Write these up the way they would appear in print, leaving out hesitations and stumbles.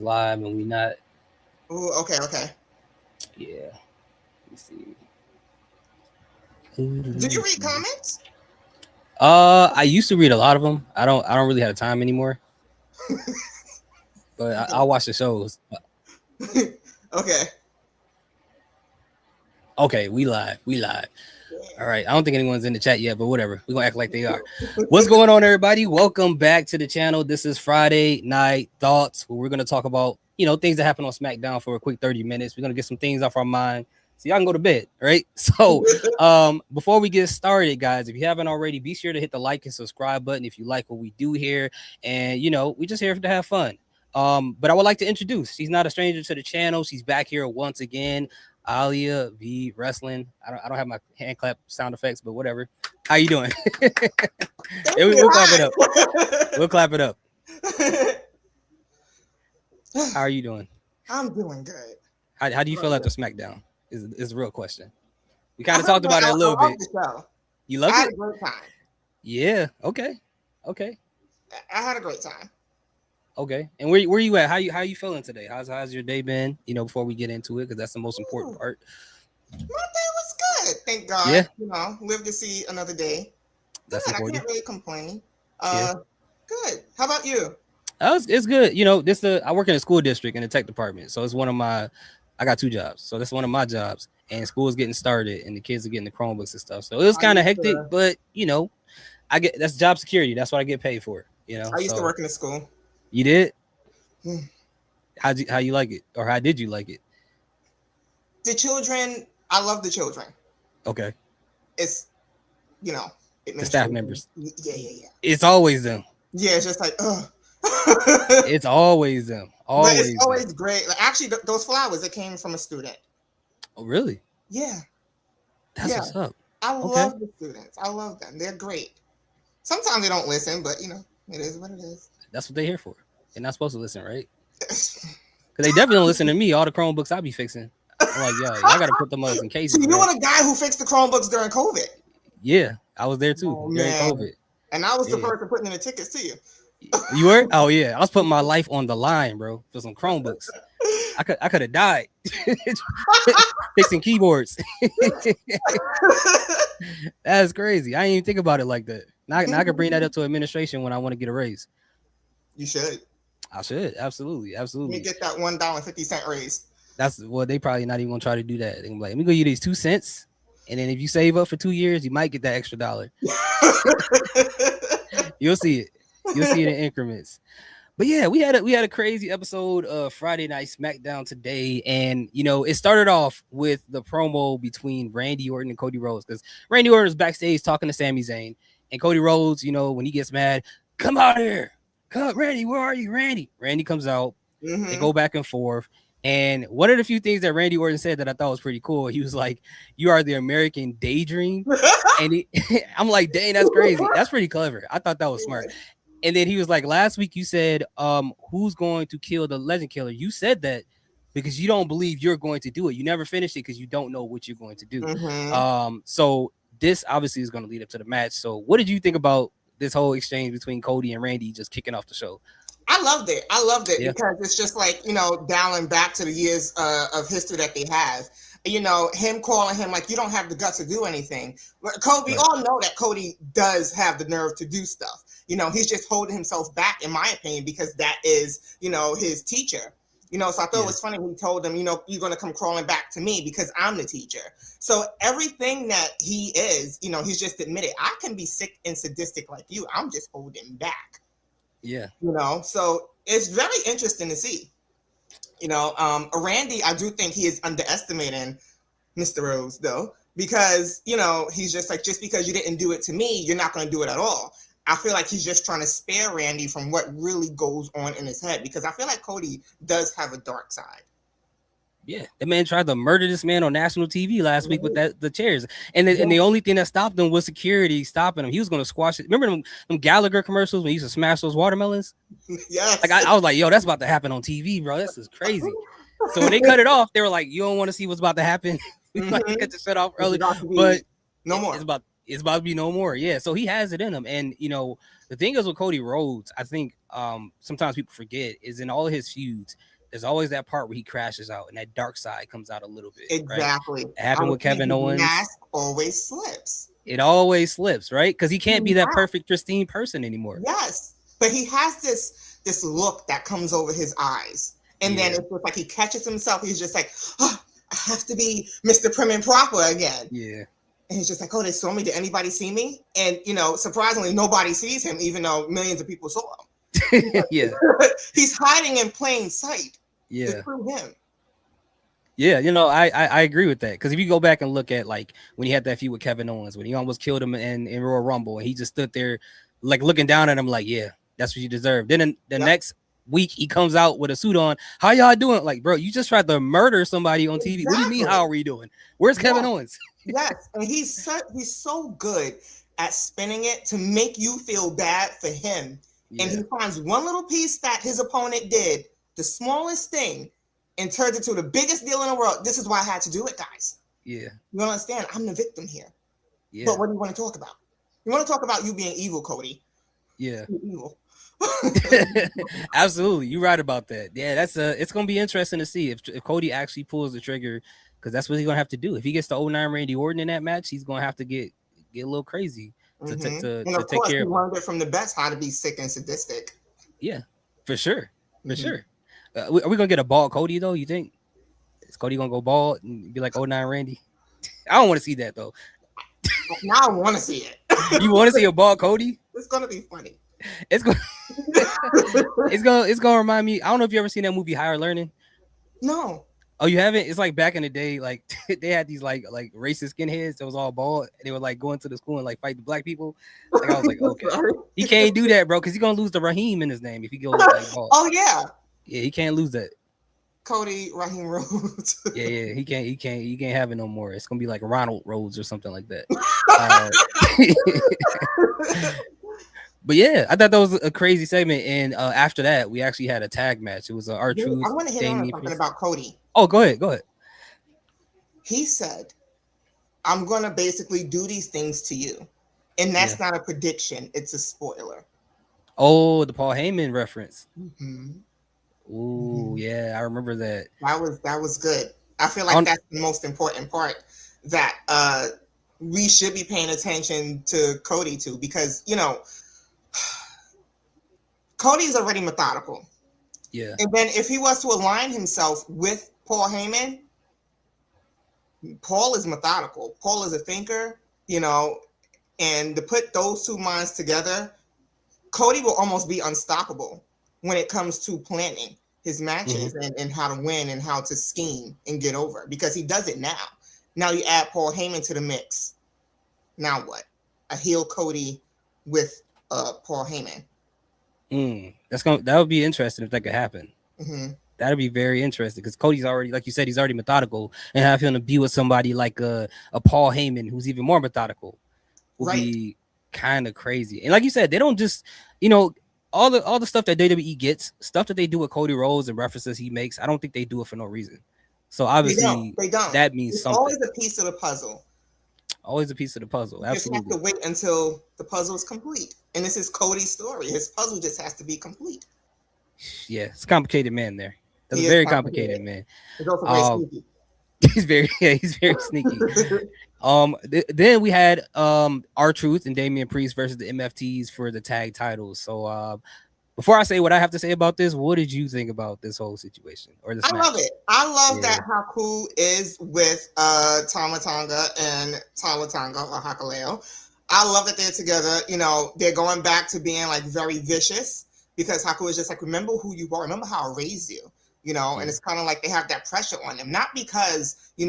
live and we not. Ooh, okay. Yeah. Let me see. Do you read comments? I used to read a lot of them. I don't really have time anymore. But I'll watch the shows. Okay. Okay, we live. We live. All right. I don't think anyone's in the chat yet, but whatever. We're gonna act like they are. What's going on, everybody? Welcome back to the channel. This is Friday Night Thoughts, where we're gonna talk about things that happen on Smackdown for a quick 30 minutes. We're gonna get some things off our mind so y'all can go to bed, right? So before we get started, guys, if you haven't already, be sure to hit the like and subscribe button if you like what we do here. And we just here to have fun. But I would like to introduce. She's not a stranger to the channel. She's back here once again. Alia V Wrestling. I don't have my hand clap sound effects, but whatever. How you doing? We'll clap it up. We'll clap it up. How are you doing? I'm doing good. How do you feel after SmackDown? Is a real question. We kind of talked about it a little bit. You loved it? I had a great time. Yeah. Okay. I had a great time. Okay. And where you at? How you feeling today? How's your day been? Before we get into it, because that's the most important part. My day was good. Thank God. Yeah. Live to see another day. That's good. important. I can't really complain. Good. How about you? It's good. I work in a school district in the tech department, so it's one of my. I got 2 jobs, so that's one of my jobs. And school's getting started, and the kids are getting the Chromebooks and stuff. So it was kind of hectic, but that's job security. That's what I get paid for. I used to work in a school. You did? How you like it, or how did you like it? The children, I love the children. Okay. It's the staff members. Yeah. It's always them. Yeah, it's just like it's always them. But it's always great. Like, actually, those flowers, it came from a student. Oh, really? Yeah. That's what's up. I love the students. I love them. They're great. Sometimes they don't listen, but it is what it is. That's what they're here for. They're not supposed to listen, right? Because they definitely don't listen to me. All the Chromebooks I be fixing. I'm like, yo, y'all got to put them up in cases. So you were the guy who fixed the Chromebooks during COVID? Yeah, I was there too during COVID. And I was the person putting in the tickets to you. You were? Oh, yeah. I was putting my life on the line, bro, for some Chromebooks. I could have died fixing keyboards. That's crazy. I didn't even think about it like that. Now I can bring that up to administration when I want to get a raise. You should. I should. Absolutely. Let me get that $1.50 raise. They probably not even gonna try to do that. They're gonna be like, let me go you these 2 cents. And then if you save up for 2 years, you might get that extra $1. You'll see it. You'll see it in increments. But yeah, we had a crazy episode of Friday Night Smackdown today. And it started off with the promo between Randy Orton and Cody Rhodes, because Randy Orton was backstage talking to Sami Zayn. And Cody Rhodes, when he gets mad, come out here. Come, Randy, where are you, Randy? Randy comes out. They go back and forth. And one of the few things that Randy Orton said that I thought was pretty cool, he was like, "You are the American daydream." And I'm like, dang, that's crazy. That's pretty clever. I thought that was smart. And then he was like, last week you said, who's going to kill the legend killer? You said that because you don't believe you're going to do it. You never finished it because you don't know what you're going to do. So this obviously is going to lead up to the match. So what did you think about this whole exchange between Cody and Randy just kicking off the show? I loved it because it's just like, dialing back to the years of history that they have. Him calling him like, you don't have the guts to do anything. But Cody, we all know that Cody does have the nerve to do stuff. He's just holding himself back, in my opinion, because that is, his teacher. So I thought it was funny when he told him, you're going to come crawling back to me because I'm the teacher. So everything that he is, he's just admitted, I can be sick and sadistic like you. I'm just holding back. Yeah. So it's very interesting to see. Randy, I do think he is underestimating Mr. Rose, though, because, he's just like, just because you didn't do it to me, you're not going to do it at all. I feel like he's just trying to spare Randy from what really goes on in his head, because I feel like Cody does have a dark side. Yeah, the man tried to murder this man on national TV last week with the chairs, and the only thing that stopped him was security stopping him. He was going to squash it. Remember them Gallagher commercials when he used to smash those watermelons? Yes. Like I was like, yo, that's about to happen on TV, bro. This is crazy. So when they cut it off, they were like, you don't want to see what's about to happen. We might cut the shit off early, but no more. It's about to be no more. Yeah, so he has it in him. And the thing is with Cody Rhodes, I think sometimes people forget is in all of his feuds, there's always that part where he crashes out and that dark side comes out a little bit, right? Exactly. It I happened would with say Kevin his Owens. mask always slips. It always slips, right? Because he can't be that Yeah. perfect, pristine person anymore. Yes, but he has this look that comes over his eyes, and then it's just like he catches himself. He's just like, oh, I have to be Mr. Prim and Proper again. Yeah. And he's just like, oh, they saw me. Did anybody see me? And surprisingly, nobody sees him, even though millions of people saw him. Yeah. He's hiding in plain sight. Yeah. To prove him. Yeah, I agree with that, because if you go back and look at like when he had that feud with Kevin Owens, when he almost killed him in Royal Rumble, and he just stood there like looking down at him like, yeah, that's what you deserve. Then in the next week he comes out with a suit on. How y'all doing? Like, bro, you just tried to murder somebody on TV. What do you mean? How are we doing? Where's Kevin Owens? Yes, and he's so good at spinning it to make you feel bad for him. Yeah. And he finds one little piece that his opponent did, the smallest thing, and turns it to the biggest deal in the world. This is why I had to do it, guys. Yeah. You understand? I'm the victim here. Yeah. But what do you want to talk about? You want to talk about you being evil, Cody? Yeah. You're evil. Absolutely. You're right about that. Yeah, it's gonna be interesting to see if Cody actually pulls the trigger, because that's what he's gonna have to do. If he gets the 09 Randy Orton in that match, he's gonna have to get a little crazy to take care of him. He learned it from the best how to be sick and sadistic. Yeah, for sure. For sure. Are we gonna get a bald Cody though? You think? Is Cody gonna go bald and be like 09 Randy? I don't want to see that though. Now I want to see it. You want to see a bald Cody? It's gonna be funny. It's gonna it's gonna remind me. I don't know if you ever seen that movie Higher Learning. No. Oh, you haven't? It's like back in the day, like they had these like racist skinheads that was all bald. And they were like going to the school and like fight the black people. Like I was like, okay, he can't do that, bro, because he's gonna lose the Raheem in his name if he goes like bald. Oh yeah. Yeah, he can't lose that. Cody Raheem Rhodes. Yeah, he can't have it no more. It's gonna be like Ronald Rhodes or something like that. But yeah, I thought that was a crazy segment. And after that, we actually had a tag match. It was R-Truth. I want to hit on something about Cody. Oh, go ahead. He said, I'm going to basically do these things to you. And that's not a prediction. It's a spoiler. Oh, the Paul Heyman reference. Mm-hmm. Ooh, yeah, I remember that. That was good. I feel like that's the most important part that we should be paying attention to Cody to, because, Cody's already methodical. Yeah. And then if he was to align himself with Paul Heyman, Paul is methodical. Paul is a thinker, and to put those two minds together, Cody will almost be unstoppable when it comes to planning his matches and how to win and how to scheme and get over, because he does it now. Now you add Paul Heyman to the mix. Now what? A heel Cody with Paul Heyman. That would be interesting if that could happen. That would be very interesting, because Cody's already, like you said, he's already methodical, and have him to be with somebody like a Paul Heyman who's even more methodical would be kind of crazy. And like you said, they don't just all the stuff that WWE gets, stuff that they do with Cody Rhodes and references he makes. I don't think they do it for no reason. So obviously they don't. That means it's something. Always a piece of the puzzle. Always a piece of the puzzle. Absolutely. You just have to wait until the puzzle is complete. And this is Cody's story. His puzzle just has to be complete. Yeah, it's a complicated man there. That's a very complicated man. He's also very sneaky. He's very sneaky. Then we had R-Truth and Damian Priest versus the MFTs for the tag titles. So before I say what I have to say about this, what did you think about this whole situation or this match? Love it. I love that Haku is with Tama Tonga and Tama Tonga or Hakaleo. I love that they're together. They're going back to being like very vicious, because Haku is just like, remember who you are, remember how I raised you, and it's kind of like they have that pressure on them, not because they're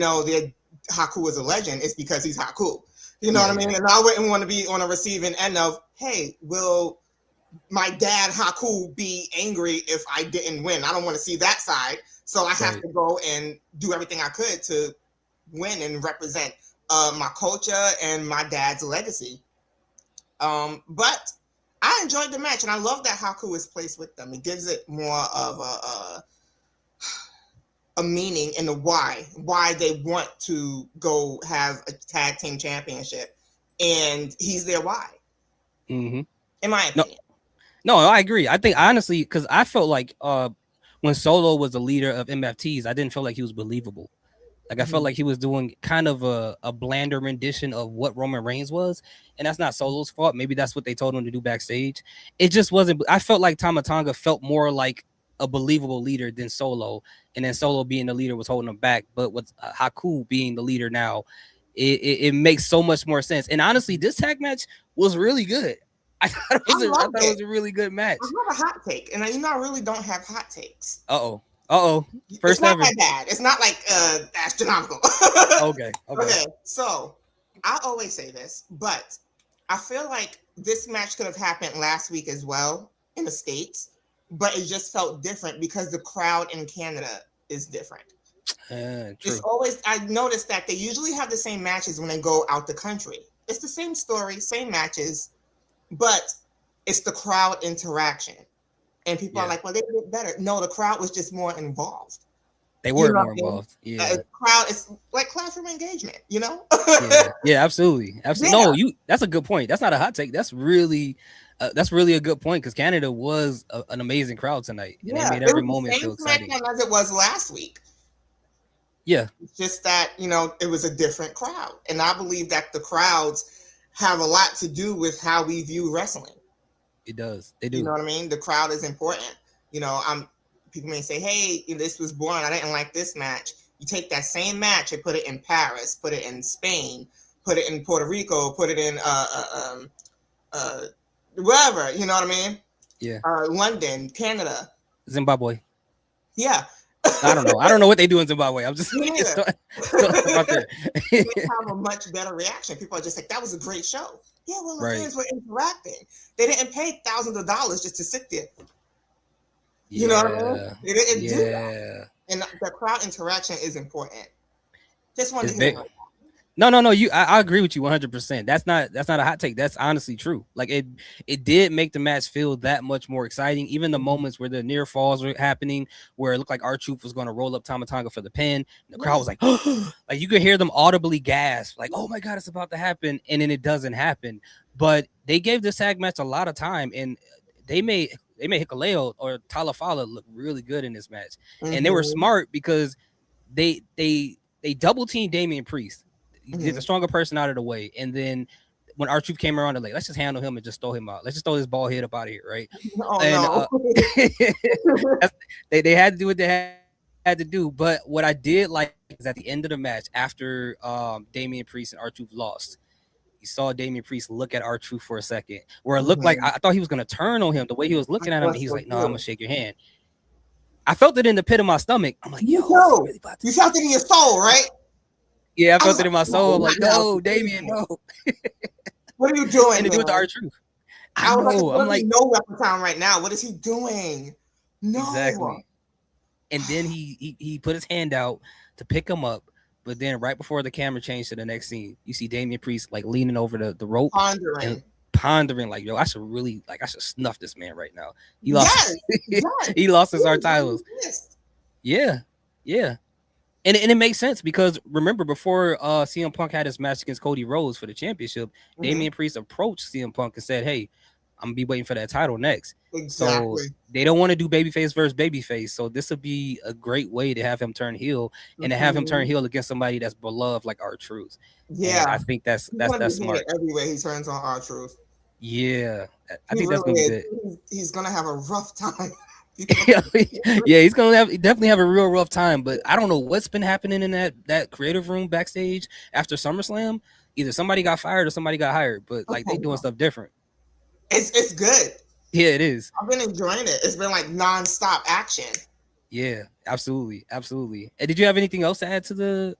Haku is a legend, it's because he's Haku. You know what I mean? And I wouldn't want to be on a receiving end of, hey, will my dad Haku be angry if I didn't win? I don't want to see that side. So I have to go and do everything I could to win and represent my culture and my dad's legacy. But I enjoyed the match, and I love that Haku is placed with them. It gives it more of a meaning and the why they want to go have a tag team championship and he's there. Why? Mm-hmm. In my No, opinion. no, I agree. I think honestly, because I felt like when Solo was the leader of MFTs, I didn't feel like he was believable. Like I felt like he was doing kind of a blander rendition of what Roman Reigns was, and that's not Solo's fault. Maybe that's what they told him to do backstage. It just wasn't. I felt like Tama Tonga felt more like a believable leader than Solo, and then Solo being the leader was holding him back. But with Haku being the leader now, it makes so much more sense. And honestly, this tag match was really good. I thought it was a really good match. I have a hot take, and I really don't have hot takes. Uh-oh. First it's not ever. that bad. It's not like astronomical. Okay. So I always say this, but I feel like this match could have happened last week as well in the States, but it just felt different because the crowd in Canada is different. True. It's always, I noticed that they usually have the same matches when they go out the country. It's the same story, same matches, but it's the crowd interaction. And people are like, well, they did it better. No, the crowd was just more involved. They were more involved. Yeah. Crowd is like classroom engagement, Yeah, absolutely. No, that's a good point. That's not a hot take. That's really a good point because Canada was an amazing crowd tonight. And they made every moment feel exciting. As it was last week. Yeah. It's just that, it was a different crowd. And I believe that the crowds have a lot to do with how we view wrestling. It does. They do. You know what I mean? The crowd is important. People may say, hey, this was boring. I didn't like this match. You take that same match and put it in Paris, put it in Spain, put it in Puerto Rico, put it in wherever, you know what I mean? Yeah. London, Canada. Zimbabwe. Yeah. I don't know. I don't know what they do in Zimbabwe. I'm just they have a much better reaction. People are just like, that was a great show. Yeah, well, the fans were interacting. They didn't pay thousands of dollars just to sit there. You know what I mean? They didn't do that. And the crowd interaction is important. Just wanted to hear. No. I agree with you 100%. That's not a hot take. That's honestly true. Like it did make the match feel that much more exciting. Even the moments where the near falls were happening, where it looked like R-Truth was going to roll up Tama Tonga for the pin. The crowd was like, oh, like you could hear them audibly gasp, like, oh my God, it's about to happen. And then it doesn't happen. But they gave this tag match a lot of time, and they made Hikuleo or Talafala look really good in this match. And they were smart because they double teamed Damian Priest. Get the stronger person out of the way, and then when R-Truth came around, they're like, let's just handle him and just throw him out. Let's just throw his bald head up out of here, right? They had to do what they had to do. But what I did like is at the end of the match, after Damian Priest and R-Truth lost, you saw Damian Priest look at R-Truth for a second, where it looked like I thought he was gonna turn on him. The way he was looking at him, he's like, no, I'm gonna shake your hand. I felt it in the pit of my stomach. I'm like, yo, really you felt it in your soul, right? Yeah, I felt it in my soul. I'm like, no, Damien, no. What are you doing? And to do with the R-Truth. I know. I'm like, no weapon time right now. What is he doing? No. Exactly. And then he put his hand out to pick him up, but then right before the camera changed to the next scene, you see Damian Priest like leaning over the rope, pondering like, yo, I should snuff this man right now. He lost. He lost his titles. Yeah. And it makes sense because remember before CM Punk had his match against Cody Rhodes for the championship, Damian Priest approached CM Punk and said, hey, I'm gonna be waiting for that title next. Exactly. So they don't want to do babyface versus babyface. So this would be a great way to have him turn heel and to have him turn heel against somebody that's beloved like R-Truth. Yeah, and I think that's smart. Everywhere he turns on R-Truth. Yeah, I think that's gonna be good. He's gonna have a rough time. Yeah, he's gonna definitely have a real rough time. But I don't know what's been happening in that creative room backstage after SummerSlam. Either somebody got fired or somebody got hired. But like they doing stuff different. It's good. Yeah, it is. I've been enjoying it. It's been like nonstop action. Yeah, absolutely. And did you have anything else to add to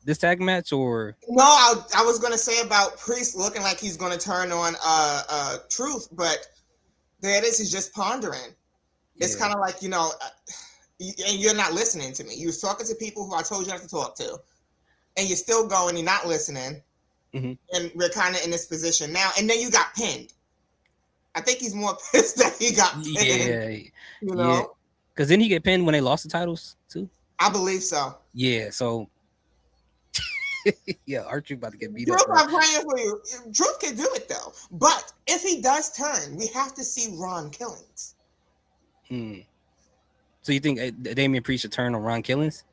this tag match or? No, I was gonna say about Priest looking like he's gonna turn on Truth, but there it is. He's just pondering. It's kind of like, and you're not listening to me. You was talking to people who I told you not to talk to, and you're still going. You're not listening, and we're kind of in this position now. And then you got pinned. I think he's more pissed that he got pinned. Yeah, because didn't he get pinned when they lost the titles too? I believe so. Yeah, so Yeah, R-Truth about to get beat up, Truth, bro. I'm praying for you. Truth can do it though. But if he does turn, we have to see Ron Killings. Hmm. So you think Damian Priest should turn on Ron Killings?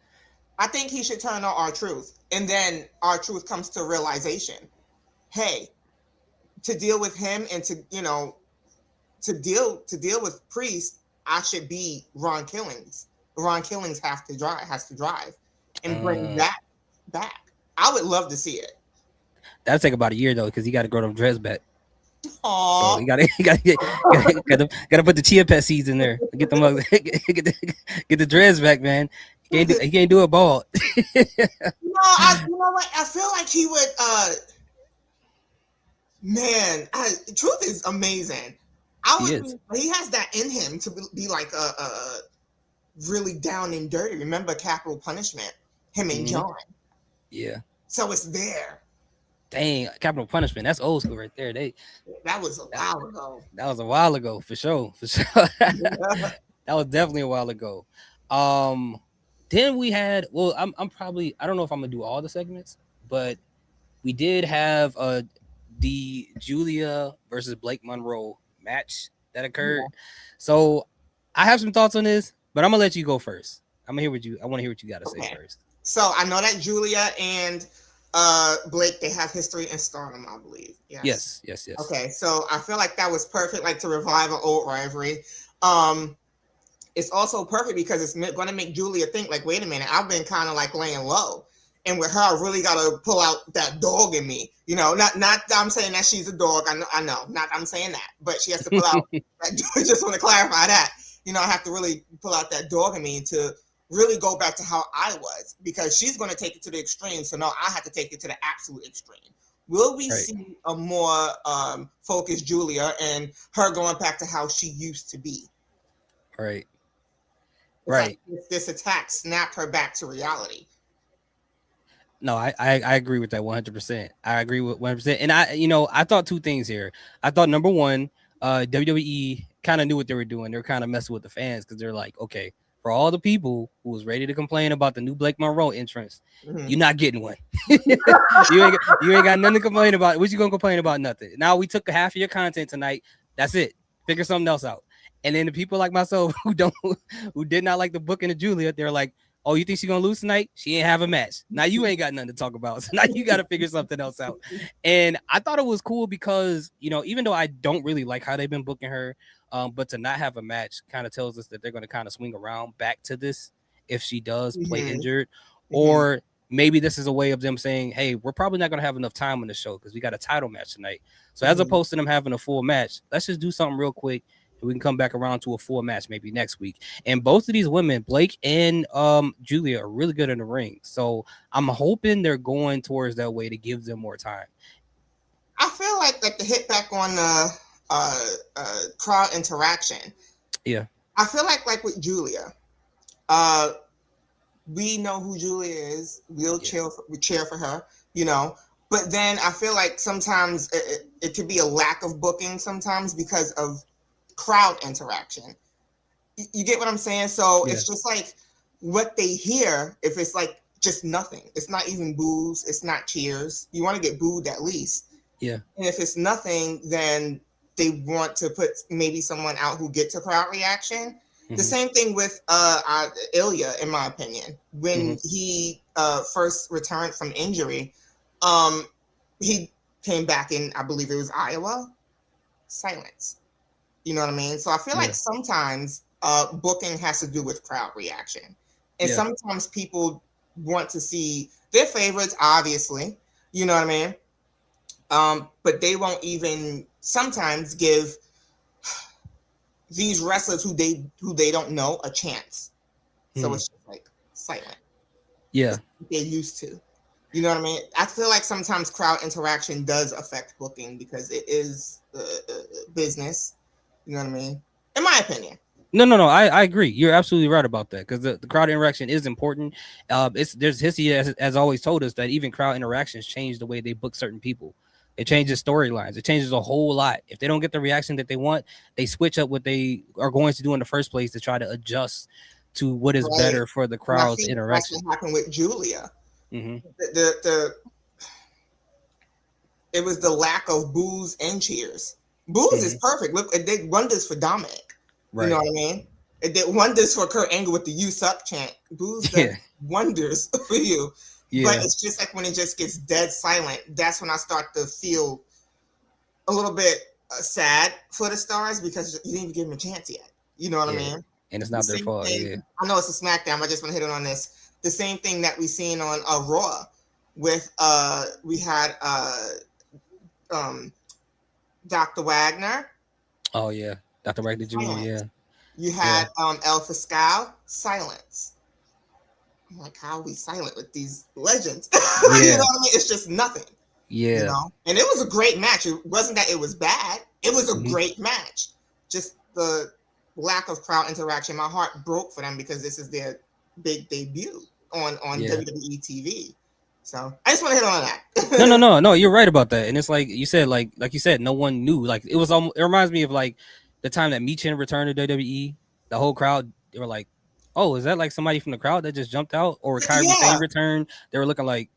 I think he should turn on R-Truth. And then R-Truth comes to realization. Hey, to deal with him and to, to deal with Priest, I should be Ron Killings. Ron Killings has to drive and bring Uh, that back. I would love to see it. that'll take about a year though, because he got to grow them dreads back. So Aww. gotta put the chia pet seeds in there. Get them up, get the dreads back, man. He can't do it bald. You know what? I feel like he would man, Truth is amazing. He is. He has that in him to be like a really down and dirty. Remember Capital Punishment? Him and Mm-hmm. John. Yeah. So it's there. Dang, Capital Punishment. That's old school right there. That was a while ago. That was a while ago, for sure. For sure. That was definitely a while ago. Then we had, well, I'm probably, I don't know if I'm gonna do all the segments, but we did have the Julia versus Blake Monroe match that occurred. Yeah. So I have some thoughts on this, but I'm gonna let you go first. I'm gonna hear what you. I want to hear what you got to say first. So I know that Julia and Blake, they have history in Stardom, I believe. Yes. Okay, so I feel like that was perfect, like to revive an old rivalry. It's also perfect because it's going to make Julia think, like, wait a minute, I've been kind of like laying low, and with her, I really got to pull out that dog in me. Not I'm saying that she's a dog. I know, not I'm saying that, but she has to pull out. I just want to clarify that. I have to really pull out that dog in me to really go back to how I was, because she's going to take it to the extreme. So now I have to take it to the absolute extreme. Will we see a more focused Julia and her going back to how she used to be? Right. Like this attack snapped her back to reality. No, I agree with that 100%. I agree with 100%. And I thought two things here. I thought number one, WWE kind of knew what they were doing. They were kind of messing with the fans because they're like, okay, for all the people who was ready to complain about the new Blake Monroe entrance, you're not getting one. you ain't got nothing to complain about. What you gonna complain about? Nothing. Now we took half of your content tonight. That's it. Figure something else out. And then the people like myself who did not like the booking of Julia, they're like, oh, you think she's gonna lose tonight? She ain't have a match. Now you ain't got nothing to talk about. So now you got to figure something else out. And I thought it was cool because, even though I don't really like how they've been booking her, but to not have a match kind of tells us that they're going to kind of swing around back to this if she does play injured. Or maybe this is a way of them saying, hey, we're probably not going to have enough time on the show because we got a title match tonight. So as opposed to them having a full match, let's just do something real quick. We can come back around to a full match maybe next week. And both of these women, Blake and Julia, are really good in the ring. So I'm hoping they're going towards that way to give them more time. I feel like the hit back on crowd interaction. Yeah. I feel like with Julia, we know who Julia is. We'll cheer for her, But then I feel like sometimes it could be a lack of booking sometimes because of crowd interaction. You get what I'm saying? So it's just like what they hear, if it's like just nothing, it's not even boos, it's not cheers. You want to get booed at least. Yeah. And if it's nothing, then they want to put maybe someone out who gets a crowd reaction. The same thing with Ilya, in my opinion. When he first returned from injury, he came back in, I believe it was Iowa, silence. You know what I mean? So I feel like sometimes booking has to do with crowd reaction. And sometimes people want to see their favorites, obviously. You know what I mean? But they won't even sometimes give these wrestlers who they don't know a chance. So it's just like silent. Yeah. They're used to. You know what I mean? I feel like sometimes crowd interaction does affect booking because it is business. You know what I mean? In my opinion. No. I agree. You're absolutely right about that because the crowd interaction is important. There's history has always told us that even crowd interactions change the way they book certain people. It changes storylines. It changes a whole lot. If they don't get the reaction that they want, they switch up what they are going to do in the first place to try to adjust to what is better for the crowd's interaction. That's what happened with Julia. The It was the lack of boos and cheers. Boos is perfect. Look, it did wonders for Dominic. You know Right. what I mean? It did wonders for Kurt Angle with the "You Suck" chant. Boos does Yeah. wonders for you. But Yeah. it's just like when it just gets dead silent. That's when I start to feel a little bit sad for the Stars because you didn't even give them a chance yet. You know what I Yeah. mean? And it's The not their same fault. thing. Yeah. I know it's a SmackDown. I just want to hit it on this. The same thing that we seen on Raw with we had um Dr. Wagner, Oh yeah. Dr. Wagner Jr. Yeah. silence. You Yeah. had El Fiscal, silence. I'm like, how are we silent with these legends? You know Yeah. what I mean? It's just nothing. You Yeah. know, and it was a great match. It wasn't that it was bad. It was a Hmm. great match. Just the lack of crowd interaction. My heart broke for them because this is their big debut on Yeah. WWE TV. So I just want to hit on No, no, that. no, no. You're right about that. And it's like you said, like you said, no one knew. Like it was almost. It reminds me of like the time that Michin returned to WWE. The whole crowd, they were like, "Oh, is that like somebody from the crowd that just jumped out?" Or Kyrie Sane Yeah, returned. They were looking like,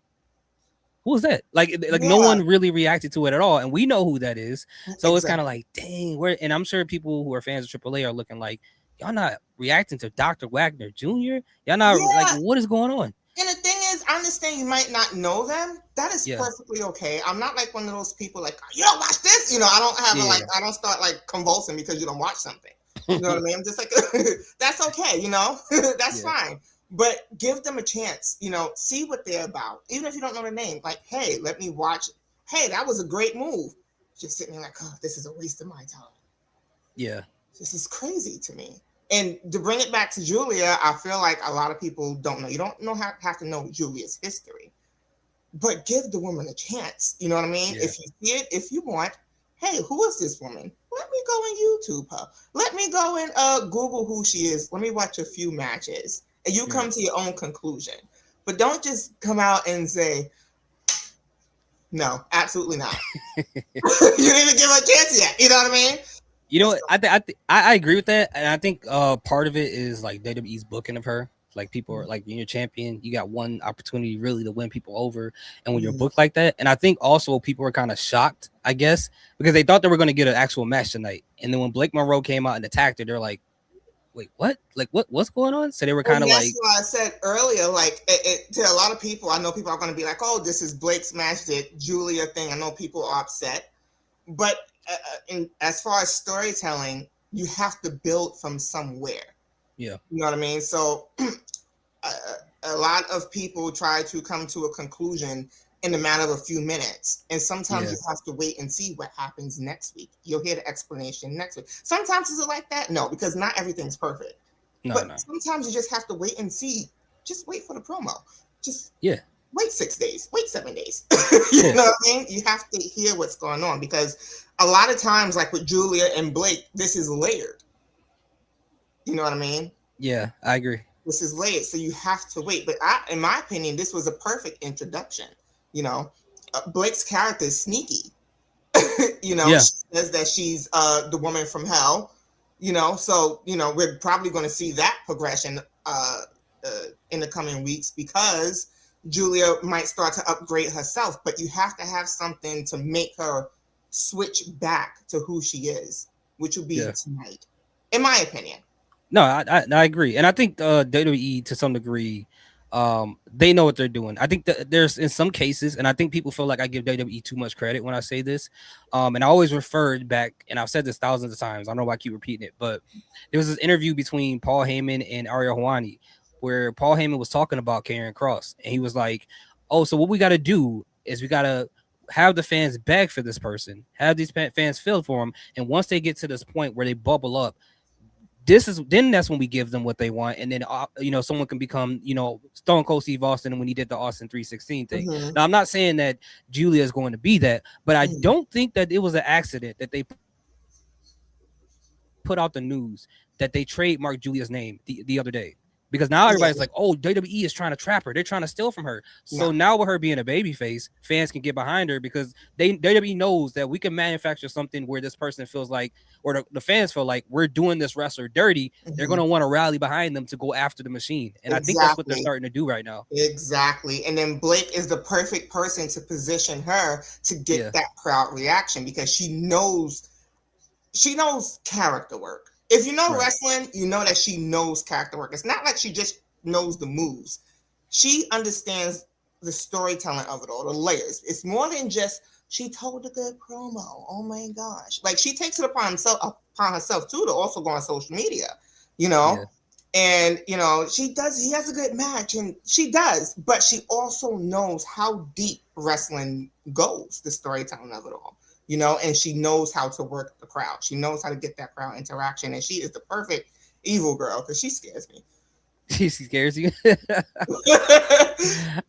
"Who was that?" Like no yeah, one really reacted to it at all, and we know who that is. So it's kind of exactly. like, dang. Where? And I'm sure people who are fans of AAA are looking like, "Y'all not reacting to Dr. Wagner Jr. Y'all not like Yeah, what is going on?" and the thing is, I understand you might not know them. That is Yeah, perfectly okay. I'm not like one of those people like you don't watch this. You know, I don't have a like. yeah, I don't start like convulsing because you don't watch something. You know what I mean? I'm just like that's okay. You know, that's yeah, fine. But give them a chance. You know, see what they're about. Even if you don't know the name, like, hey, let me watch. Hey, that was a great move. Just sitting there like, oh, this is a waste of my time. yeah, This is crazy to me. And to bring it back to Julia, I feel like a lot of people don't know. You don't know have to know Julia's history, but give the woman a chance. You know what I mean? yeah. If you see it, if you want, hey, who is this woman? Let me go and YouTube her. Let me go and Google who she is. Let me watch a few matches, and you come Right. to your own conclusion. But don't just come out and say, no, absolutely not. You didn't even give her a chance yet. You know what I mean? You know what? So, I agree with that, and I think part of it is like WWE's booking of her. Like people are like when you're champion, you got one opportunity really to win people over, and when you're mhm. booked like that, and I think also people were kind of shocked, I guess, because they thought they were going to get an actual match tonight, and then when Blake Monroe came out and attacked her, they're like, "Wait, what? Like what's going on?" So they were kind And of that's like, why I said earlier, like to a lot of people, I know people are going to be like, "Oh, this is Blake's match, the Julia thing." I know people are upset, but as far as storytelling, you have to build from somewhere. "Yeah, You know what I mean? So a, a lot of people try to come to a conclusion in a matter of a few minutes, and sometimes yeah, you have to wait and see what happens next week. You'll hear the explanation next week. Sometimes is it like that? No, because not everything's perfect. no, But no, sometimes you just have to wait and see. Just wait for the promo. Just yeah, wait 6 days. Wait 7 days. You yeah, know what I mean? You have to hear what's going on because a lot of times, like with Julia and Blake, this is layered. You know what I mean? yeah." I agree. This is layered, so you have to wait. But in my opinion, this was a perfect introduction. You know, Blake's character is sneaky. You know, Yeah, she says that she's the woman from hell. You know, so we're probably going to see that progression in the coming weeks because Julia might start to upgrade herself. But you have to have something to make her switch back to who she is, which will be yeah. tonight, in my opinion. No, I agree, and I think WWE to some degree, they know what they're doing. I think that there's in some cases, and I think people feel like I give WWE too much credit when I say this, and I always referred back, and I've said this thousands of times. I don't know why I keep repeating it, but there was this interview between Paul Heyman and Ariel Helwani where Paul Heyman was talking about Karrion Kross, and he was like, "Oh, so what we got to do is we got to." Have the fans beg for this person, have these fans feel for him, and once they get to this point where they bubble up, that's when we give them what they want, and then someone can become Stone Cold Steve Austin when he did the Austin 316 thing. Mm-hmm. Now I'm not saying that Julia is going to be that, but I Mm-hmm. don't think that it was an accident that they put out the news that they trademarked Julia's name the other day. because now Yeah. everybody's like, oh, WWE is trying to trap her. They're trying to steal from her. So No. now with her being a babyface, fans can get behind her because WWE knows that we can manufacture something where this person feels like, or the fans feel like we're doing this wrestler dirty. They're going to want to rally behind them to go after the machine. And I think that's what they're starting to do right now. Exactly. And then Blake is the perfect person to position her to get that crowd reaction because she knows character work. If you know wrestling, you know that she knows character work. It's not like she just knows the moves. She understands the storytelling of it all, the layers. It's more than just she told a good promo. Oh my gosh. Like she takes it upon herself too to also go on social media, you know? And he has a good match and she does, but she also knows how deep wrestling goes, the storytelling of it all. And she knows how to work the crowd. She knows how to get that crowd interaction. And she is the perfect evil girl because she scares me. She scares you?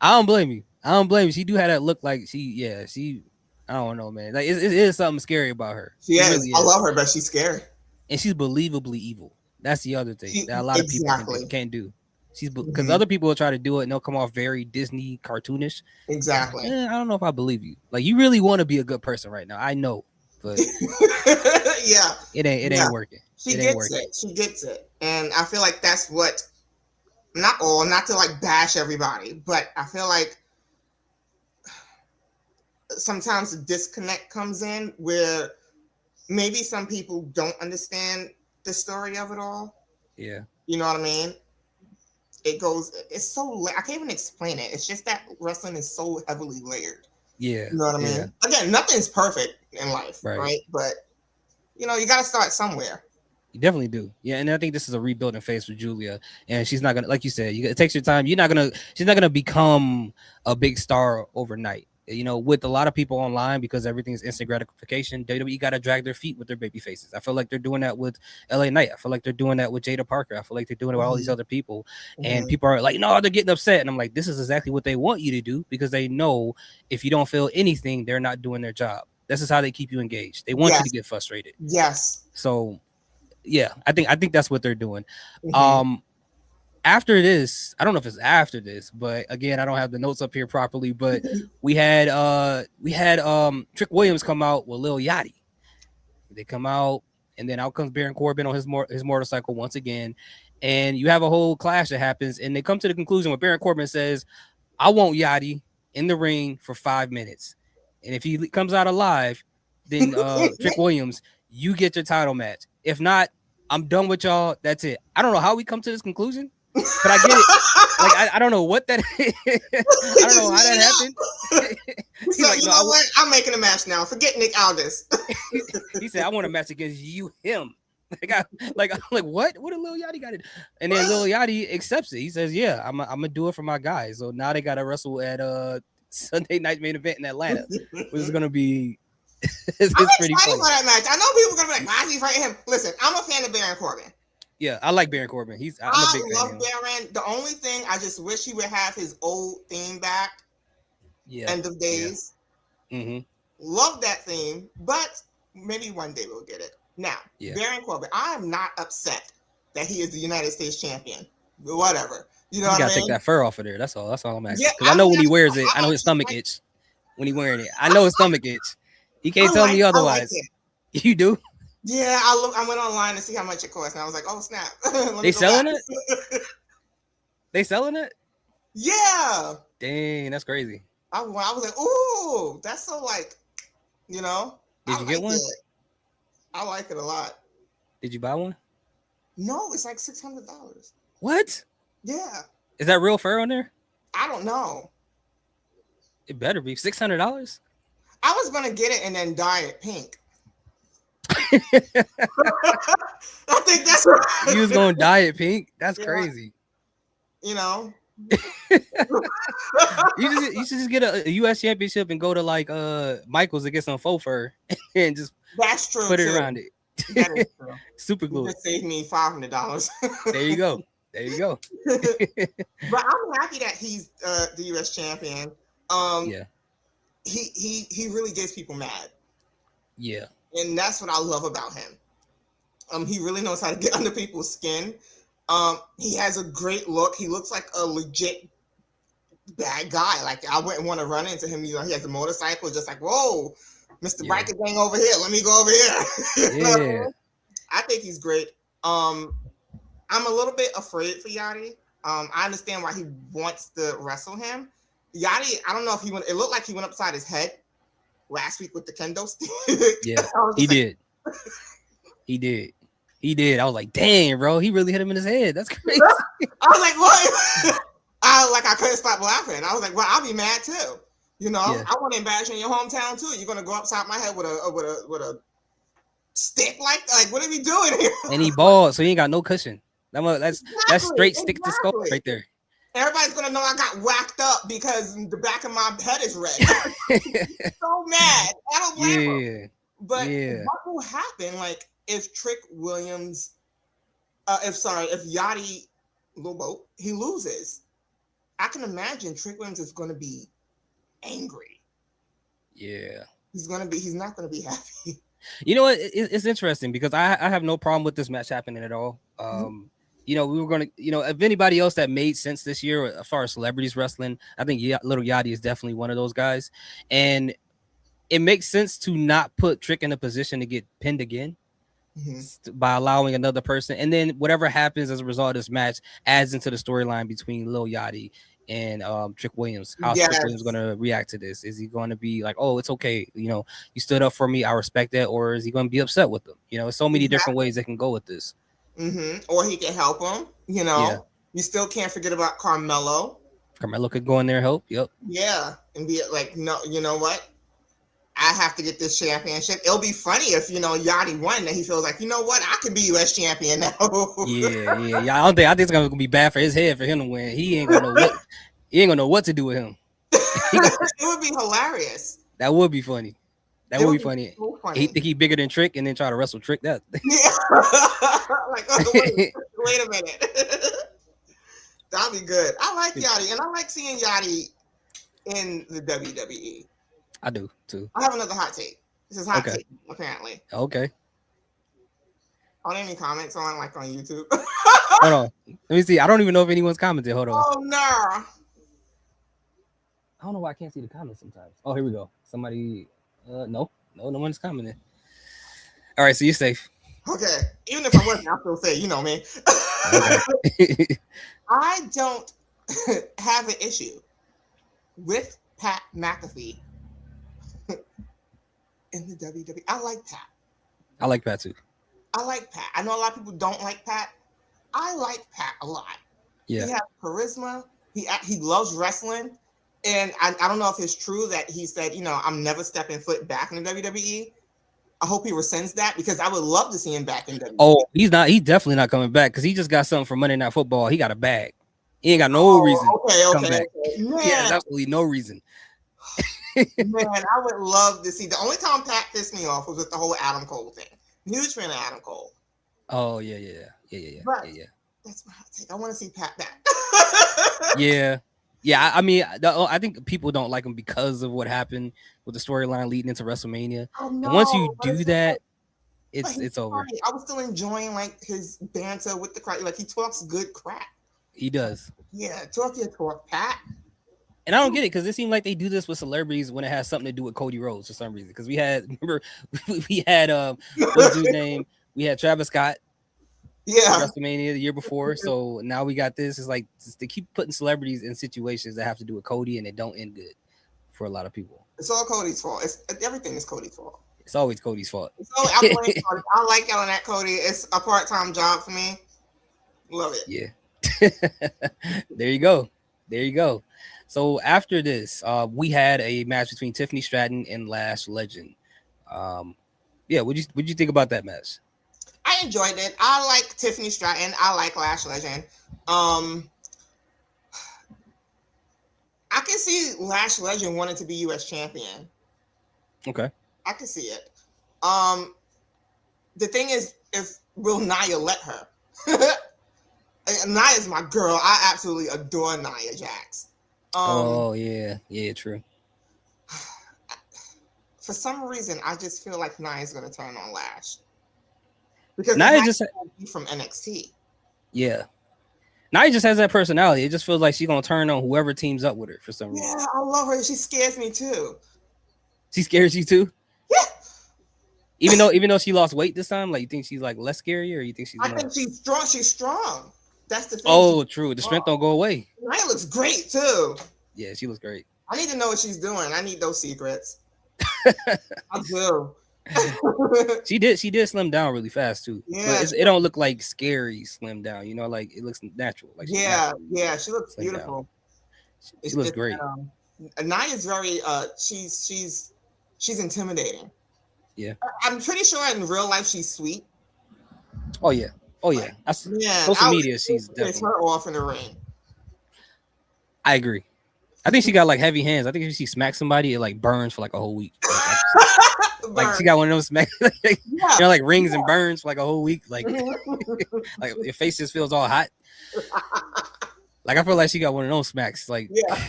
I don't blame you. She do have that look like she, I don't know, man. Like it is something scary about her. She is. Really is. I love her, but she's scary. And she's believably evil. That's the other thing that a lot of people can't do. She's because other people will try to do it and they'll come off very Disney cartoonish. Exactly. I don't know if I believe you. Like you really want to be a good person right now. I know, but it ain't working. She gets it. And I feel like that's what not to like bash everybody, but I feel like sometimes the disconnect comes in where maybe some people don't understand the story of it all. Yeah. You know what I mean? It's so, I can't even explain it. It's just that wrestling is so heavily layered. Yeah. You know what I mean? Yeah. Again, nothing's perfect in life, right? But, you got to start somewhere. You definitely do. Yeah. And I think this is a rebuilding phase for Julia. And she's not going to, like you said, it takes your time. She's not going to become a big star overnight. With a lot of people online, because everything is instant gratification, WWE got to drag their feet with their baby faces. I feel like they're doing that with LA Knight. I feel like they're doing that with Jada Parker. I feel like they're doing it with all these other people. And people are like, no, they're getting upset. And I'm like, this is exactly what they want you to do, because they know if you don't feel anything, they're not doing their job. This is how they keep you engaged. They want you to get frustrated. Yes. So, yeah, I think that's what they're doing. After this, I don't know if it's after this, but again, I don't have the notes up here properly, but we had Trick Williams come out with Lil Yachty. They come out, and then out comes Baron Corbin on his motorcycle once again, and you have a whole clash that happens, and they come to the conclusion where Baron Corbin says, I want Yachty in the ring for 5 minutes, and if he comes out alive, then Trick Williams, you get your title match. If not, I'm done with y'all. That's it. I don't know how we come to this conclusion, but I get it. Like I don't know what that is. I don't know how that happened. He's like, you know what? I'm making a match now. Forget Nick Aldis. He said, I want a match against him. I'm like, what? What did Lil Yachty got to do? And then Lil Yachty accepts it. He says, yeah, I'm gonna do it for my guys. So now they got to wrestle at Sunday night main event in Atlanta, which is gonna be. It's pretty funny for that match. I know people are gonna be like, why is he fighting him? Listen, I'm a fan of Baron Corbin. Yeah, I like Baron Corbin. I'm a big fan. I love Baron. The only thing I just wish he would have his old theme back. Yeah. End of Days. Yeah. Love that theme, but maybe one day we'll get it. Now, Baron Corbin, I am not upset that he is the United States champion. Whatever. You know what I mean? You gotta take that fur off of there. That's all I'm asking. Because I know when he wears it, I know his stomach itch. When he wearing it, I know his stomach itch. He can't tell me otherwise. You do? Yeah, I went online to see how much it cost, and I was like, "Oh snap!" They selling it? They selling it? Yeah. Dang, that's crazy. I was like, "Ooh, that's so like, Did you get one? I like it a lot. Did you buy one? No, it's like $600. What? Yeah. Is that real fur on there? I don't know. It better be $600. I was gonna get it and then dye it pink. I think that's right. You was gonna dye it pink? That's crazy. You should just get a US championship and go to like Michael's to get some faux fur and just put it around it. That is true. Super glue. You just saved me $500. There you go. But I'm happy that he's the US champion. He really gets people mad. Yeah. And that's what I love about him. He really knows how to get under people's skin. He has a great look. He looks like a legit bad guy. Like I wouldn't want to run into him. You know, he has a motorcycle, just like, whoa, Mr. Biker Gang over here. Let me go over here. You know what I mean? I think he's great. I'm a little bit afraid for Yachty. I understand why he wants to wrestle him. Yachty, I don't know if he went. It looked like he went upside his head last week with the kendo stick. Yeah, he did. He did. He did. I was like, dang, bro, he really hit him in his head. That's crazy. I was like, what? I couldn't stop laughing. I was like, well, I'll be mad too. You know, I want to embarrass you in your hometown too. You're gonna go upside my head with a stick like what are we doing here? And he bald, so he ain't got no cushion. That's straight stick to skull right there. Everybody's gonna know I got whacked up because the back of my head is red. So mad. I don't blame him. But what will happen, like, if Trick Williams, if Yachty Lobo, he loses? I can imagine Trick Williams is gonna be angry. Yeah. He's not gonna be happy. You know what? It's interesting because I have no problem with this match happening at all. You know, we were going to, you know, if anybody else that made sense this year as far as celebrities wrestling, I think Little Yachty is definitely one of those guys. And it makes sense to not put Trick in a position to get pinned again by allowing another person. And then whatever happens as a result of this match adds into the storyline between Lil Yachty and Trick Williams. How's Trick Williams going to react to this? Is he going to be like, oh, it's okay, you know, you stood up for me, I respect that, or is he going to be upset with them? You know, so many different ways they can go with this. Or he can help him. You know, you still can't forget about Carmelo. Carmelo could go in there and help. Yep. Yeah, and be like, no, you know what? I have to get this championship. It'll be funny if, you know, Yachty won and he feels like, you know what, I could be U.S. champion now. Yeah. I think it's gonna be bad for his head for him to win. He ain't gonna know what to do with him. It would be hilarious. That would be funny. That would be funny. So funny. He think he bigger than Trick and then try to wrestle Trick. That. Like, wait a minute. That'd be good. I like Yachty, and I like seeing Yachty in the WWE. I do too. I have another hot take. This is hot take, apparently. Okay. Are there any comments on YouTube? Hold on. Let me see. I don't even know if anyone's commented. Hold on. Oh no. I don't know why I can't see the comments sometimes. Oh, here we go. Somebody. No one's commenting. All right, so you're safe. Okay. Even if I wasn't, I'll still say, you know me. I don't have an issue with Pat McAfee in the WWE. I like Pat. I like Pat too. I like Pat. I know a lot of people don't like Pat. I like Pat a lot. Yeah. He has charisma. He loves wrestling. And I don't know if it's true that he said, you know, I'm never stepping foot back in the WWE. I hope he rescinds that because I would love to see him back in WWE. Oh, he's definitely not coming back because he just got something from Monday Night Football. He got a bag. He ain't got no reason to come back. Man. He has absolutely no reason. Man, I would love to see. The only time Pat pissed me off was with the whole Adam Cole thing. Huge fan of Adam Cole. Oh, yeah. But that's my hot take. I want to see Pat back. Yeah, I mean, I think people don't like him because of what happened with the storyline leading into WrestleMania. And once you do that, it's over. Funny. I was still enjoying like his banter with the crowd. Like he talks good crap. He does. Yeah, talk your talk, Pat. And I don't get it because it seemed like they do this with celebrities when it has something to do with Cody Rhodes for some reason. Because we had what's his name? We had Travis Scott. Yeah, WrestleMania the year before. So now we got this. It's like they keep putting celebrities in situations that have to do with Cody and it don't end good for a lot of people. It's all Cody's fault. Everything is Cody's fault. It's always Cody's fault. I like yelling at Cody. It's a part-time job for me. Love it. Yeah. There you go. So after this, we had a match between Tiffany Stratton and Lash Legend. What'd you think about that match? I enjoyed it. I like Tiffany Stratton. I like Lash Legend. I can see Lash Legend wanting to be U.S. champion. Okay. I can see it. The thing is, if will Nia let her? Nia's my girl. I absolutely adore Nia Jax. True. For some reason, I just feel like Nia's going to turn on Lash. Because Nia just from NXT. Yeah. Nia just has that personality. It just feels like she's gonna turn on whoever teams up with her for some reason. Yeah, I love her. She scares me too. She scares you too. Yeah. Even though she lost weight this time, like you think she's like less scary, or you think she's I more? think she's strong. She's strong. That's the thing. She's Oh, true. The strength strong. don't go away. Nia looks great too. Yeah, she looks great. I need to know what she's doing. I need those secrets. I do. She did slim down really fast too, but Yeah, it don't look like scary slim down. Like it looks natural. Like she's yeah, naturally yeah. She looks slim down. beautiful. She It's looks just great. Naya's very she's intimidating. Yeah. I'm pretty sure in real life she's sweet. Oh yeah. Oh yeah. Man, Social I would media. She's piss definitely. her off in the ring. I agree. I think she got like heavy hands. I think if she smacks somebody, it like burns for like a whole week. Like she got one of those smack, Yeah. like rings and burns for like a whole week. Like like your face just feels all hot. Like I feel like she got one of those smacks. Like Yeah,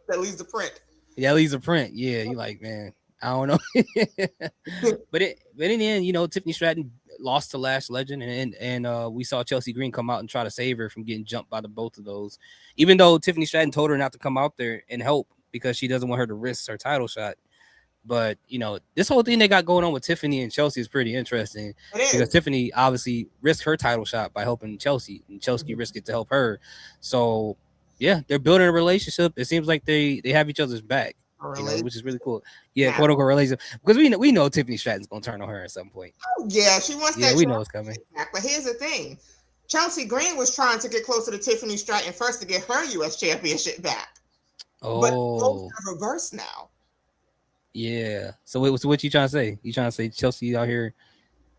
that leaves the print. yeah, leaves a print. Yeah, you like man. I don't know. but in the end, Tiffany Stratton lost to Lash Legend, and we saw Chelsea Green come out and try to save her from getting jumped by the both of those. Even though Tiffany Stratton told her not to come out there and help because she doesn't want her to risk her title shot. But this whole thing they got going on with Tiffany and Chelsea is pretty interesting because Tiffany obviously risked her title shot by helping Chelsea, and Chelsea risked it to help her. So yeah, they're building a relationship. It seems like they have each other's back. Which is really cool. Yeah, quote unquote relationship. Because we know Tiffany Stratton's gonna turn on her at some point. Oh, yeah, she wants that. Yeah, we know it's coming. Back. But here's the thing. Chelsea Green was trying to get closer to Tiffany Stratton first to get her US championship back. Oh. But both are reversed now. Yeah. So what you trying to say? You trying to say Chelsea out here?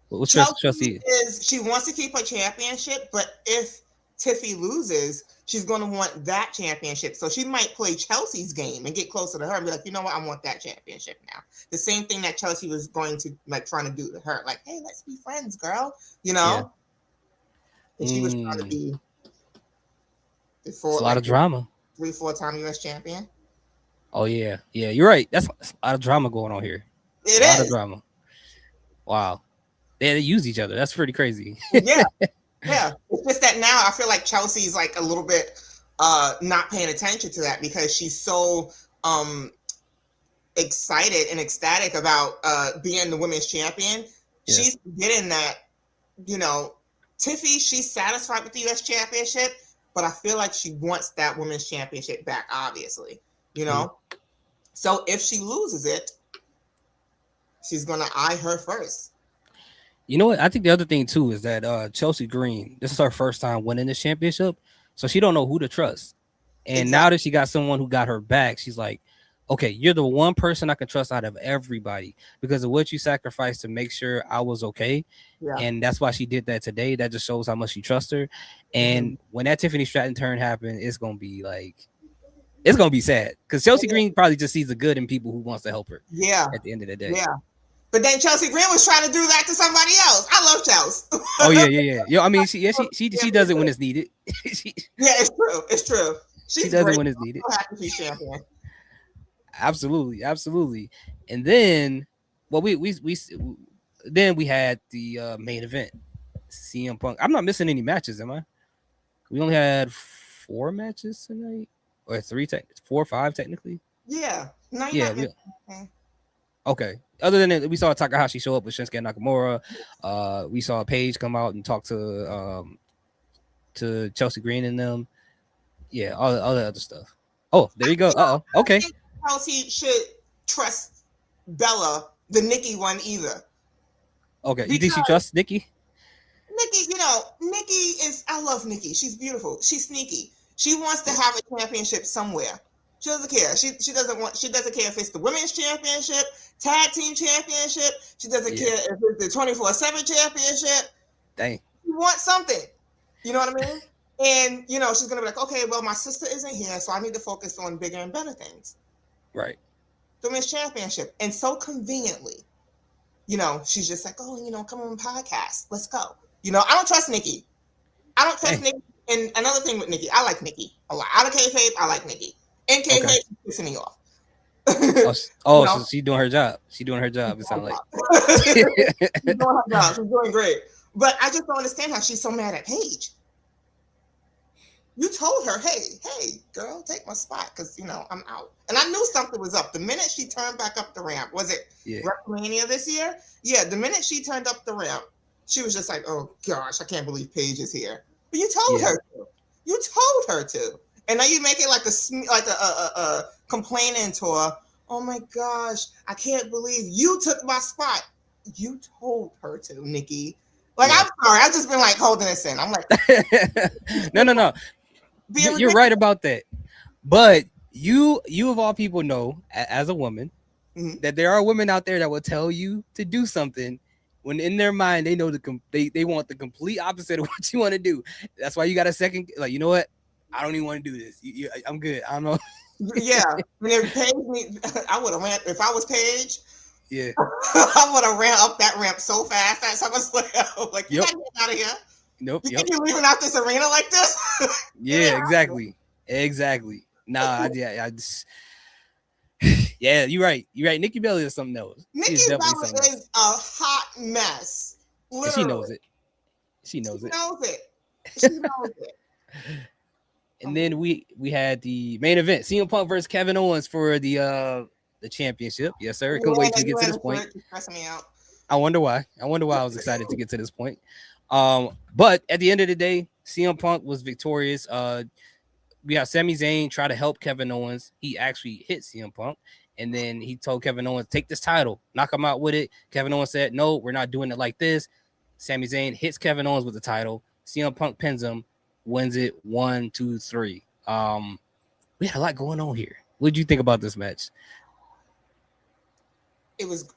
What's Chelsea? She wants to keep her championship, but if Tiffy loses, she's going to want that championship. So she might play Chelsea's game and get closer to her and be like, you know what? I want that championship now. The same thing that Chelsea was going to trying to do to her. Like, hey, let's be friends, girl. Yeah. And she was trying to be it's a lot of drama. 3-4-time US champion. Oh yeah. Yeah, you're right. That's a lot of drama going on here. It is. A lot of drama. Wow. They use each other. That's pretty crazy. Yeah. Yeah, it's just that now I feel like Chelsea's like a little bit not paying attention to that because she's so excited and ecstatic about being the women's champion. Yeah. She's getting that, Tiffy, she's satisfied with the US championship, but I feel like she wants that women's championship back, obviously, Mm-hmm. So if she loses it, she's going to eye her first. You know what? I think the other thing too is that Chelsea Green, this is her first time winning this championship, so she don't know who to trust. And now that she got someone who got her back, she's like, okay, you're the one person I can trust out of everybody because of what you sacrificed to make sure I was okay. Yeah. And that's why she did that today. That just shows how much she trusts her. And when that Tiffany Stratton turn happened, it's gonna be sad because Chelsea Green probably just sees the good in people who wants to help her. Yeah. At the end of the day. Yeah. But then Chelsea Green was trying to do that to somebody else. I love Chelsea. Oh yeah. Yo, I mean, she does it when it's needed. Yeah, it's true. It's true. She does it when it's needed. She's champion. Absolutely. And then, well, we had the main event, CM Punk. I'm not missing any matches, am I? We only had 4 matches tonight, or 4 or 5 technically. Yeah. No, okay. Other than that, we saw Takahashi show up with Shinsuke Nakamura. We saw Paige come out and talk to Chelsea Green and them. Yeah, all the other stuff. Oh, there you go. Okay. Chelsea should trust Bella, the Nikki one, either. Okay, you think she trusts Nikki? Nikki, Nikki is. I love Nikki. She's beautiful. She's sneaky. She wants to have a championship somewhere. She doesn't care. She doesn't care if it's the women's championship, tag team championship. She doesn't care if it's the 24/7 championship. Dang. She wants something. You know what I mean? And she's gonna be like, okay, well, my sister isn't here, so I need to focus on bigger and better things. Right. The women's championship. And so conveniently, she's just like, oh, come on podcast. Let's go. I don't trust Nikki. I don't trust Nikki. And another thing with Nikki, I like Nikki a lot. Out of kayfabe, I like Nikki. In kayfabe, she's pissing me off. So she's doing her job. She's doing her job, it sounds like. She's doing her job. She's doing great. But I just don't understand how she's so mad at Paige. You told her, hey, girl, take my spot because I'm out. And I knew something was up the minute she turned back up the ramp. Was it WrestleMania this year? Yeah, the minute she turned up the ramp, she was just like, "Oh gosh, I can't believe Paige is here." But you told her to. You told her to, and now you make it like a complaining tour. Oh my gosh, I can't believe you took my spot. You told her to, Nikki. Like, I'm sorry, I've just been like holding this in. I'm like, no. You're right about that. But you of all people know, as a woman, that there are women out there that will tell you to do something when in their mind they know they want the complete opposite of what you want to do. That's why you got a second, like, you know what? I don't even want to do this. I'm good. I don't know. Yeah, and if Paige me, I would have ran. If I was Paige, yeah, I would have ran up that ramp so fast that SummerSlam. Like, you gotta get out of here. Nope. You think you're leaving out this arena like this? Yeah, exactly. Nah, I just. Yeah, you're right. Nikki Bella is something else. Nikki Bella is a hot mess. Literally. She knows it. She knows it. And then we had the main event: CM Punk versus Kevin Owens for the championship. Yes, sir. Couldn't wait to get to this point. Me out. I wonder why. I was excited to get to this point. But at the end of the day, CM Punk was victorious. We have Sami Zayn try to help Kevin Owens. He actually hit CM Punk, and then he told Kevin Owens, "Take this title, knock him out with it." Kevin Owens said, "No, we're not doing it like this." Sami Zayn hits Kevin Owens with the title. CM Punk pins him, wins it 1, 2, 3. We had a lot going on here. What did you think about this match?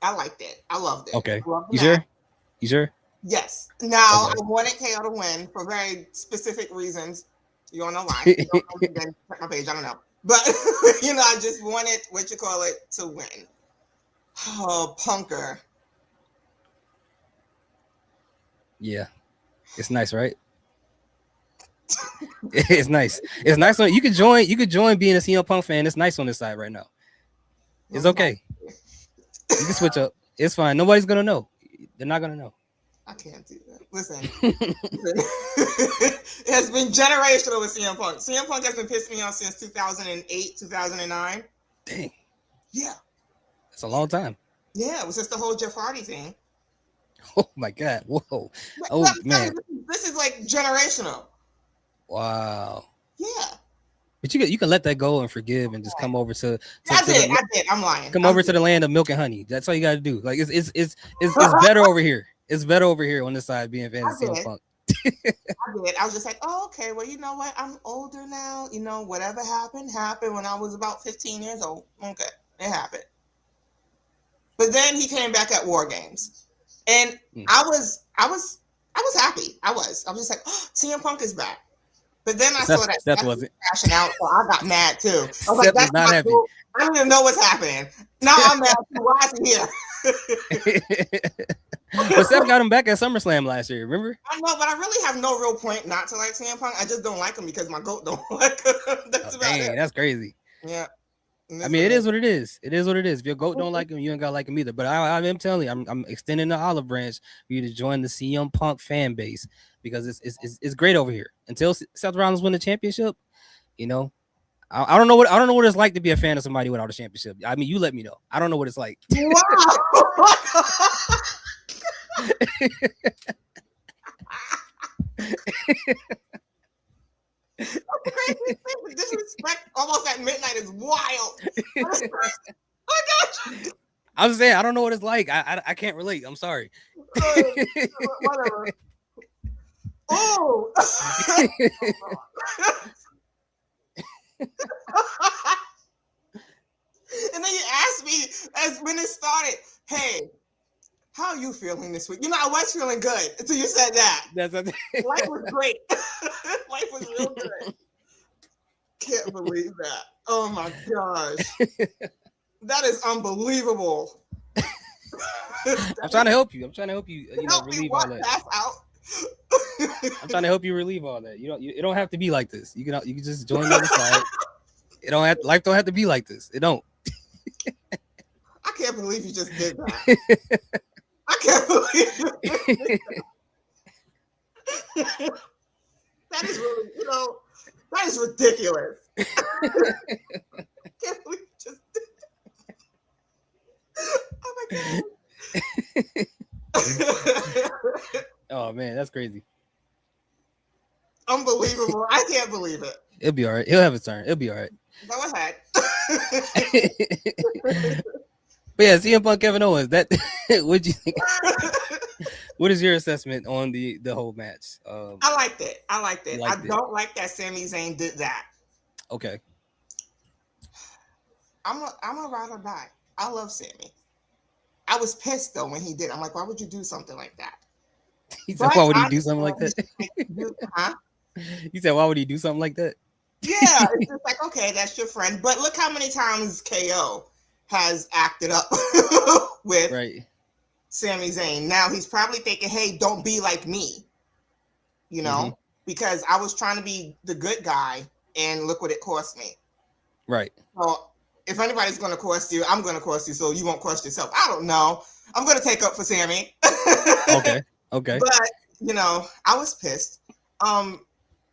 I liked it. I loved it. Okay. You sure? Yes. Now, I wanted KO to win for very specific reasons. You don't know why. You don't know, then check my page. I don't know. But, I just wanted, to win. Oh, Punker. Yeah. It's nice, right? It's nice. It's nice. You could join being a CM Punk fan. It's nice on this side right now. It's okay. You can switch up. It's fine. Nobody's going to know. They're not going to know. I can't do that. Listen. It has been generational with CM Punk. CM Punk has been pissing me off since 2008, 2009. Dang. Yeah. That's a long time. Yeah, it was just the whole Jeff Hardy thing. Oh my God. Whoa. Oh man. This is like generational. Wow. Yeah. But you can let that go and forgive and just come over to I did. I'm lying. Come over to the land of milk and honey. That's all you got to do. Like it's better over here. It's better over here on this side being fans of CM Punk. I did. I was just like, oh, okay. Well, you know what? I'm older now. Whatever happened when I was about 15 years old. Okay, it happened. But then he came back at War Games, and I was happy. I was just like, oh, CM Punk is back. But then I saw that Seth wasn't crashing out, so I got mad too. I was like, that's not happy. Cool. I don't even know what's happening. Now I'm mad. Why is he here? But Seth got him back at SummerSlam last year, remember? I know, but I really have no real point not to like CM Punk. I just don't like him because my goat don't like him. That's about it. That's crazy. Yeah. I mean, it is what it is. It is what it is. If your goat don't like him, you ain't gotta like him either. But I am telling you, I'm extending the olive branch for you to join the CM Punk fan base because it's great over here. Until Seth Rollins win the championship, I don't know what it's like to be a fan of somebody without a championship. I mean, you let me know. I don't know what it's like. Wow. Crazy. Disrespect almost at midnight is wild. I got you. I was saying I don't know what it's like. I can't relate. I'm sorry. Whatever. Oh. And then you asked me when it started, hey, how are you feeling this week? I was feeling good until you said that. Life was great. Life was real good. Can't believe that. Oh my gosh. That is unbelievable. I'm trying to help you. Relieve all that. Pass out. I'm trying to help you relieve all that. It don't have to be like this. You can just join the other side. Life don't have to be like this. It don't. I can't believe you just did that. I can't believe you. That is really, That is ridiculous. Can't believe you just did that. Oh my god. Oh man, that's crazy. Unbelievable. I can't believe it. It'll be all right. He'll have his turn. It'll be all right. Go ahead. But yeah, CM Punk, Kevin Owens. That what'd you think? What is your assessment on the whole match? I liked it. I don't like that Sami Zayn did that. Okay. I'm a ride or die. I love Sami. I was pissed though when he did. I'm like, why would you do something like that? He said, why would he do something like that? Huh? He said, why would he do something like that? Yeah, it's just like, okay, that's your friend. But look how many times KO has acted up with Sami Zayn. Now he's probably thinking, hey, don't be like me. You know, because I was trying to be the good guy and look what it cost me. Right. So if anybody's going to cost you, I'm going to cost you so you won't cost yourself. I don't know. I'm going to take up for Sami. Okay. But, you know, I was pissed.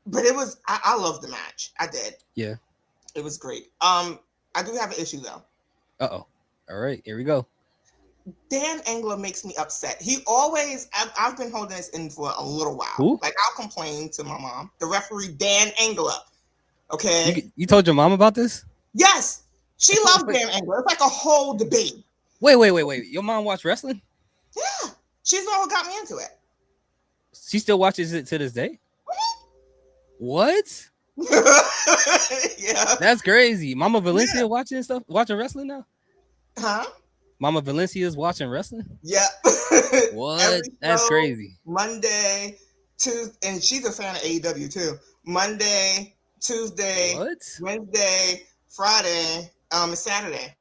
But it was, I loved the match. I did. Yeah. It was great. I do have an issue though. Uh-oh. All right, here we go. Dan Engler makes me upset. He always, I've been holding this in for a little while. Who? Like I'll complain to my mom. The referee, Dan Engler. Okay. You told your mom about this? Yes. She loves Dan Engler. It's like a whole debate. Wait. Your mom watch wrestling? Yeah. She's the one who got me into it. She still watches it to this day? What? Yeah. That's crazy. Mama Valencia watching wrestling now? Huh? Mama Valencia is watching wrestling? Yeah. What? That's crazy. Monday, Tuesday, and she's a fan of AEW too. Monday, Tuesday, Wednesday, Friday, and Saturday.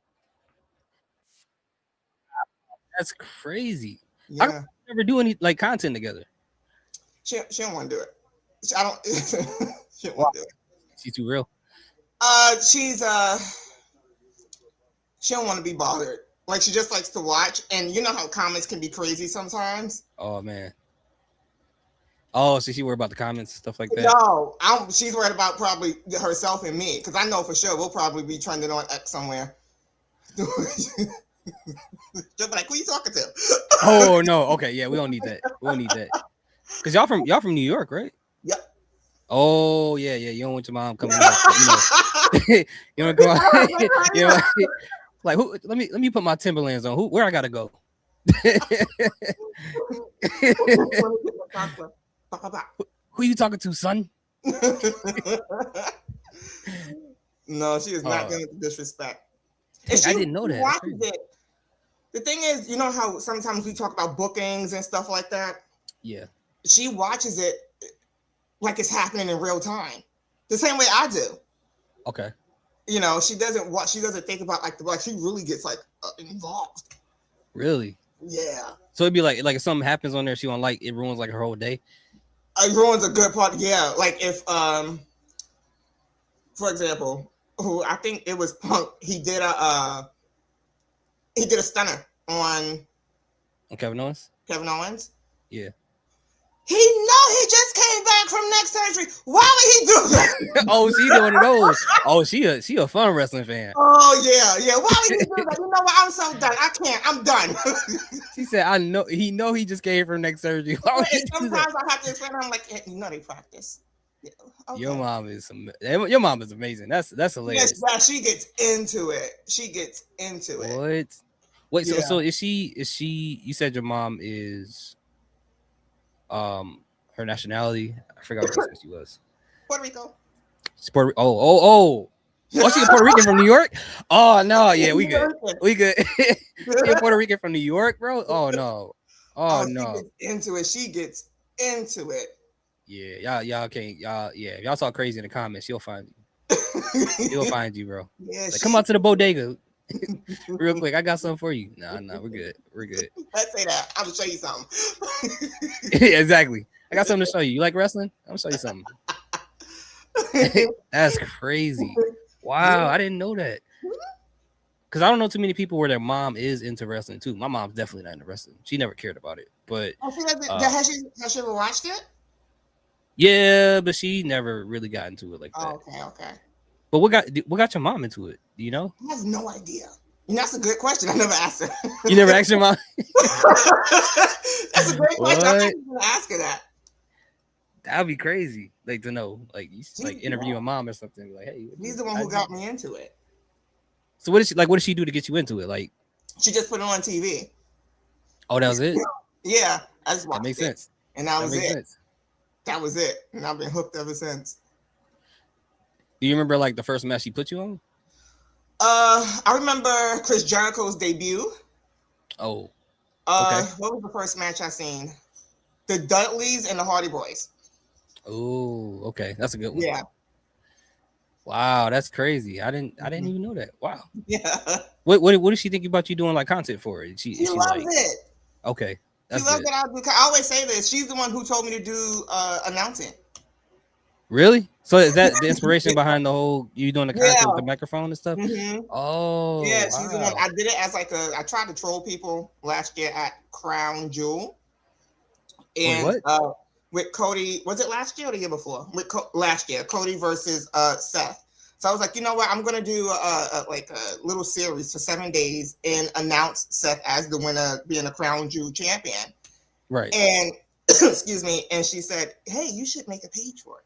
That's crazy. Yeah. I don't ever do any like content together. She don't want to do it. I don't. She don't want to do it. She's too real. She don't want to be bothered. Like she just likes to watch, and you know how comments can be crazy sometimes. Oh man. Oh, so she worried about the comments and stuff like that? No, she's worried about probably herself and me, because I know for sure we'll probably be trending on X somewhere. Just like, who you talking to? Oh no, okay, yeah, we don't need that. We don't need that. Cause y'all from New York, right? Yep. Oh yeah. You don't want your mom coming out, you know. You know, come on. You know, like who? Let me put my Timberlands on. Where I gotta go? Who you talking to, son? No, she is not going to disrespect. I didn't know that. The thing is, you know how sometimes we talk about bookings and stuff like that? Yeah. She watches it like it's happening in real time. The same way I do. Okay. You know, she doesn't think about like she really gets like involved. Really? Yeah. So it'd be like if something happens on there she won't like, it ruins like her whole day. It ruins a good part. Yeah. Like if for example, who I think it was Punk, he did a stunner on Kevin Owens? Yeah. He he just came back from neck surgery. Why would he do that? Oh, she one of those. Oh, she a fun wrestling fan. Oh yeah. Why would he do that? You know what? I'm so done. I can't. I'm done. She said, "I know." He just came from neck surgery. Sometimes I have to explain. I'm like, you know, they practice. Yeah, okay. Your mom is amazing. That's hilarious. Yes, she gets into it. What? Wait, yeah. So is she? You said your mom is. Her nationality, I forgot what she was. Puerto Rico. Oh, she's a Puerto Rican from New York. Oh no, yeah, we good. She a Puerto Rican from New York, bro. Oh no. No. She gets into it. Yeah, y'all can't. Yeah. If y'all talk crazy in the comments, she'll find you. She'll find you, bro. Yeah, like, come out to the bodega. Real quick, I got something for you. No, we're good. Let's say that. I'm gonna show you something. Yeah, exactly. I got something to show you. You like wrestling? I'm gonna show you something. That's crazy. Wow, I didn't know that. Because I don't know too many people where their mom is into wrestling too. My mom's definitely not into wrestling. She never cared about it. But has she ever watched it? Yeah, but she never really got into it like Oh, that. okay. But what got your mom into it? Do you know? I have no idea. That's a good question. I never asked her. You never asked your mom? That's a great question. I'm What? actually gonna ask her that. That'd be crazy. Like to know, like you like interview a mom or something. Like, hey, He's the one who got me into it. So what did she like? What did she do to get you into it? Like, she just put it on TV. Oh, that was it. Yeah, I just watched that makes it, sense. and that was it. Sense. That was it, and I've been hooked ever since. Do you remember like the first match she put you on? I remember Chris Jericho's debut. Oh. Okay. What was the first match I seen? The Dudleys and the Hardy Boys. Oh, okay, that's a good one. Yeah. Wow, that's crazy. I didn't even know that. Wow. Yeah. What does she think about you doing like content for it? She loves like, it. Okay. She loves that I do. I always say this. She's the one who told me to do announcing. Really? So is that the inspiration behind the whole you doing the content with the microphone and stuff? Mm-hmm. Oh, yeah. She's the one. I did it as like I tried to troll people last year at Crown Jewel. And wait, what? With Cody, was it last year or the year before? Last year, Cody versus Seth. So I was like, you know what? I'm gonna do like a little series for 7 days and announce Seth as the winner, being a Crown Jewel champion. Right. And excuse me. And she said, "Hey, you should make a page for it.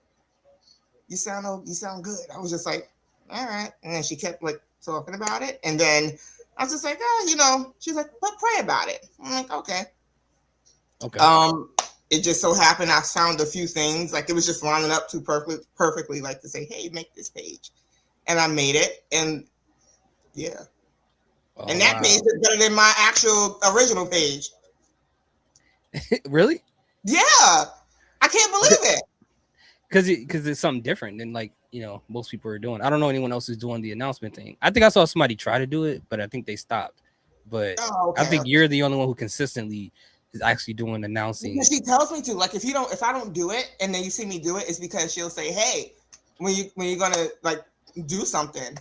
You sound good." I was just like, "All right." And then she kept like talking about it, and then I was just like, "Oh, she's like, but pray about it." I'm like, "Okay." Okay. It just so happened I found a few things, like it was just lining up too perfectly, like to say, "Hey, make this page," and I made it, and yeah, and that page is better than my actual original page. Really? Yeah, I can't believe it. Because it's something different than like most people are doing. I don't know anyone else who's doing the announcement thing. I think I saw somebody try to do it, but I think they stopped. But I think you're the only one who consistently is actually doing announcing. Because she tells me to. Like if I don't do it, and then you see me do it, it's because she'll say, "Hey, when you gonna like do something."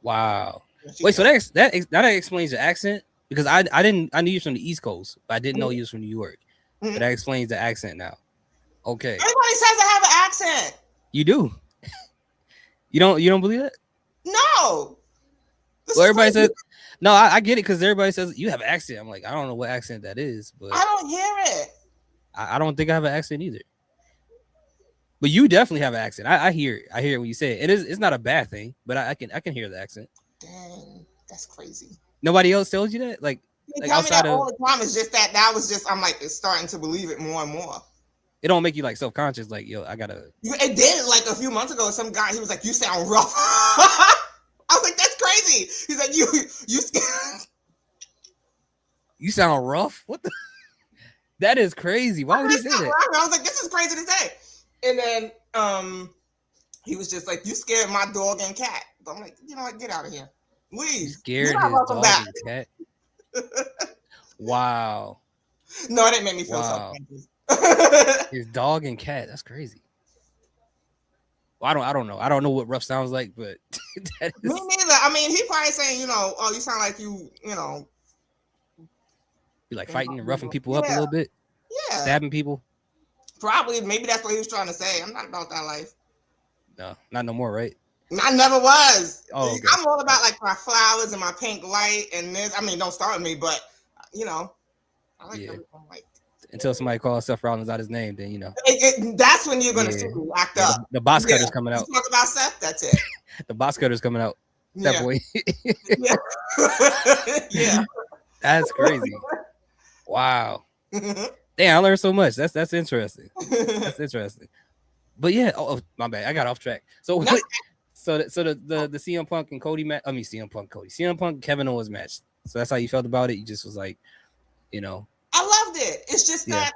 Wow. Wait, so that explains the accent, because I knew you was from the East Coast, but I didn't know you was from New York. Mm-hmm. But that explains the accent now. Okay. Everybody says I have an accent. You do. You don't believe that? No. Well, everybody says no. I get it, because everybody says you have an accent. I'm like, I don't know what accent that is, but I don't hear it. I don't think I have an accent either. But you definitely have an accent. I hear it. I hear it when you say it. It's not a bad thing, but I can hear the accent. Dang, that's crazy. Nobody else tells you that? Like tell me that all the time. It's just that was just, I'm like starting to believe it more and more. It don't make you like self-conscious, like, yo, I gotta. It did. Like a few months ago, some guy, he was like, "You sound rough." I was like, "That's crazy." He's like, "You You sound rough." What the? That is crazy. Why would he say that? I was like, "This is crazy to say." And then he was just like, "You scared my dog and cat." But I'm like, "You know what? Get out of here, please." Scared his dog and cat. Wow. No, it didn't make me feel self-conscious. His dog and cat. That's crazy. Well, I don't know. I don't know what rough sounds like, but me neither. I mean, he probably saying, "Oh, you sound like you like fighting and roughing people up a little bit." Yeah. Stabbing people. Probably. Maybe that's what he was trying to say. I'm not about that life. No, not no more, right? I never was. Oh, okay. I'm all about like my flowers and my pink light and this. I mean, don't start with me, but I like everything white. Until somebody calls Seth Rollins out his name, then that's when you're gonna see me act up. The box cutter's coming out. You talk about Seth, that's it. The box cutter's coming out. That boy. Yeah. That's crazy. Wow. Damn, I learned so much. That's interesting. That's interesting. But yeah, oh my bad, I got off track. So the CM Punk and Cody match. I mean CM Punk Kevin Owens match. So that's how you felt about it. You just was like, I loved it. It's just that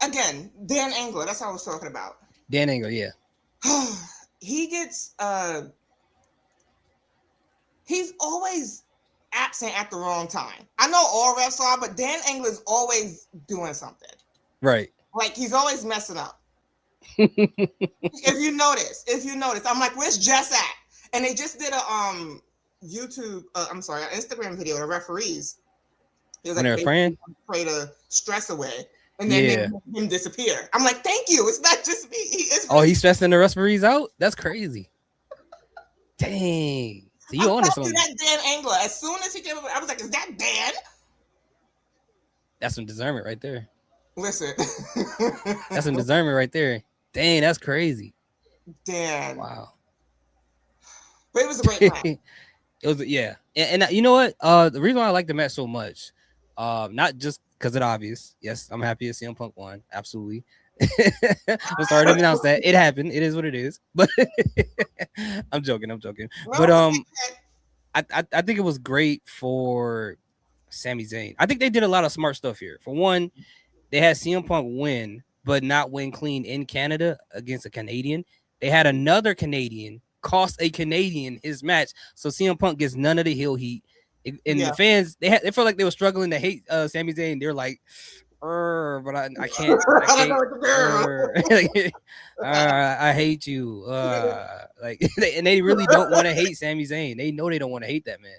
again, Dan Engler. That's what I was talking about. Dan Engler, yeah. He gets he's always absent at the wrong time. I know all refs are, but Dan Engler's always doing something. Right. Like he's always messing up. If you notice, I'm like, where's Jess at? And they just did a YouTube, an Instagram video, the referees. He was like, pray to stress away. and then they Yeah. make him disappear. I'm like, thank you. It's not just me. It's Oh, really. he's stressing the referees out? That's crazy. Dang. So you I'm on to telling you something. that Dan Angler. As soon as he came up, I was like, is that Dan? That's some discernment right there. Listen, That's some discernment right there. Dang, that's crazy. Dan. Wow. But it was a great match. It was, yeah. And you know what? The reason why I like the match so much, not just because it's obvious. Yes, I'm happy that CM Punk won. Absolutely. I'm sorry to announce that. It happened. It is what it is. But I'm joking. I'm joking. Well, But I think it was great for Sami Zayn. I think they did a lot of smart stuff here. For one, they had CM Punk win, but not win clean in Canada against a Canadian. They had another Canadian cost a Canadian his match, so CM Punk gets none of the heel heat. And yeah. the fans, they felt like they were struggling to hate Sami Zayn. They're like, but I can't, I I don't can't. know what to do. I hate you. And they really don't want to hate Sami Zayn. They know they don't want to hate that man.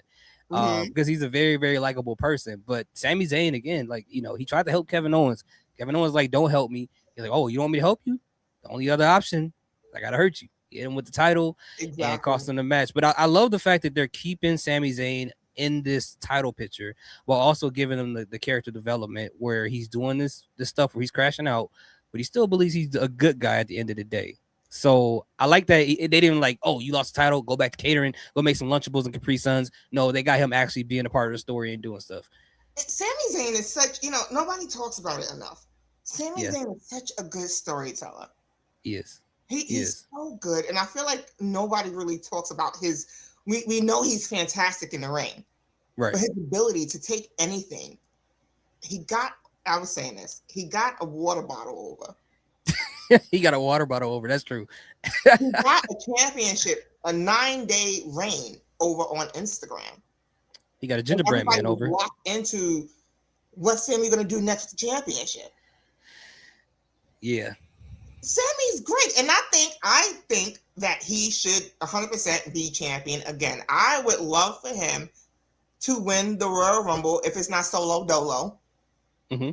Mhm. Because he's a very, very likable person. But Sami Zayn, again, like, he tried to help Kevin Owens. Kevin Owens like, don't help me. He's like, oh, you want me to help you? The only other option, I gotta hurt you. Hit him with the title and Exactly. cost him the match. But I love the fact that they're keeping Sami Zayn in this title picture while also giving him the character development where he's doing this stuff where he's crashing out, but he still believes he's a good guy at the end of the day. So I like that they didn't like, oh, you lost the title, go back to catering, go make some Lunchables and Capri Suns. No, they got him actually being a part of the story and doing stuff. Sami Zayn is such, nobody talks about it enough. Sami Yeah, Zayn is such a good storyteller. he is. He He's is. so good, and I feel like nobody really talks about his. We know he's fantastic in the ring, Right. but his ability to take anything. He got. I was saying this. He got a water bottle over. He got a water bottle over. That's true. He got a championship, a 9-day reign over on Instagram. He got a And gingerbread everybody man was over. locked into what's Sammy going to do next to the championship. Yeah. Sammy's great, and I think that he should 100% be champion again. I would love for him to win the Royal Rumble if it's not solo dolo. Mm-hmm.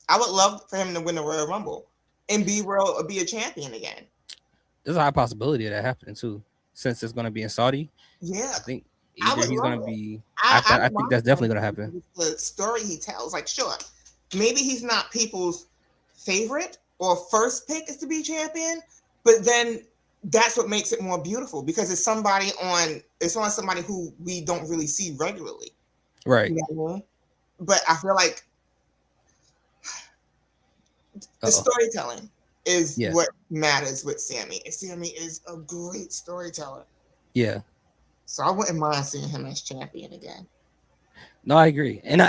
I would love for him to win the Royal Rumble and be a champion again. There's a high possibility of that happening too, since it's going to be in Saudi. Yeah, I think I either would he's going love to it. be. I I don't think mind that's definitely going to happen. the story he tells. Like, sure, maybe he's not people's favorite or first pick is to be champion, but then that's what makes it more beautiful because it's on somebody who we don't really see regularly. Right. You know what I mean? But I feel like the storytelling is what matters with Sammy. And Sammy is a great storyteller. Yeah. So I wouldn't mind seeing him as champion again. No, I agree. And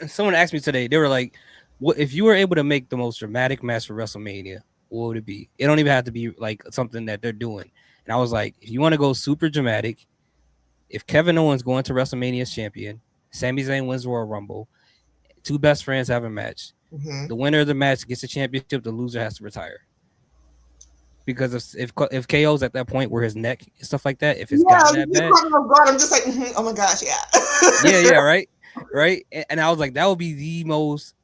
someone asked me today, they were like, "What if you were able to make the most dramatic match for WrestleMania? What would it be? It don't even have to be like something that they're doing." And I was like, "If you want to go super dramatic, if Kevin Owens going to WrestleMania as champion, Sami Zayn wins the Royal Rumble, two best friends have a match. Mm-hmm. The winner of the match gets the championship. The loser has to retire." Because if KO's at that point where his neck and stuff like that, if it's gotten that bad, I'm just like, oh my gosh, yeah. yeah, right. And I was like, that would be the most.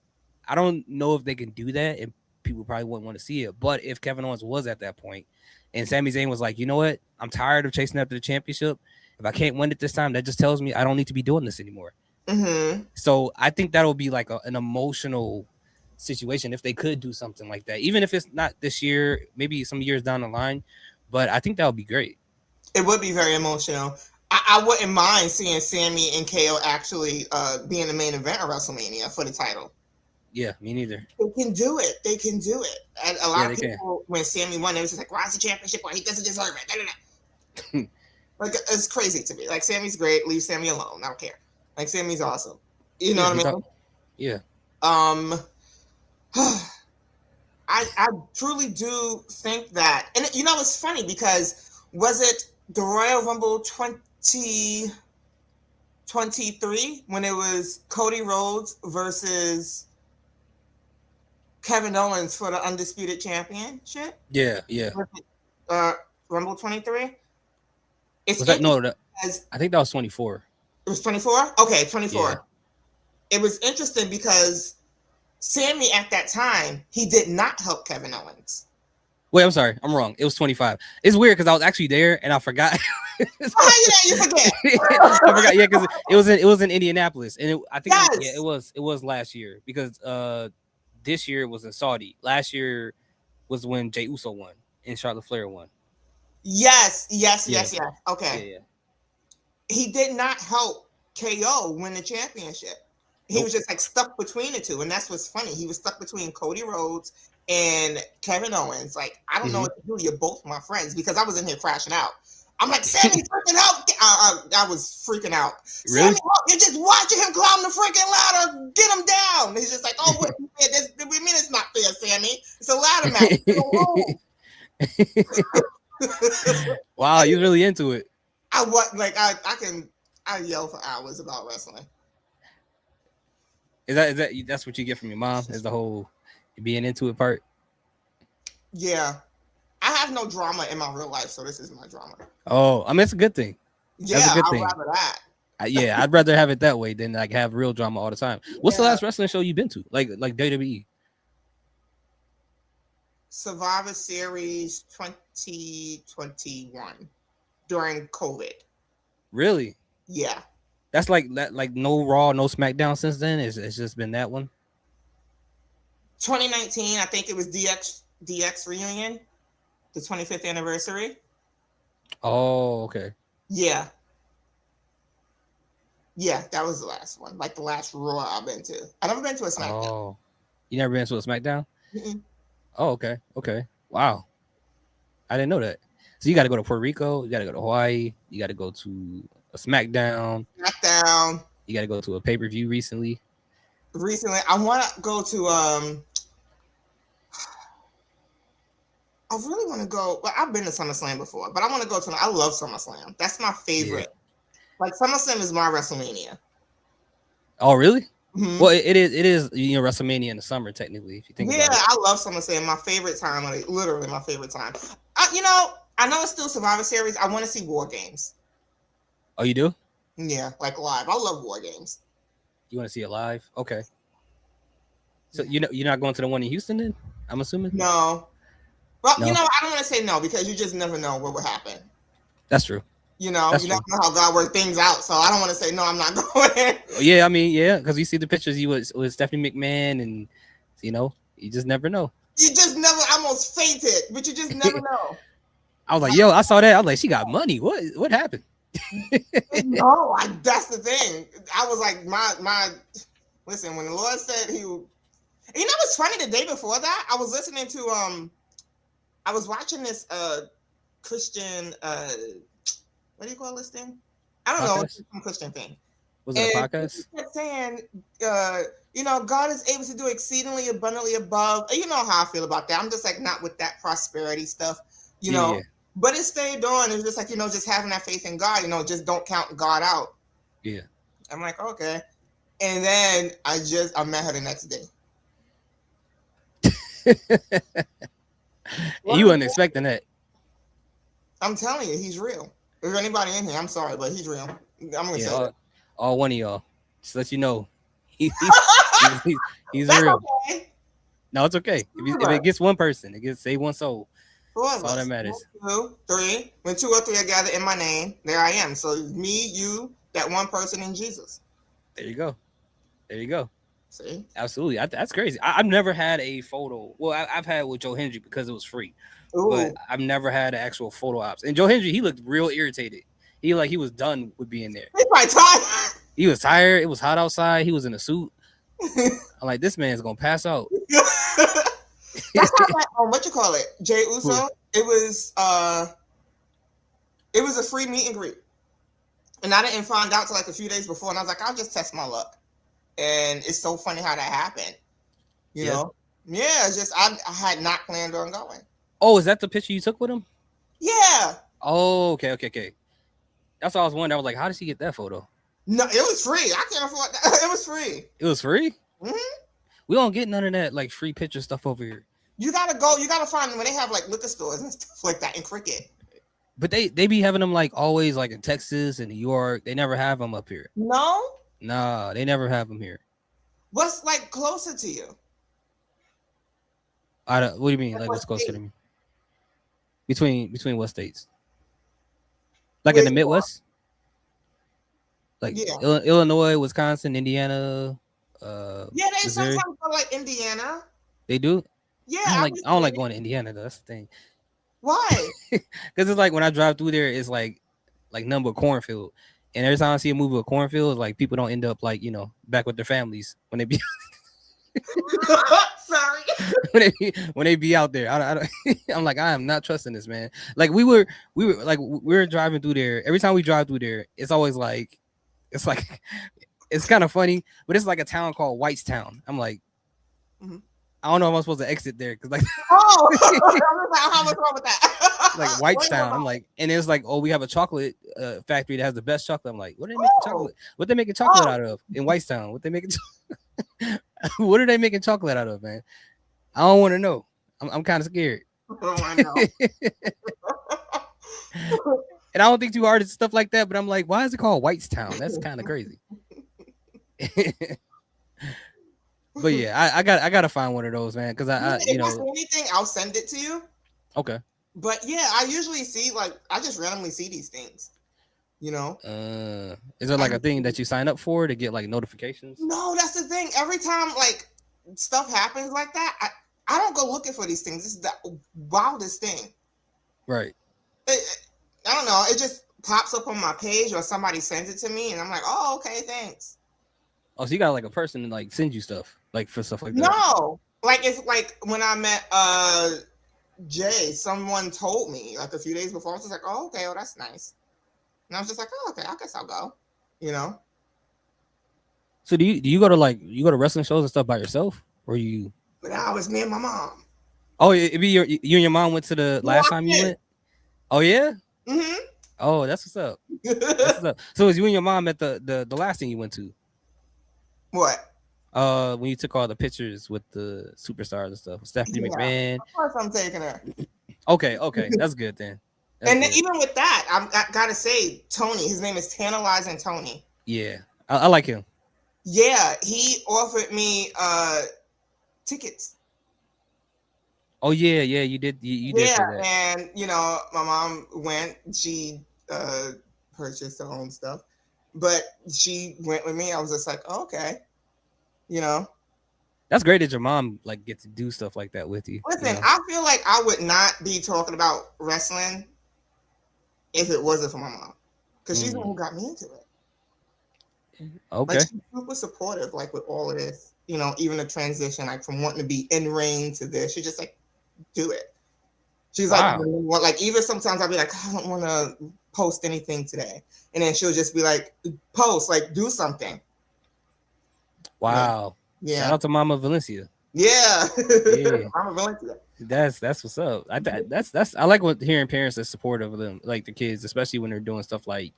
I don't know if they can do that, and people probably wouldn't want to see it. But if Kevin Owens was at that point, and Sami Zayn was like, you know what, I'm tired of chasing after the championship. If I can't win it this time, that just tells me I don't need to be doing this anymore. Mm-hmm. So I think that'll be like an emotional situation if they could do something like that, even if it's not this year, maybe some years down the line. But I think that would be great. It would be very emotional. I wouldn't mind seeing Sammy and KO actually being the main event of WrestleMania for the title. Yeah, me neither. They can do it. And a lot of people, can. when Sammy won, it was just like, why is the championship? Why he doesn't deserve it? Like, it's crazy to me. Like, Sammy's great. Leave Sammy alone. I don't care. Like, Sammy's awesome. You know what I mean? Yeah. I truly do think that, and it's funny because was it the Royal Rumble 2023 when it was Cody Rhodes versus Kevin Owens for the Undisputed Championship? Yeah. Rumble 23. Was that I think that was 24. It was 24? Okay, 24. Yeah. It was interesting because Sammy at that time, he did not help Kevin Owens. Wait, I'm sorry, I'm wrong. It was 25. It's weird because I was actually there and I forgot. How you forget? I forgot. Yeah, because it was in Indianapolis, and I think Yes. it was last year because this year was in Saudi. Last year was when Jey Uso won and Charlotte Flair won. Yes. Yeah, Okay. yeah. He did not help KO win the championship. He Nope. was just like stuck between the two, and that's what's funny. He was stuck between Cody Rhodes and Kevin Owens. Like, I don't know what to do. You're both my friends, because I was in here crashing out. I'm like, Sammy, freaking help! I was freaking out. Really? Sammy, help! You're just watching him climb the freaking ladder. Get him down. And he's just like, oh, what? We mean it's not fair, Sammy. It's a ladder match. Wow, you're really into it. I yell for hours about wrestling. Is that's what you get from your mom? Is the whole being into it part? Yeah. I have no drama in my real life, so this is my drama. Oh, I mean, it's a good thing. Yeah, that's a good I'd thing. rather that. Yeah, I'd rather have it that way than like have real drama all the time. What's the last wrestling show you've been to? Like WWE? Survivor Series 2021 during COVID. Really? Yeah. That's like no Raw, no SmackDown since then. It's just been that one. 2019, I think it was DX reunion, the 25th anniversary. Oh, okay. Yeah. Yeah, that was the last one. Like the last Raw I've been to. I've never been to a SmackDown. Oh, you never been to a SmackDown? Mm-mm. Oh, okay. Wow, I didn't know that. So you got to go to Puerto Rico. You got to go to Hawaii. You got to go to a SmackDown. You got to go to a pay-per-view recently. I want to go to I really want to go. Well, I've been to SummerSlam before, but I want to go to. I love SummerSlam. That's my favorite. Yeah. Like SummerSlam is my WrestleMania. Oh, really? Mm-hmm. Well, it is WrestleMania in the summer technically. If you think about it. I love SummerSlam. My favorite time, like literally my favorite time. I know it's still Survivor Series. I want to see War Games. Oh, you do? Yeah, like live. I love War Games. You want to see it live? Okay. So you're not going to the one in Houston then? I'm assuming. No. Well, no. I don't want to say no because you just never know what will happen. That's true. You never know how God works things out. So I don't want to say no, I'm not going. Yeah, I mean, yeah, because you see the pictures you was with Stephanie McMahon, and you just never know. You just never. I almost fainted, but you just never know. I was like, yo, I saw that. I was like, she got money. What happened? No, that's the thing. I was like, my. Listen, when the Lord said he, what's funny? The day before that, I was listening to I was watching this Christian what do you call this thing? I don't know. It's some Christian thing. Was it a podcast? He kept saying, God is able to do exceedingly abundantly above. You know how I feel about that. I'm just like not with that prosperity stuff, know. But it stayed on. It was just like, just having that faith in God, just don't count God out. Yeah. I'm like, okay. And then I met her the next day. You weren't expecting that. I'm telling you, he's real. If there's anybody in here, I'm sorry, but he's real. I'm gonna say all one of y'all. Just let you know, he's real. Okay. No, it's okay. If it gets one person, it gets save one soul. That's all that matters. 1, 2, 3. When 2 or 3 are gathered in my name, there I am. So me, you, that one person, in Jesus. There you go. See? Absolutely. That's crazy. I've never had a photo. Well, I've had with Joe Hendry because it was free. Ooh. But I've never had an actual photo ops. And Joe Hendry, he looked real irritated. He was done with being there. He's probably tired. He was tired. It was hot outside. He was in a suit. I'm like, this man's gonna pass out. That's how what you call it, Jey Uso. Ooh. It was a free meet and greet, and I didn't find out till like a few days before, and I was like, I'll just test my luck. And it's so funny how that happened. You know? Yeah, it's just I had not planned on going. Oh, is that the picture you took with him? Yeah. Oh, okay. That's what I was wondering. I was like, how did she get that photo? No, it was free. I can't afford that. It was free. It was free? Mm-hmm. We don't get none of that like free picture stuff over here. You gotta find them when they have like liquor stores and stuff like that in Cricket. But they be having them like always like in Texas and New York. They never have them up here. No? Nah, they never have them here. What's like closer to you? What do you mean? Like Like what what's closer state? to me? Between what states? Like Where in the you are? Midwest, like Yeah. Illinois, Wisconsin, Indiana, Yeah, they Missouri. sometimes go like Indiana. They do. Yeah, I don't I like. be I don't like seeing going it. to Indiana though. That's the thing. Why? Because it's like when I drive through there, it's like number cornfield. And every time I see a movie with cornfield, it's like people don't end up like back with their families when they be Sorry. when they be out there. I don't I'm like I am not trusting this man. Like we were driving through there. Every time we drive through there, it's like it's kind of funny, but it's like a town called Whitestown. I'm like Mhm. I don't know if I'm supposed to exit there because like Oh, I'm just like, how much wrong with like that? Wait, hold Whitestown. I'm on. like, and it's like, oh, we have a chocolate factory that has the best chocolate. I'm like, what are they making Oh, chocolate? What they making chocolate oh, out of in Whitestown? What they making? What are they making chocolate out of, man? I don't want to know. I'm kind of scared. oh, I know. And I don't think too hard at stuff like that. But I'm like, why is it called Whitestown? That's kind of crazy. But yeah, I gotta find one of those, man, because Yeah, I if I see anything, I'll send it to you. okay. But yeah, I usually see like I just randomly see these things. You know, Is there I like a just thing that you sign up for to get like notifications? no, that's the thing. Every time like stuff happens like that, I don't go looking for these things. This is the wildest thing. Right. I don't know. It just pops up on my page or somebody sends it to me, and I'm like, oh, okay, thanks. Oh, so you got like a person to like send you stuff like for stuff like that. No, like it's like when I met Jay, someone told me like a few days before. I was just like, oh, okay, well that's nice, and I was just like, oh, okay, I guess I'll go. You know. So do you go to wrestling shows and stuff by yourself, or you? But now it's me and my mom. Oh, it be you and your mom went to the last time you Watching. went. Oh yeah. Mm-hmm. Oh, that's what's up. That's what's up. So it was you and your mom at the last thing you went to? What? When you took all the pictures with the superstars and stuff, Stephanie Yeah. McMahon. Of course, I'm taking her. Okay, that's good then. That's And then good. even with that, I gotta say, Tony. His name is Tantalizing Tony. Yeah, I like him. Yeah, he offered me tickets. Oh yeah, you did say Yeah, that. and you know, my mom went. She purchased her own stuff, but she went with me. I was just like, oh, okay, you know. That's great that your mom like get to do stuff like that with you. You Listen, know. I feel like I would not be talking about wrestling if it wasn't for my mom, because she's the one who got me into it. Like Okay. she's super supportive, like with all of this. You know, even the transition, like from wanting to be in ring to this, she's just like, do it. She's like, Wow. like even sometimes I'll be like, I don't want to post anything today, and then she'll just be like, post, like do something. Like, Wow. Shout yeah, out to Mama Valencia. yeah, Yeah. I'm willing to that. That's what's up. That's I like what hearing parents that's supportive of them, like the kids, especially when they're doing stuff like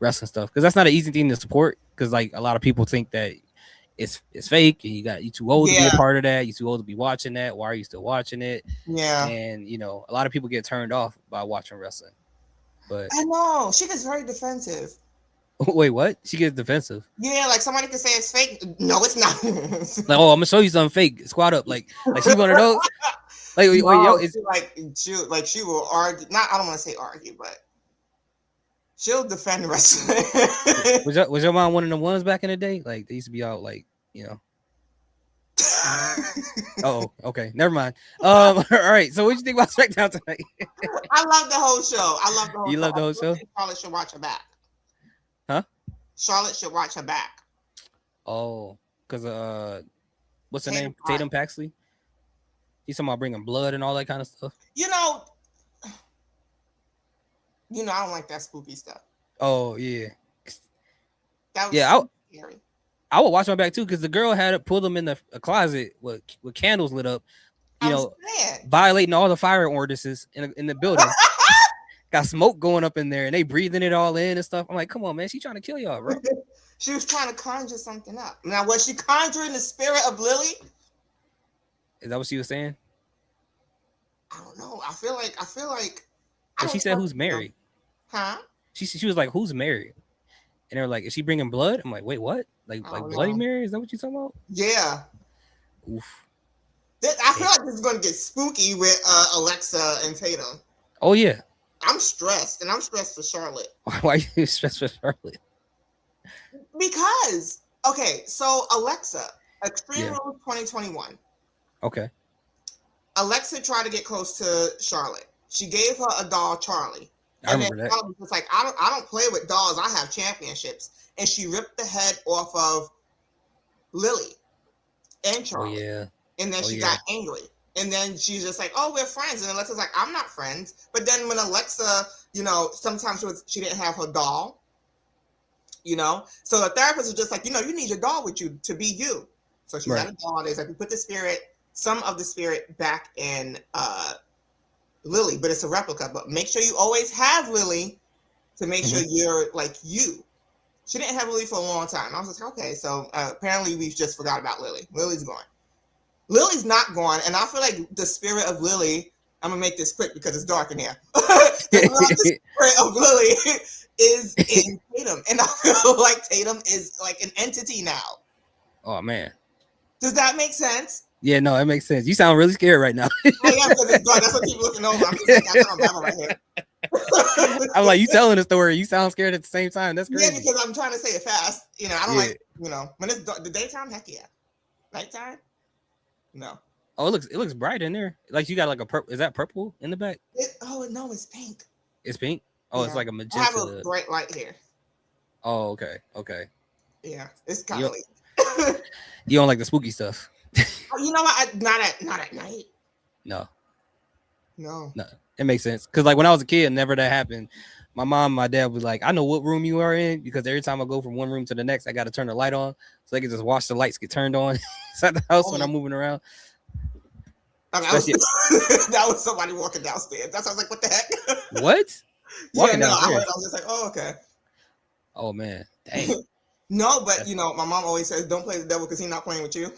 wrestling stuff, because that's not an easy thing to support. Because like a lot of people think that it's fake, and you too old to be a Yeah, part of that. You too old to be watching that. Why are you still watching it? yeah. And a lot of people get turned off by watching wrestling. But I know she gets very defensive. wait, what? She gets defensive. Yeah, like somebody could say it's fake. No, it's not. Like, oh, I'm gonna show you something fake. Squat up, like she one of those. Like, wait, yo, No, is she will argue. Not I don't want to say argue, but she'll defend wrestling. was your mom one of the ones back in the day? Like they used to be out like Oh, okay. Never mind. All right. So what you think about Smackdown tonight? I love the whole show. I love the whole You show. love the I whole still show? think Charlotte should watch her back. Huh? Charlotte should watch her back. Oh, because what's her Tatum name? Tatum Paxley. He's talking about bringing blood and all that kind of stuff. You know, I don't like that spooky stuff. Oh yeah, That was yeah. scary. I would watch my back too because the girl had it pulled them in a closet with candles lit up. I'm saying. Violating all the fire ordinances in the building. Got smoke going up in there, and they breathing it all in and stuff. I'm like, come on, man, she trying to kill y'all, bro. She was trying to conjure something up. Now, was she conjuring the spirit of Lily? Is that what she was saying? I don't know. I feel like I And she don't said, "Who's married?" Huh? She was like, "Who's married?" And they were like, "Is she bringing blood?" I'm like, "Wait, what? Like I don't Bloody know. Mary? Is that what you talking about?" Yeah. Oof. I feel like this is going to get spooky with Alexa and Tatum. Oh yeah. I'm stressed, and I'm stressed for Charlotte. Why are you stressed for Charlotte? Because, okay, so Alexa, Extreme Yeah. Rules 2021. Okay. Alexa tried to get close to Charlotte. She gave her a doll, Charlie. I And then remember that. Charlotte was like, I don't play with dolls. I have championships. And she ripped the head off of Lily and Oh Charlie. yeah. And then she got angry. And then she's just like, oh, we're friends. And Alexa's like, I'm not friends. But then when Alexa, sometimes she didn't have her doll, So the therapist was just like, you need your doll with you to be you. So she had a doll. There's like, we put some of the spirit back in Lily, but it's a replica. But make sure you always have Lily to make sure you're like you. She didn't have Lily for a long time. I was like, okay, so apparently we've just forgot about Lily. Lily's gone. Lily's not gone, and I feel like the spirit of Lily, I'm going to make this quick because it's dark in here. The spirit of Lily is in Tatum, and I feel like Tatum is like an entity now. Oh, man. Does that make sense? Yeah, no, it makes sense. You sound really scared right now. I am, because it's dark. That's what I keep looking over. I'm just like, I found Bible right here. I'm like, you telling the story. You sound scared at the same time. That's crazy. Yeah, because I'm trying to say it fast. I don't like, when it's dark, the daytime, heck yeah. Nighttime? No. Oh, it looks bright in there. Like you got like a purple. Is that purple in the back? No, it's pink. It's pink. Oh, yeah. It's like a magenta. I have a bright light here. Oh, okay. Yeah, it's kind of late. You don't like the spooky stuff. You know what? Not at night. No. No. It makes sense. Because like when I was a kid, never that happened. My mom and my dad would be like, I know what room you are in, because every time I go from one room to the next, I got to turn the light on so they can just watch the lights get turned on inside the house when I'm moving around. That was somebody walking downstairs. That's why I was like, what the heck? What? Walking downstairs. I was just like, oh, okay. Oh, man. Dang. No, but my mom always says, don't play the devil because he's not playing with you.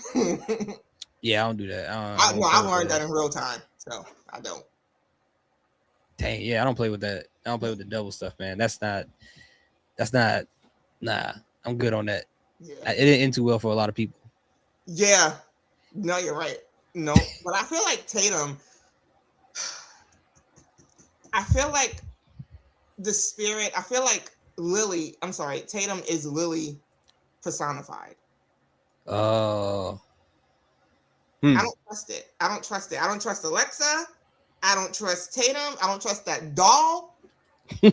Yeah, I don't do that. I learned that in real time, so I don't. Dang, yeah, I don't play with that. I don't play with the devil stuff, man. That's not. Nah, I'm good on that. Yeah. It didn't end too well for a lot of people. Yeah, no, you're right. No, but I feel like Tatum. I feel like the spirit. I feel like Lily. I'm sorry, Tatum is Lily personified. Oh. I don't trust it. I don't trust Alexa. I don't trust Tatum. I don't trust that doll. I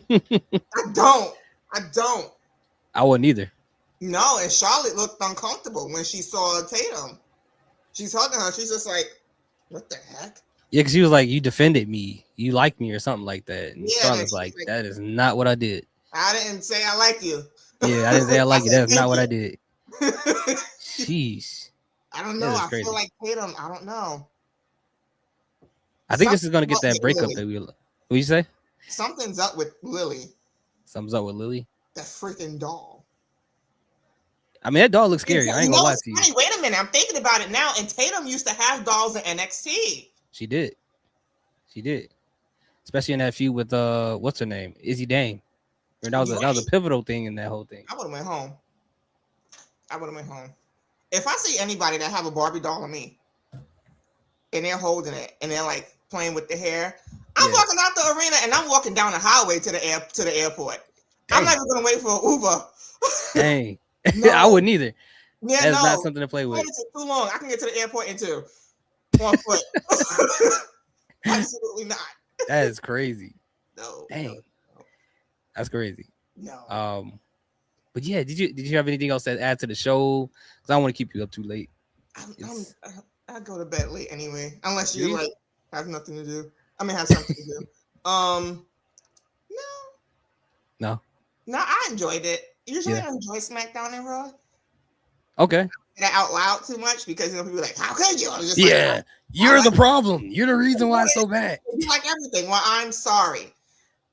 don't. I wouldn't either. No, and Charlotte looked uncomfortable when she saw Tatum. She's hugging her. She's just like, what the heck? Yeah, because she was like, you defended me. You like me or something like that. And Charlotte's like, that is not what I did. I didn't say I like you. Yeah, I didn't say I like you. That's not what I did. Jeez. I don't know. I feel like Tatum. I don't know. I think this is going to get that breakup that we... What you say? Something's up with Lily. Something's up with Lily? That freaking doll. I mean, that doll looks scary. I ain't gonna lie to you. Wait a minute. I'm thinking about it now. And Tatum used to have dolls in NXT. She did. Especially in that feud with what's her name? Izzy Dame. That was a pivotal thing in that whole thing. I would have went home. If I see anybody that have a Barbie doll of me and they're holding it and they're like playing with the hair, I'm walking out the arena and I'm walking down the highway to the airport. Dang. I'm not even gonna wait for an Uber. Dang. No. I wouldn't either. Yeah, that's not something to play with. It's too long. I can get to the airport in 1 foot. Absolutely not. That is crazy. No. Dang. No. That's crazy. No. But yeah, did you have anything else to add to the show? Because I don't want to keep you up too late. I go to bed late anyway, unless you like have nothing to do. I mean, have something to do. No, I enjoyed it. Usually, I enjoy Smackdown and Raw. Okay. That out loud too much because people are like, "How could you?" Just you're the problem. You're the reason why it's so bad. You like everything. Well, I'm sorry.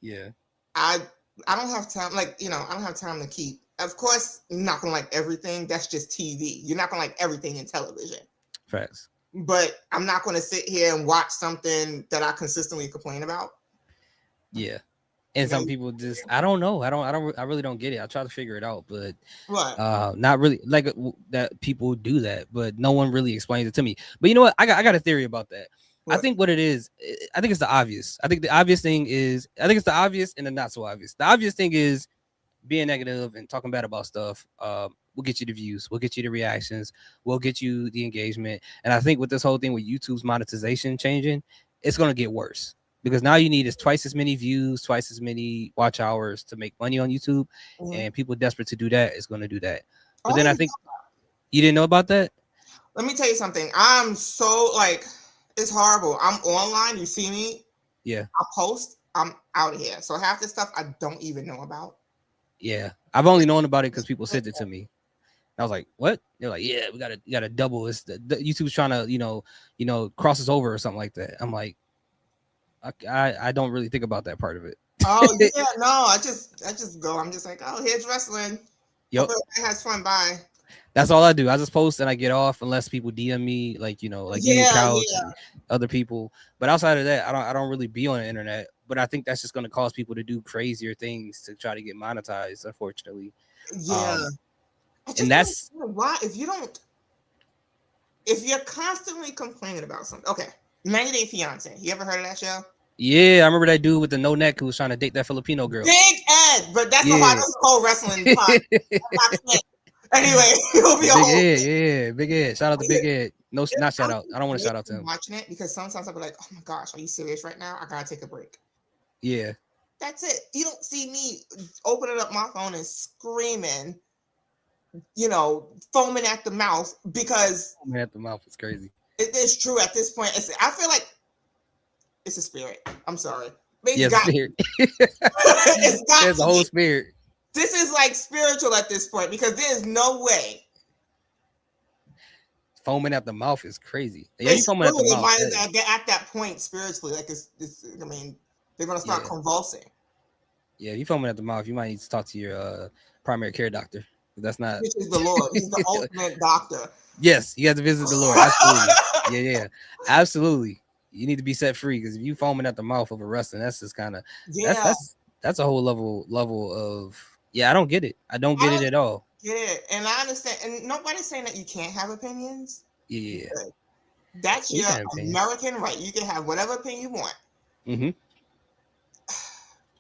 Yeah. I don't have time. I don't have time to keep. Of course, you're not gonna like everything. That's just TV. You're not gonna like everything in television. Facts. But I'm not gonna sit here and watch something that I consistently complain about. Yeah. And some Maybe. people just, I don't know. I really don't get it. I try to figure it out, but What? not really like that people do that, but no one really explains it to me. But you know what? I got a theory about that. I What? think what it is, I think it's the obvious. I think the obvious thing is, I think it's the obvious and the not so obvious. The obvious thing is being negative and talking bad about stuff. Will get you the views, we'll get you the reactions, we'll get you the engagement. And I think with this whole thing with YouTube's monetization changing, it's gonna get worse because now you need is twice as many views, twice as many watch hours to make money on YouTube, Mm-hmm. and people desperate to do that is going to do that. But Oh, then I think you didn't know about that. let me tell you something. I'm so like, it's horrible. I'm online. You see me. Yeah, I post. I'm out of here. So half the stuff I don't even know about. yeah. I've only known about it because people sent it to me. I was like, "What?" They're like, "Yeah, we gotta double. It's the YouTube's trying to, cross us over or something like that." I'm like, I don't really think about that part of it. Oh yeah, no. I just go. I'm just like, oh, here's wrestling. Hope Yep, everybody has fun. Bye. that's all I do. I just post and I get off unless people DM me, like like you and Yeah, Couch yeah, and other people. But outside of that, I don't really be on the internet. But I think that's just going to cause people to do crazier things to try to get monetized. Unfortunately, yeah. um, I and just don't that's understand why if you're constantly complaining about something. Okay, 90 Day Fiance. You ever heard of that show? yeah. I remember that dude with the no neck who was trying to date that Filipino girl. Big Ed, but that's a whole, Yeah, that's a whole wrestling pod. Anyway, it'll be a Big whole Ed. thing. Yeah, Big Ed. Shout out to Big Ed. No, not shout I'm out. I don't want to great shout out to him. watching it because sometimes I'll be like, oh my gosh, are you serious right now? I gotta take a break. Yeah, That's it. You don't see me opening up my phone and screaming, foaming at the mouth because man, at the mouth is crazy. it is true at this point. I feel like it's a spirit. I'm sorry. But it's Yeah, got spirit. it's got There's a to whole be. spirit. This is like spiritual at this point because there's no way. Foaming at the mouth is crazy. Yeah, you It's foaming at the really mouth. at that point spiritually. Like it's I mean, they're gonna start Yeah, convulsing. yeah. You foaming at the mouth. You might need to talk to your primary care doctor. That's not. Which is the Lord. He's the ultimate doctor. Yes, you have to visit the Lord. Absolutely. Yeah, yeah, absolutely. You need to be set free because if you foaming at the mouth of a wrestling, that's just kind of that's Yeah, that's that's a whole level of yeah. I don't get it. I don't I get it don't at all. get it, and I understand. And nobody's saying that you can't have opinions. Yeah, That's you your can have opinion. American right. You can have whatever opinion you want. Mm-hmm.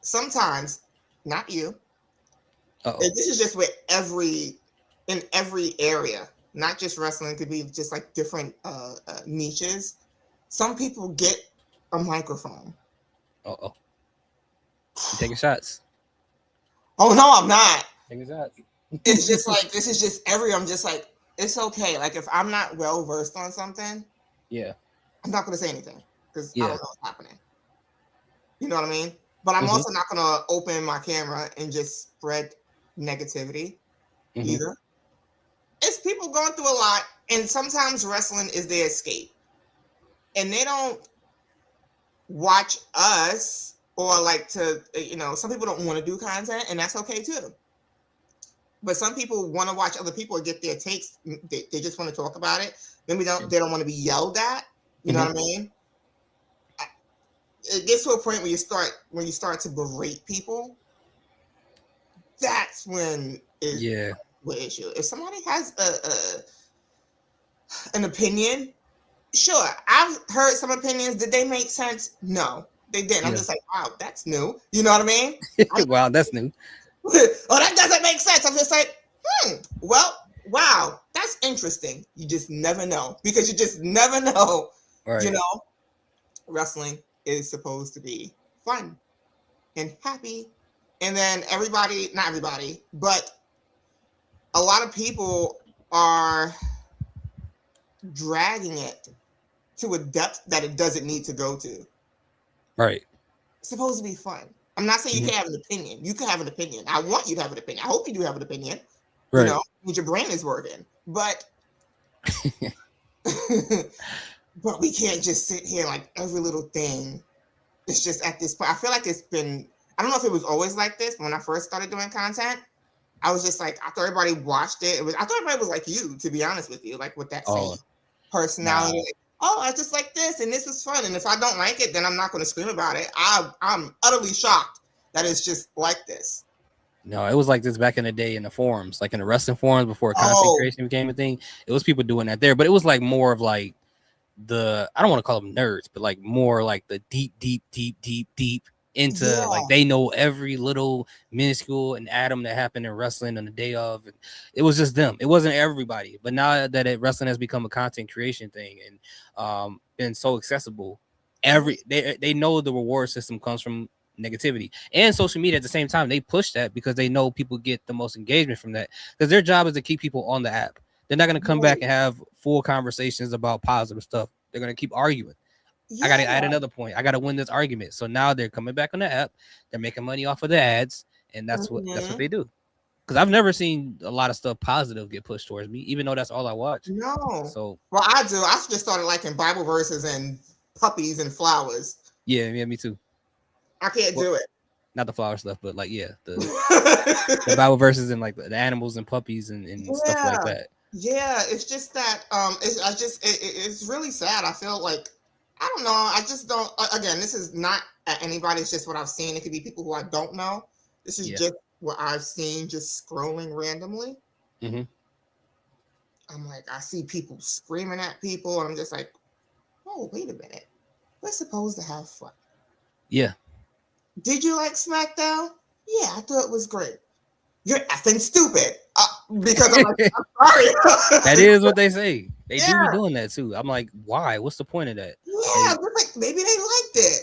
Sometimes, not you. Uh-oh. And this is just with in every area, not just wrestling. It could be just like different niches. Some people get a microphone. Uh-oh. You taking shots. Oh no, I'm not. Taking shots. It's just like this is just I'm just like it's okay. Like if I'm not well versed on something, Yeah. I'm not gonna say anything because I Yeah. don't know what's happening. You know what I mean? But I'm also not gonna open my camera and just spread negativity either. It's people going through a lot, and sometimes wrestling is their escape, and they don't watch us or like to some people don't want to do content, and that's okay too. But some people want to watch other people get their takes. They just want to talk about it. Then they don't want to be yelled at. You know what I mean? It gets to a point where you start to berate people. That's when is the issue. If somebody has an opinion, sure. I've heard some opinions. Did they make sense? No, they didn't. I'm just like, wow, that's new. You know what I mean? Wow, that's new. Oh, that doesn't make sense. I'm just like, well, wow, that's interesting. You just never know because you just never know. Right. Wrestling is supposed to be fun and happy. And then not everybody, but a lot of people are dragging it to a depth that it doesn't need to go to. Right. It's supposed to be fun. I'm not saying you can't have an opinion. You can have an opinion. I want you to have an opinion. I hope you do have an opinion. Right. Your brain is working. But but we can't just sit here like every little thing. It's just at this point. I feel like it's been, I don't know if it was always like this. But when I first started doing content, I was just like, I thought everybody watched it. I thought everybody was like you, to be honest with you, like with that same personality. Nah. I just like this and this was fun. And if I don't like it, then I'm not going to scream about it. I'm utterly shocked that is just like this. No, it was like this back in the day in the forums, like in the wrestling forums before content Oh, creation became a thing. It was people doing that there, but it was like more of like I don't want to call them nerds, but like more like the deep into like yeah. they know every little minuscule and atom that happened in wrestling on the day of. And it was just them. It wasn't everybody. But now that wrestling has become a content creation thing and been so accessible, they know the reward system comes from negativity and social media. At the same time, they push that because they know people get the most engagement from that, because their job is to keep people on the app. They're not going to come back and have full conversations about positive stuff. They're going to keep arguing. I got to add another point. I got to win this argument. So now they're coming back on the app. They're making money off of the ads, and that's what they do. Because I've never seen a lot of stuff positive get pushed towards me, even though that's all I watch. No. So well, I do. I just started liking Bible verses and puppies and flowers. Yeah, me too. I can't do it. Not the flower stuff, but like the Bible verses and like the animals and puppies and stuff like that. Yeah, it's just that it's really sad. I feel like I don't know. I just don't. Again, this is not at anybody. It's just what I've seen. It could be people who I don't know. This is just what I've seen, just scrolling randomly. Mm-hmm. I'm like, I see people screaming at people, and I'm just like, oh, wait a minute. We're supposed to have fun. Yeah. Did you like Smackdown? Yeah, I thought it was great. You're effing stupid. Because I'm like, I'm sorry. That is what they say. They do be doing that too. I'm like, why? What's the point of that? Yeah, like maybe they liked it.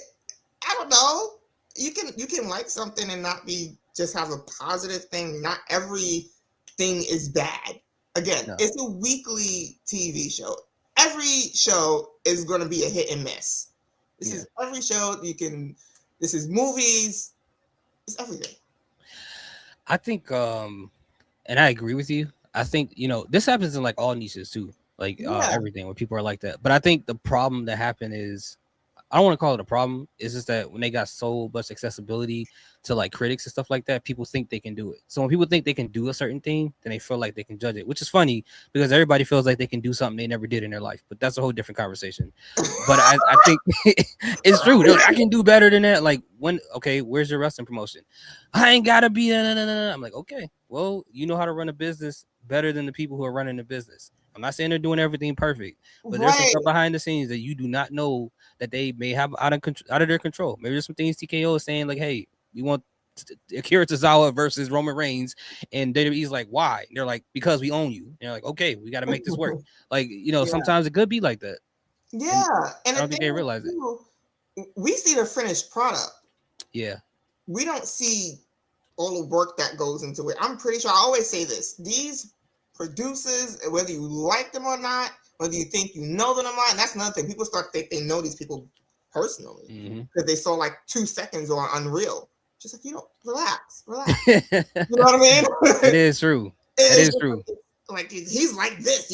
I don't know. You can like something and not be just have a positive thing. Not everything is bad. Again, it's a weekly TV show. Every show is going to be a hit and miss. This is every show you can. This is movies. It's everything. I think, and I agree with you. I think, this happens in like all niches too, like everything where people are like that. But I think the problem that happened is, I don't want to call it a problem. It's just that when they got so much accessibility to like critics and stuff like that, people think they can do it. So when people think they can do a certain thing, then they feel like they can judge it, which is funny because everybody feels like they can do something they never did in their life. But that's a whole different conversation. But I think it's true. Like, I can do better than that. Like where's your wrestling promotion? I ain't gotta be. I'm like, okay, well, you know how to run a business better than the people who are running the business. I'm not saying they're doing everything perfect, but there's some stuff behind the scenes that you do not know that they may have out of their control. Maybe there's some things TKO is saying like, hey, we want Akira Tozawa versus Roman Reigns, and WWE's like, why? And they're like, because we own you. And they're like, okay, we got to make this work. Like, sometimes it could be like that. Yeah, and I don't think they realize it. We see the finished product. Yeah, we don't see all the work that goes into it. I'm pretty sure I always say this: these producers, whether you like them or not, whether you think you know them or not, and that's another thing. People start to think they know these people personally because they saw like 2 seconds on Unreal. Just like, relax. You know what I mean? It is true. It is true. Like he's like this,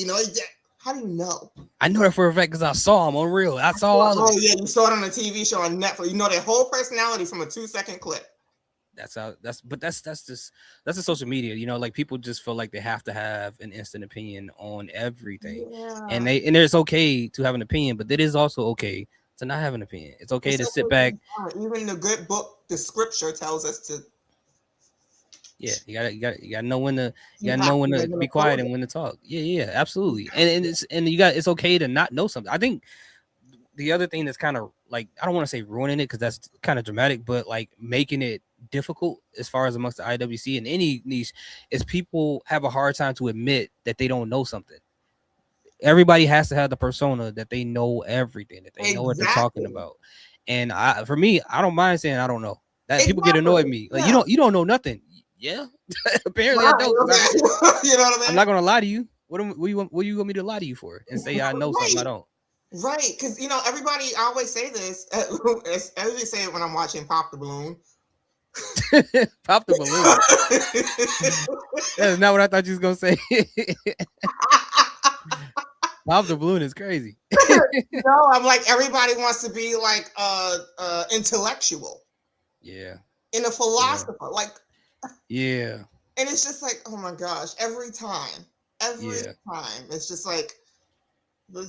How do you know? I know that for a fact because I saw him on Real. I saw all of it. Oh yeah, you saw it on a TV show on Netflix. You know their whole personality from a 2-second clip. That's just a social media, like people just feel like they have to have an instant opinion on everything. And it's okay to have an opinion, but it is also okay to not have an opinion. It's okay to sit back. Even the good book, the scripture tells us to. Yeah, you gotta know when to be quiet and when to talk. Yeah, absolutely. And it's okay to not know something. I think the other thing that's kind of like, I don't want to say ruining it because that's kind of dramatic, but like making it difficult as far as amongst the IWC and any niche is people have a hard time to admit that they don't know something. Everybody has to have the persona that they know everything, that they know what they're talking about. And for me, I don't mind saying I don't know. That people get annoyed with me. Like you don't know nothing. Yeah, apparently I don't. You know what I mean? I'm not gonna lie to you. What do you want me to lie to you for and say I know something I don't? Right, because everybody. I always say this. I always say it when I'm watching Pop the Balloon. Pop the balloon. That's not what I thought you was gonna say. Pop the balloon is crazy. No, I'm like, everybody wants to be like intellectual. Yeah. And a philosopher, Yeah. And it's just like, oh my gosh, every time, it's just like,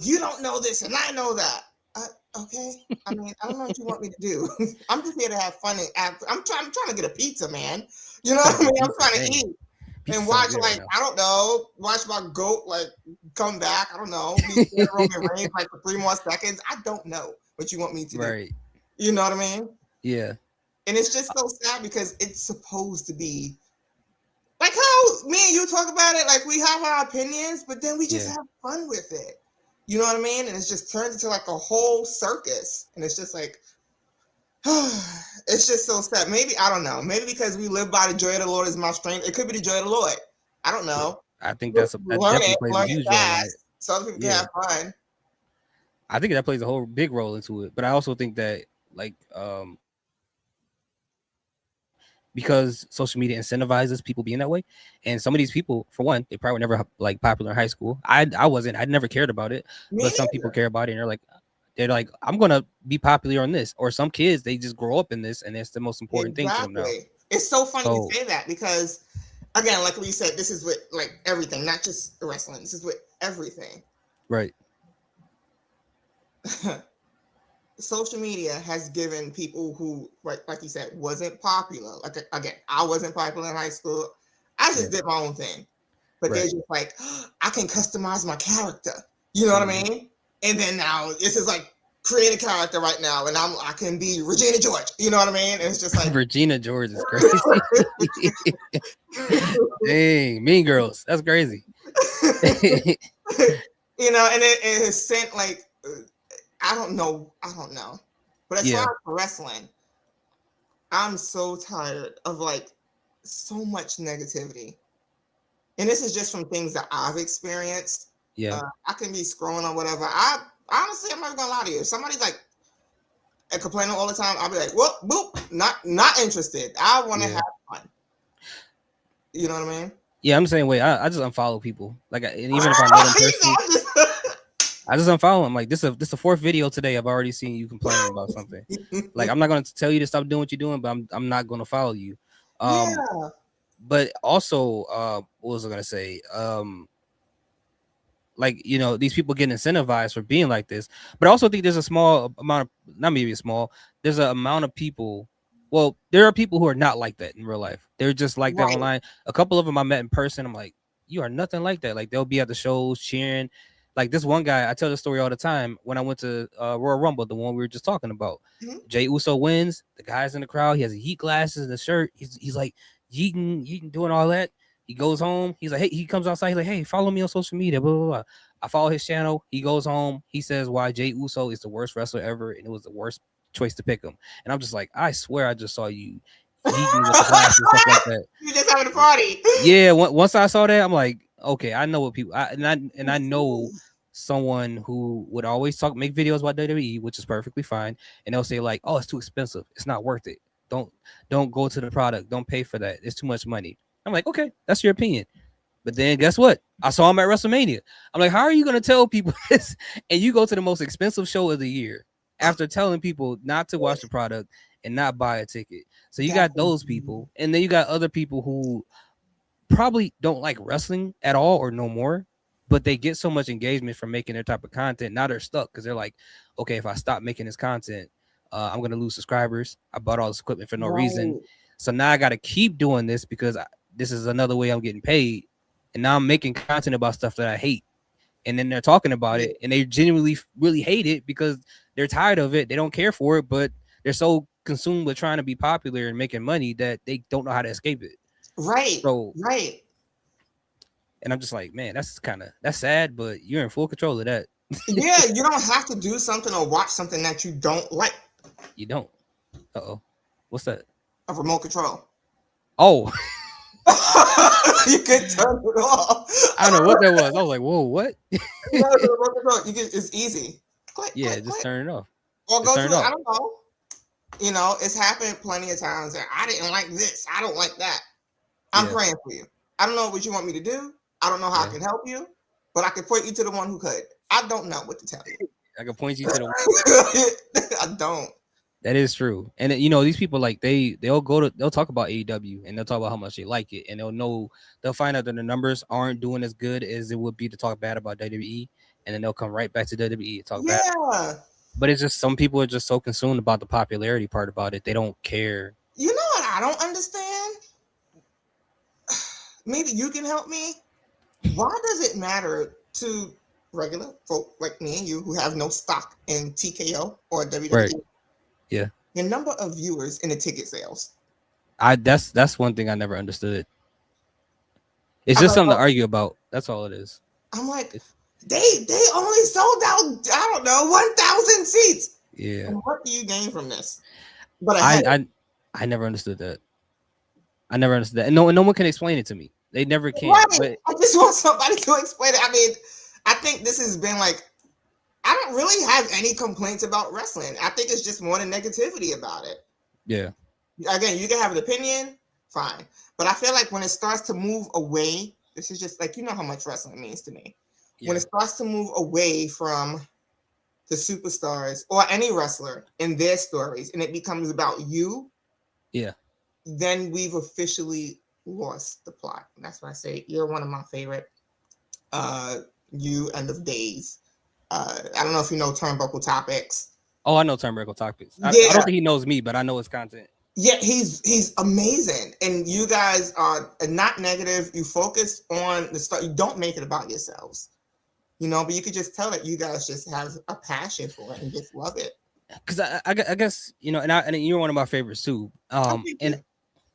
you don't know this and I know that. Uh, okay. I mean, I don't know what you want me to do. I'm just here to have fun. I'm trying to get a pizza, man. You know Trying to what I get a mean? I'm pizza. trying to Dang, eat pizza and sound watch, good right like, now. I don't know, watch my goat, like, come back. I don't know. Be scared of Roman Reigns, like, for 3 more seconds. I don't know what you want me to do. Right. You know what I mean? Yeah. And it's just so sad because it's supposed to be like how me and you talk about it, like we have our opinions, but then we just Yeah. have fun with it. You know what I mean? And it just turns into like a whole circus. And it's just like, it's just so sad. Maybe, I don't know. Maybe because we live by the joy of the Lord is my strength. It could be the joy of the Lord. I don't know. I think that Learn definitely it, plays a learn it huge role in it. fast so other people can Yeah. have fun. I think that plays a whole big role into it. But I also think that like because social media incentivizes people being that way, and some of these people, for one, they probably were never like popular in high school. I wasn't. I never cared about it, Me but some people neither. care about it, and they're like, I'm gonna be popular on this. Or some kids, they just grow up in this, and it's the most important thing to them now. Exactly. It's so funny you So say that because, again, like we said, this is with like everything, not just wrestling. This is with everything. right, Social media has given people who, like you said, wasn't popular. Like, again, I wasn't popular in high school. I just yeah, did my own thing. But they're right. just like, I can customize my character. You know what I Mm-hmm. mean? And then now this is like create a character right now, and I can be Regina George. You know what I mean? And it's just like, Regina George is crazy. Dang, Mean Girls, that's crazy. you know, and it has sent like, I don't know. But as far Yeah, as wrestling, I'm so tired of like so much negativity. And this is just from things that I've experienced. yeah, I can be scrolling or whatever. I honestly, I'm not gonna lie to you. If somebody's like complaining all the time, I'll be like, whoop, boop, not interested. I want to yeah. have fun. You know what I mean? Yeah, I'm the same way. I just unfollow people. Like, and even if I know them personally, I just unfollow them. Like, this a fourth video today. I've already seen you complaining about something. Like, I'm not gonna tell you to stop doing what you're doing, but I'm not gonna follow you. Um, Yeah, but also, what was I gonna say? Like, these people getting incentivized for being like this, but I also think there's a small amount of, not maybe a small, there's an amount of people. Well, there are people who are not like that in real life. They're just like that right. online. A couple of them I met in person. I'm like, you are nothing like that. Like, they'll be at the shows cheering. Like, this one guy, I tell the story all the time. When I went to Royal Rumble, the one we were just talking about, Mhm. Jay Uso wins. The guy's in the crowd. He has heat glasses and a shirt. He's like yeeting, doing all that. He goes home. He's like, hey, he comes outside. He's like, hey, follow me on social media. Blah blah blah. I follow his channel. He goes home. He says why Jay Uso is the worst wrestler ever, and it was the worst choice to pick him. And I'm just like, I swear, I just saw you yeeting with the glasses and stuff like that. You just having a party. Yeah. Once I saw that, I'm like, okay, I know what people. I know someone who would always make videos about WWE, which is perfectly fine, and they'll say like, oh, it's too expensive. It's not worth it. Don't don't go to the product. Don't pay for that. It's too much money. I'm like, okay, that's your opinion. But then guess what? I saw him at WrestleMania. I'm like, how are you going to tell people this? And you go to the most expensive show of the year after telling people not to watch the product and not buy a ticket. So you That's got those people. And then you got other people who probably don't like wrestling at all or no more, but they get so much engagement from making their type of content. Now they're stuck because they're like, okay, if I stop making this content, I'm going to lose subscribers. I bought all this equipment for no reason. right. So now I got to keep doing this because this is another way I'm getting paid. And now I'm making content about stuff that I hate. And then they're talking about it and they genuinely really hate it because they're tired of it. They don't care for it, but they're so consumed with trying to be popular and making money that they don't know how to escape it. Right. So, Right. and I'm just like, man, that's sad, but you're in full control of that. Yeah, you don't have to do something or watch something that you don't like. You don't. Uh-oh. What's that? A remote control. Oh, You can turn it off. I don't know what that was. I was like, whoa, what? It's easy. Click, Yeah, click, just click. turn it off. Or Just go to turn it. it I off. don't know. You know, it's happened plenty of times that I didn't like this. I don't like that. I'm Yeah. praying for you. I don't know what you want me to do. I don't know how I Yeah. can help you, but I can point you to the one who could. I don't know what to tell you. I can point you to the I don't. That is true. And these people like they'll talk about AEW and they'll talk about how much they like it and they'll find out that the numbers aren't doing as good as it would be to talk bad about WWE, and then they'll come right back to WWE and talk bad. Yeah. But it's just some people are just so consumed about the popularity part about it, they don't care. You know what I don't understand? Maybe you can help me. Why does it matter to regular folk like me and you who have no stock in TKO or Right. WWE Yeah. the number of viewers in the ticket sales? That's one thing I never understood. It's I'm just like, something to oh, argue about. That's all it is. I'm like, It's, they only sold out, I don't know, 1,000 seats. yeah. And what do you gain from this? But a I headache. I I never understood that. I never understood that. And no one can explain it to me. They never can. Right. But I just want somebody to explain it. I mean, I think this has been like, I don't really have any complaints about wrestling. I think it's just more the negativity about it. yeah. Again, you can have an opinion, fine. But I feel like when it starts to move away, this is just like, you know how much wrestling means to me. When Yeah. it starts to move away from the superstars or any wrestler in their stories and it becomes about you, Yeah. then we've officially lost the plot. And that's why I say you're one of my favorite. You End of Days. I don't know if you know Turnbuckle Topics. Oh, I know Turnbuckle Topics. I Yeah, don't think he knows me, but I know his content. yeah, he's amazing, and you guys are not negative. You focus on the stuff. You don't make it about yourselves, but you could just tell that you guys just have a passion for it and just love it. Because I guess and you're one of my favorites too. Oh, thank you.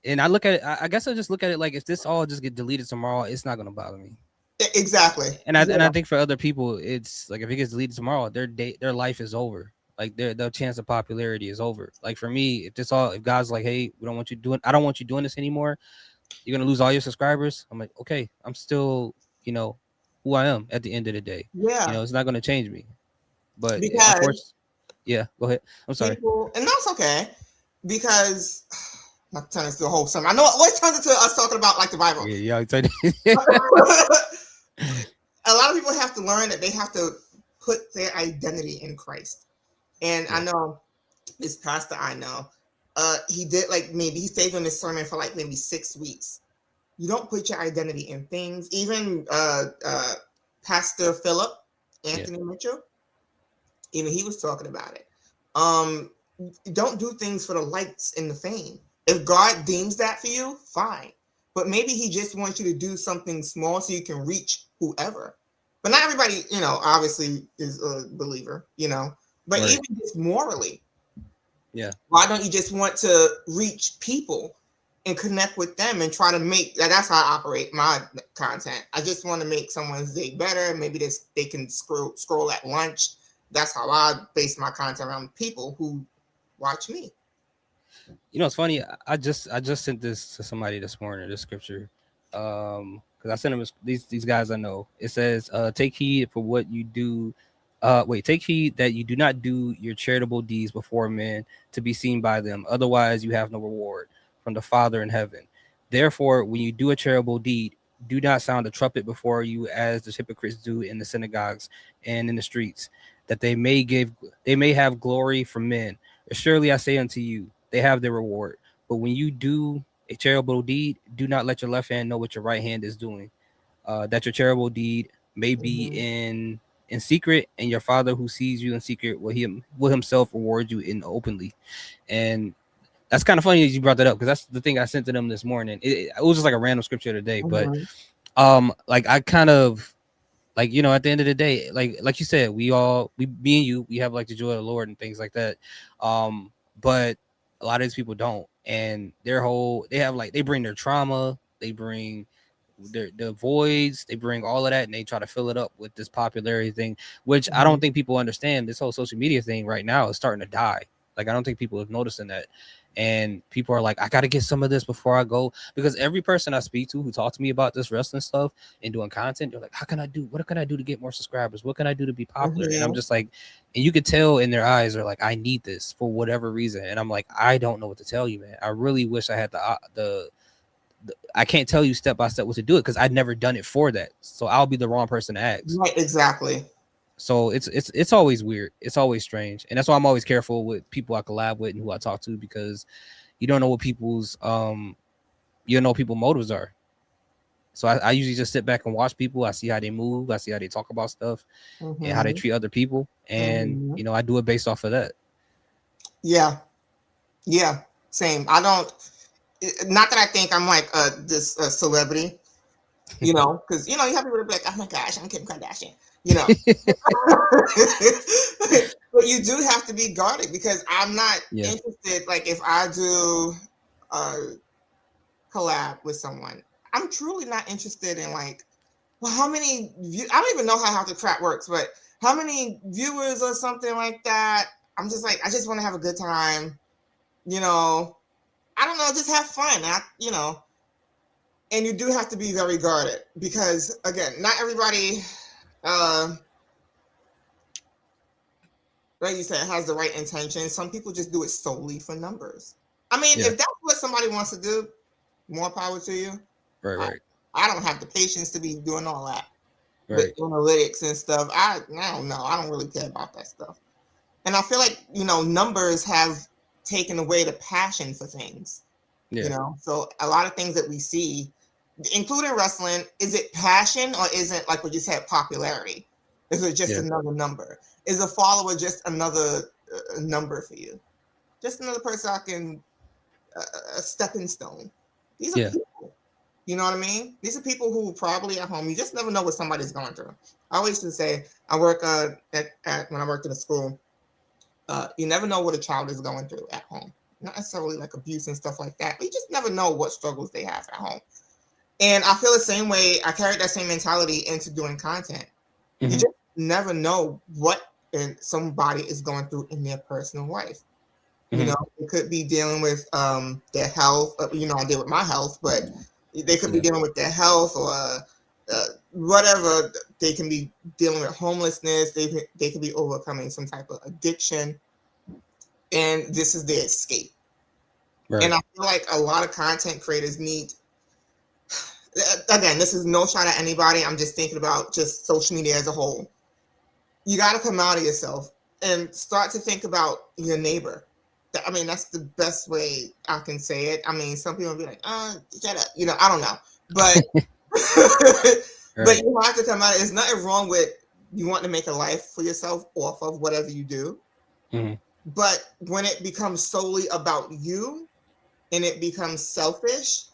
And I look at it. I guess I just look at it like if this all just get deleted tomorrow, it's not gonna bother me. Exactly. And I Yeah. think for other people, it's like if it gets deleted tomorrow, their life is over. Like their chance of popularity is over. Like for me, if God's like, hey, we don't want you doing, I don't want you doing this anymore. You're gonna lose all your subscribers. I'm like, okay, I'm still, who I am at the end of the day. Yeah. It's not gonna change me. But Because unfortunately, yeah, go ahead. I'm sorry. people, and that's okay, because not to turn this to a whole sermon. I know it always turns into us talking about like the Bible. Yeah, yeah, excited. A lot of people have to learn that they have to put their identity in Christ. And I Yeah, know this pastor I know, he did like maybe he stayed on this sermon for like maybe 6 weeks. You don't put your identity in things. Even Pastor Philip, yeah, Anthony Mitchell, even he was talking about it. Um, don't do things for the likes and the fame. If God deems that for you, fine. But maybe he just wants you to do something small so you can reach whoever. But not everybody, obviously is a believer. But right. even just morally, Yeah. why don't you just want to reach people and connect with them and try to make that's how I operate my content. I just want to make someone's day better. Maybe they can scroll at lunch. That's how I base my content around people who watch me. It's funny. I just sent this to somebody this morning. This scripture, because I sent them these guys I know. It says, "Take heed for what you do." Take heed that you do not do your charitable deeds before men to be seen by them. Otherwise, you have no reward from the Father in heaven. Therefore, when you do a charitable deed, do not sound a trumpet before you, as the hypocrites do in the synagogues and in the streets, that they may have glory from men. Surely I say unto you, they have their reward. But when you do a charitable deed, do not let your left hand know what your right hand is doing, that your charitable deed may be Mm-hmm. in secret, and your Father who sees you in secret will himself reward you in openly. And that's kind of funny that you brought that up, because that's the thing I sent to them this morning. It was just like a random scripture today, but Mm-hmm. like I kind of like at the end of the day, like you said, me and you, we have like the joy of the Lord and things like that. But a lot of these people don't, and they have like, they bring their trauma, they bring their voids, they bring all of that, and they try to fill it up with this popularity thing, which I Mm-hmm. don't think people understand. This whole social media thing right now is starting to die. Like, I don't think people have noticing that. And people are like, I got to get some of this before I go, because every person I speak to who talks to me about this wrestling stuff and doing content, they're like, what can I do to get more subscribers? What can I do to be popular? And I'm Mm-hmm. just like, and you could tell in their eyes, they're like, I need this for whatever reason. And I'm like, I don't know what to tell you, man. I really wish I had the I can't tell you step by step what to do it, because I'd never done it for that. So I'll be the wrong person to ask. Right, exactly. So it's always weird. It's always strange. And that's why I'm always careful with people I collab with and who I talk to, because you don't know what people's motives are. So I usually just sit back and watch people. I see how they move. I see how they talk about stuff and how they treat other people. And, I do it based off of that. Yeah. Yeah. Same. I don't, not that I think I'm like this celebrity, because, you have people that be like, oh my gosh, I'm Kim Kardashian, But you do have to be guarded because I'm not interested. Like if I do a collab with someone, I'm truly not interested in like, well, how many I don't even know how the trap works, but how many viewers or something like that. I'm just like, I just want to have a good time, I don't know, just have fun. And you do have to be very guarded because again, not everybody like you said, has the right intention. Some people just do it solely for numbers. I mean, if that's what somebody wants to do, more power to you. Right. I don't have the patience to be doing all that Right. with analytics and stuff. I don't know. I don't really care about that stuff. And I feel like, numbers have taken away the passion for things. So a lot of things that we see, including wrestling, is it passion or is it like what you said, popularity? Is it just another number? Is a follower just another number for you? Just another person I can a stepping stone. These are people. You know what I mean? These are people who probably at home. You just never know what somebody's going through. I always used to say, I work at when I worked in a school. You never know what a child is going through at home. Not necessarily like abuse and stuff like that, but you just never know what struggles they have at home. And I feel the same way. I carried that same mentality into doing content. You just never know what somebody is going through in their personal life. It could be dealing with their health. I deal with my health, but they could be dealing with their health or whatever. They can be dealing with homelessness. They could be overcoming some type of addiction, and this is their escape. Right. And I feel like a lot of content creators need. Again, this is no shot at anybody. I'm just thinking about just social media as a whole. You got to come out of yourself and start to think about your neighbor. I mean, that's the best way I can say it. I mean, some people will be like, shut up. I don't know. But but you have to come out. There's nothing wrong with you want to make a life for yourself off of whatever you do. But when it becomes solely about you and it becomes selfish,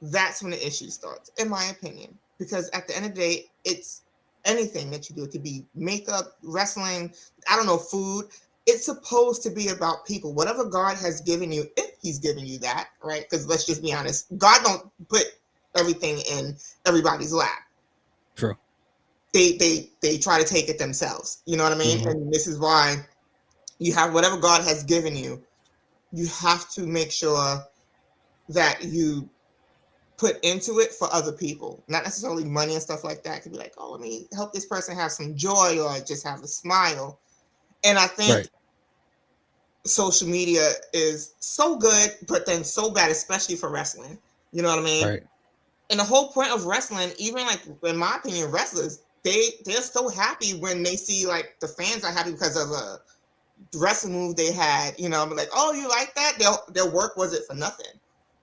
that's when the issue starts, in my opinion. Because at the end of the day, it's anything that you do. It could be makeup, wrestling, I don't know, food. It's supposed to be about people. Whatever God has given you, if he's given you that, right? Because let's just be honest, God don't put everything in everybody's lap. True. They try to take it themselves. You know what I mean? And this is why you have whatever God has given you, you have to make sure that you put into it for other people, not necessarily money and stuff like that. It could be like, oh, let me help this person have some joy or just have a smile. And I think social media is so good, but then so bad, especially for wrestling. You know what I mean? Right. And the whole point of wrestling, even like in my opinion, wrestlers, they're so happy when they see like the fans are happy because of a wrestling move they had. I'm like, oh, you like that? Their work wasn't for nothing.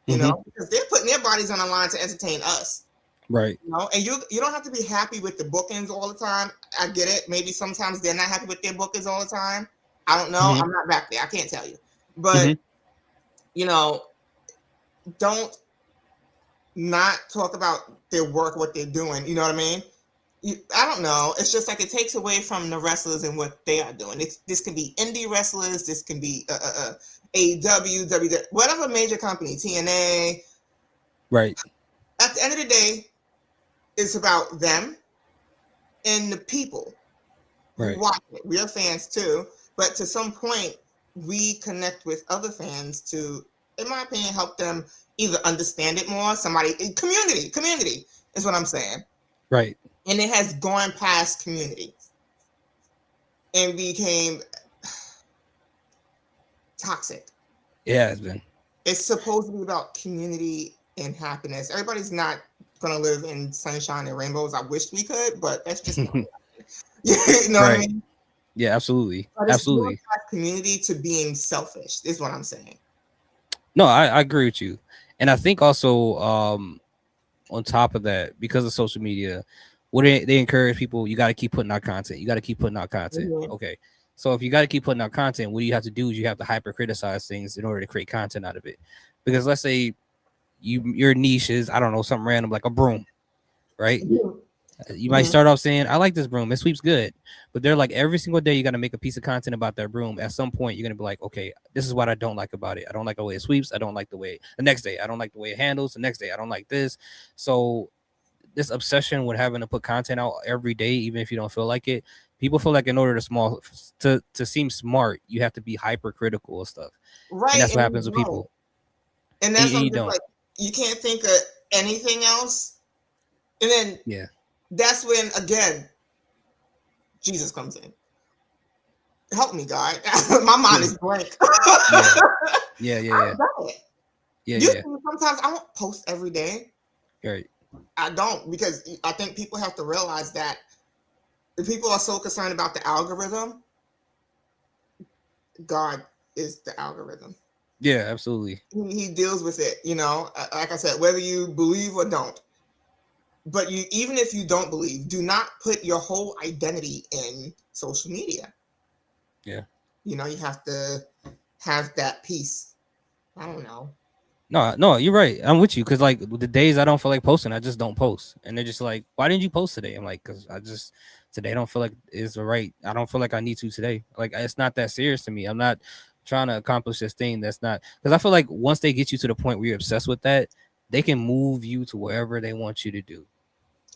Because they're putting their bodies on the line to entertain us. Right. And you don't have to be happy with the bookings all the time. I get it. Maybe sometimes they're not happy with their bookings all the time. I don't know. I'm not back there. I can't tell you. But, don't not talk about their work, what they're doing. You know what I mean? I don't know. It's just like it takes away from the wrestlers and what they are doing. This can be indie wrestlers. This can be AEW, WWE, whatever major company, TNA. Right. At the end of the day, it's about them and the people who watch it. We are fans too, but to some point, we connect with other fans to, in my opinion, help them either understand it more. Community is what I'm saying. Right. And it has gone past community and became toxic. Yeah, it's been. It's supposed to be about community and happiness. Everybody's not going to live in sunshine and rainbows. I wish we could, but that's just not you know what I mean? Yeah, absolutely. But absolutely. It's going past community to being selfish is what I'm saying. No, I agree with you. And I think also on top of that, because of social media, what they encourage people, you got to keep putting out content. You got to keep putting out content. Mm-hmm. Okay. So if you got to keep putting out content, what you have to do is you have to hyper criticize things in order to create content out of it. Because let's say your niche is, I don't know, something random like a broom, right? You might Mm-hmm. start off saying, I like this broom, it sweeps good. But they're like, every single day you got to make a piece of content about that broom. At some point, you're going to be like, okay, this is what I don't like about it. I don't like the way it sweeps. I don't like the way the next day. I don't like the way it handles. The next day, I don't like this. So this obsession with having to put content out every day, even if you don't feel like it, people feel like in order to seem smart, you have to be hypercritical of stuff. And Right, that's what happens with people. and And that's you something just don't. like you can't think of anything else, and then Yeah. that's when again Jesus comes in. Help me, God. My mind is blank. Yeah. I got it. Yeah. You see, sometimes I don't post every day. Right. I don't, because I think people have to realize that if people are so concerned about the algorithm, God is the algorithm. Yeah, absolutely. He deals with it, like I said, whether you believe or don't. But even if you don't believe, do not put your whole identity in social media. Yeah. You have to have that piece. I don't know. No, you're right. I'm with you, because like the days I don't feel like posting, I just don't post, and they're just like, "Why didn't you post today?" I'm like, "Cause today I don't feel like is the right. I don't feel like I need to today. Like it's not that serious to me. I'm not trying to accomplish this thing that's not, because I feel like once they get you to the point where you're obsessed with that, they can move you to wherever they want you to do.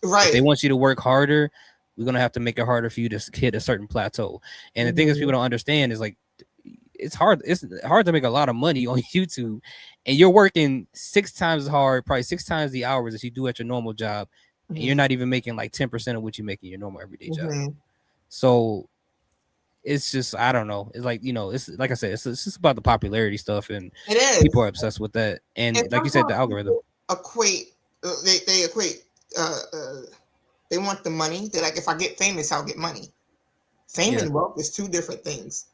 If Right. they want you to work harder, we're gonna have to make it harder for you to hit a certain plateau. And the thing is, people don't understand is like it's hard. It's hard to make a lot of money on YouTube, and you're working 6 times as hard, probably 6 times the hours that you do at your normal job, and you're not even making like 10% of what you make in your normal everyday job. So it's just, I don't know. It's like, it's like I said, it's just about the popularity stuff, and It is. people are obsessed with that. And like you said, the algorithm. Equate. They equate. They want the money. They're like, if I get famous, I'll get money. Fame and wealth is two different things.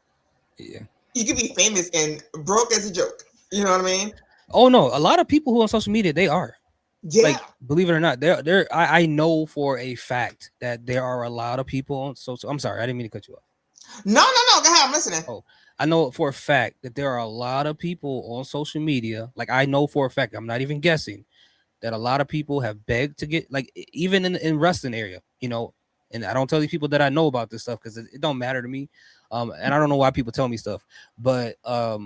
Yeah. You can be famous and broke as a joke. You know what I mean? Oh no, a lot of people who on social media, they are. Yeah. Like, believe it or not, I know for a fact that there are a lot of people on social. I'm sorry, I didn't mean to cut you off. No. Go ahead, I'm listening. Oh, I know for a fact that there are a lot of people on social media. Like, I know for a fact, I'm not even guessing, that a lot of people have begged to get, like, even in wrestling area, and I don't tell these people that I know about this stuff because it don't matter to me. And I don't know why people tell me stuff, but I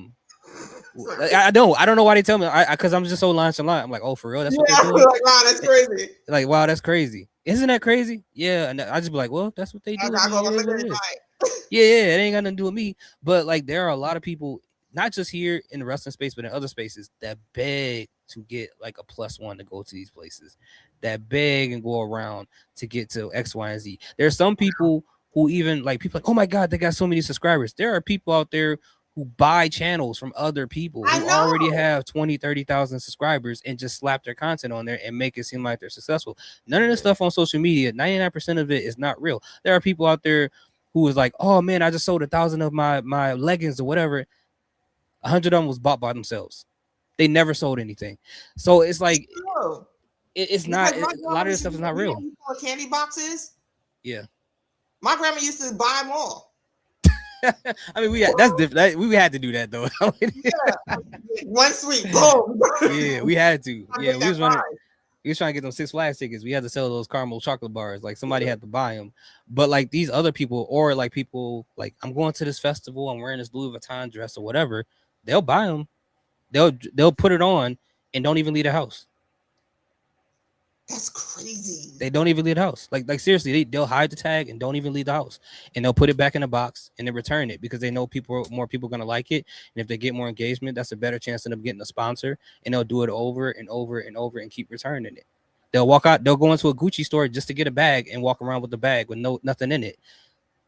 don't know why they tell me. Because I'm just so nonchalant. I'm like, oh, for real? That's what they're doing? Like, wow, that's crazy. Like, wow, that's crazy. Isn't that crazy? Yeah. And I just be like, well, that's what they do. Yeah, it ain't got nothing to do with me. But like, there are a lot of people, not just here in the wrestling space, but in other spaces, that beg to get like a +1 to go to these places, that beg and go around to get to X, Y, and Z. There are some people who even like, people like, oh my God, they got so many subscribers. There are people out there who buy channels from other people who already have 20, 30,000 subscribers and just slap their content on there and make it seem like they're successful. None of this stuff on social media, 99% of it is not real. There are people out there who was like, oh man, I just sold 1,000 of my leggings or whatever. 100 of them was bought by themselves. They never sold anything. So it's like, it's not, a lot of this stuff is not real. Candy boxes. Yeah. My grandma used to buy them all. I mean, that's different. We had to do that though. Yeah. One sweet, boom. Yeah, we had to. Yeah, we was trying to get them Six Flags tickets. We had to sell those caramel chocolate bars. Like, somebody had to buy them. But like, these other people, or like people like, I'm going to this festival, I'm wearing this Louis Vuitton dress or whatever, they'll buy them. They'll put it on and don't even leave the house. That's crazy. They don't even leave the house. Like seriously, they'll hide the tag and don't even leave the house, and they'll put it back in the box and then return it because they know more people are gonna like it, and if they get more engagement, that's a better chance of them getting a sponsor, and they'll do it over and over and over and keep returning it. They'll walk out. They'll go into a Gucci store just to get a bag and walk around with the bag with nothing in it,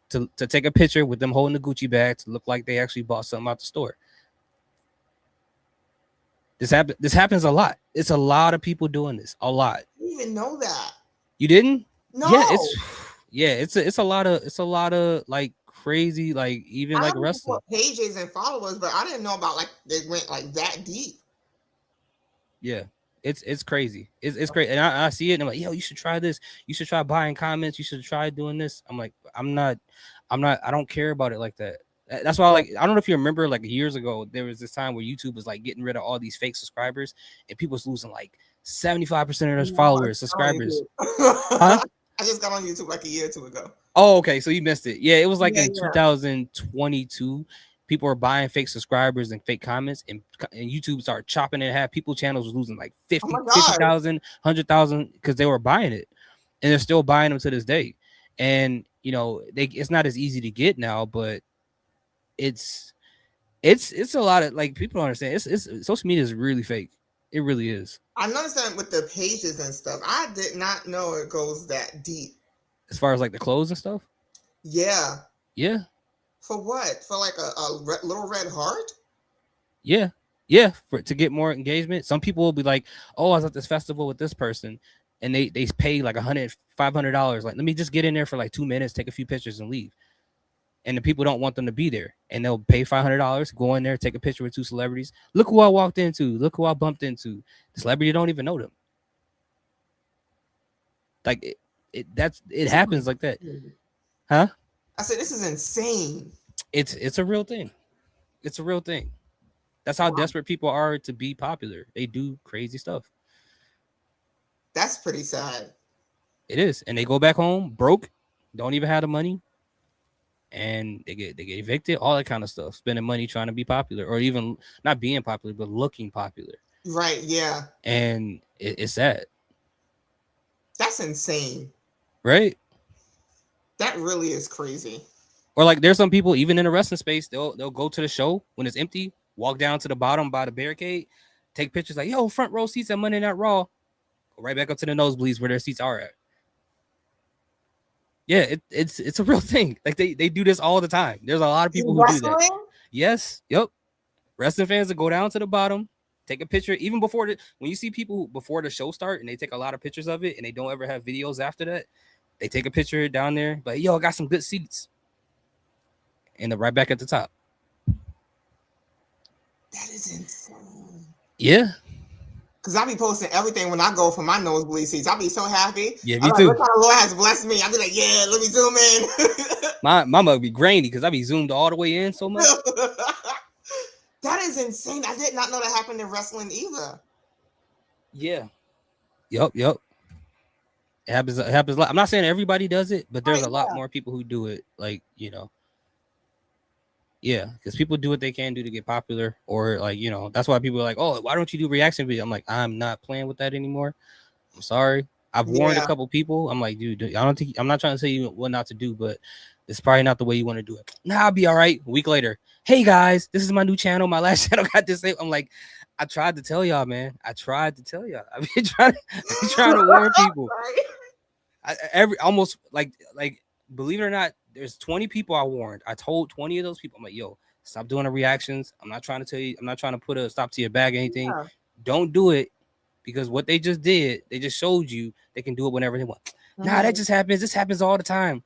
to take a picture with them holding the Gucci bag to look like they actually bought something out the store. This happens a lot. It's a lot of people doing this. A lot. I didn't even know that. You didn't? No. Yeah, it's a lot of like crazy, like, even like wrestling pages and followers, but I didn't know about like they went like that deep. Yeah, It's crazy. It's great, and I see it, and I'm like, yo, you should try this. You should try buying comments. You should try doing this. I'm like, I'm not. I don't care about it like that. That's why, like, I don't know if you remember, like years ago, there was this time where YouTube was like getting rid of all these fake subscribers, and people was losing like 75% of their No, I followers, just got on subscribers. YouTube. Huh? I just got on YouTube like a year or two ago. Oh, okay. So you missed it. Yeah, it was like Yeah, in yeah. 2022. People were buying fake subscribers and fake comments, and YouTube started chopping it in half. People channels was losing like Oh my 50, God. 100,000 because they were buying it, and they're still buying them to this day. And it's not as easy to get now, but it's it's a lot of, like, people don't understand. It's social media is really fake. It really is. I noticed that with the pages and stuff. I did not know it goes that deep. As far as like the clothes and stuff. Yeah. Yeah. For what? For like a little red heart? Yeah. Yeah. To get more engagement. Some people will be like, oh, I was at this festival with this person, and they pay like $500. Like, let me just get in there for like 2 minutes, take a few pictures, and leave. And the people don't want them to be there, and they'll pay $500, go in there, take a picture with two celebrities. Look who I walked into. Look who I bumped into. The celebrity don't even know them. Like, it happens like that. Huh? I said, this is insane. It's a real thing. It's a real thing. That's how Wow. desperate people are to be popular. They do crazy stuff. That's pretty sad. It is. And they go back home broke, don't even have the money, and they get evicted, all that kind of stuff. Spending money trying to be popular, or even not being popular, but looking popular. Right, yeah. And it's sad. That's insane. Right? That really is crazy. Or like, there's some people even in the wrestling space, they'll go to the show when it's empty, walk down to the bottom by the barricade, take pictures like, yo, front row seats at Monday Night Raw, go right back up to the nosebleeds where their seats are at. Yeah, it's a real thing. Like, they do this all the time. There's a lot of people who do that. Yes, yep. Wrestling fans that go down to the bottom, take a picture even before when you see people before the show start, and they take a lot of pictures of it, and they don't ever have videos after that. They take a picture down there, but yo, I got some good seats, and they're right back at the top. That is insane. Yeah. Because I be posting everything when I go for my nosebleed seats. I be so happy. Yeah, I'm me too. Look how the Lord has blessed me. I be like, yeah, let me zoom in. my mug be grainy because I be zoomed all the way in so much. That is insane. I did not know that happened in wrestling either. Yeah. Yep. It happens a lot. I'm not saying everybody does it, but there's a lot more people who do it. Like, yeah, because people do what they can do to get popular, or like, that's why people are like, oh, why don't you do reaction video? I'm like, I'm not playing with that anymore. I'm sorry. I've warned a couple people. I'm like, dude, I'm not trying to tell you what not to do, but it's probably not the way you want to do it. Nah, I'll be all right. A week later, hey guys, this is my new channel. My last channel got this. I'm like, I tried to tell y'all, man. I've been trying to warn people. Almost like believe it or not, there's 20 people I warned. I told 20 of those people, I'm like, yo, stop doing the reactions. I'm not trying to tell you, I'm not trying to put a stop to your bag or anything. Yeah. Don't do it, because what they just did, they just showed you they can do it whenever they want. Mm-hmm. Nah, that just happens. This happens all the time.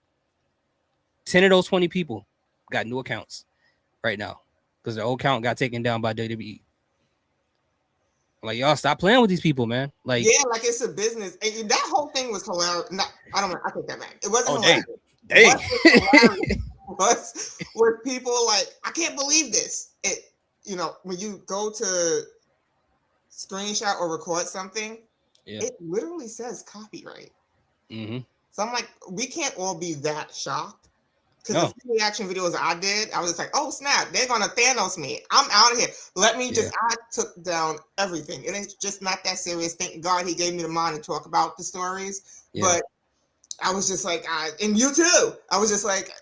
10 of those 20 people got new accounts right now because their old account got taken down by WWE. I'm like, y'all stop playing with these people, man. Like, yeah, like it's a business. And that whole thing was hilarious. No, I don't know. I take that back. It wasn't hilarious. Dang. Was people like, I can't believe this. When you go to screenshot or record something, it literally says copyright. Mm-hmm. So I'm like, we can't all be that shocked. Because the reaction videos I did, I was just like, oh snap, they're gonna Thanos me. I'm out of here. I took down everything. It ain't just not that serious. Thank God he gave me the mind to talk about the stories. Yeah. But I was just like, and you too. I was just like,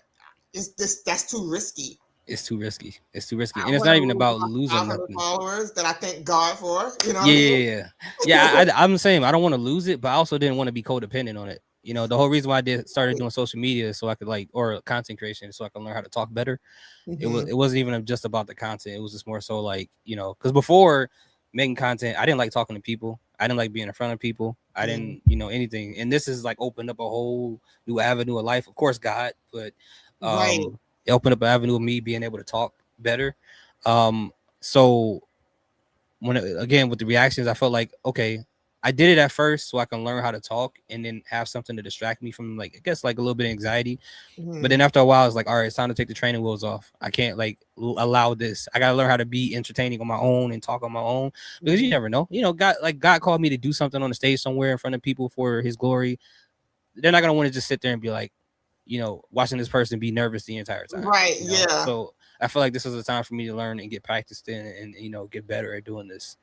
that's too risky. It's too risky. And it's not even about losing nothing. Followers that I thank God for. I'm the same. I don't want to lose it, but I also didn't want to be codependent on it. The whole reason why I started doing social media so I could or content creation so I can learn how to talk better. Mm-hmm. It wasn't even just about the content. It was just more so because before making content, I didn't like talking to people. I didn't like being in front of people. I didn't, anything. And this is opened up a whole new avenue of life. Of course, God, but it opened up an avenue of me being able to talk better. So again with the reactions, I felt like, okay, I did it at first so I can learn how to talk and then have something to distract me from, like, I guess like a little bit of anxiety. But then after a while, it's like, all right, it's time to take the training wheels off. I can't like allow this. I gotta learn how to be entertaining on my own and talk on my own, because you never know. God called me to do something on the stage somewhere in front of people for His glory. They're not gonna want to just sit there and be like, watching this person be nervous the entire time. Right. Yeah. So I feel like this is a time for me to learn and get practiced in, and get better at doing this.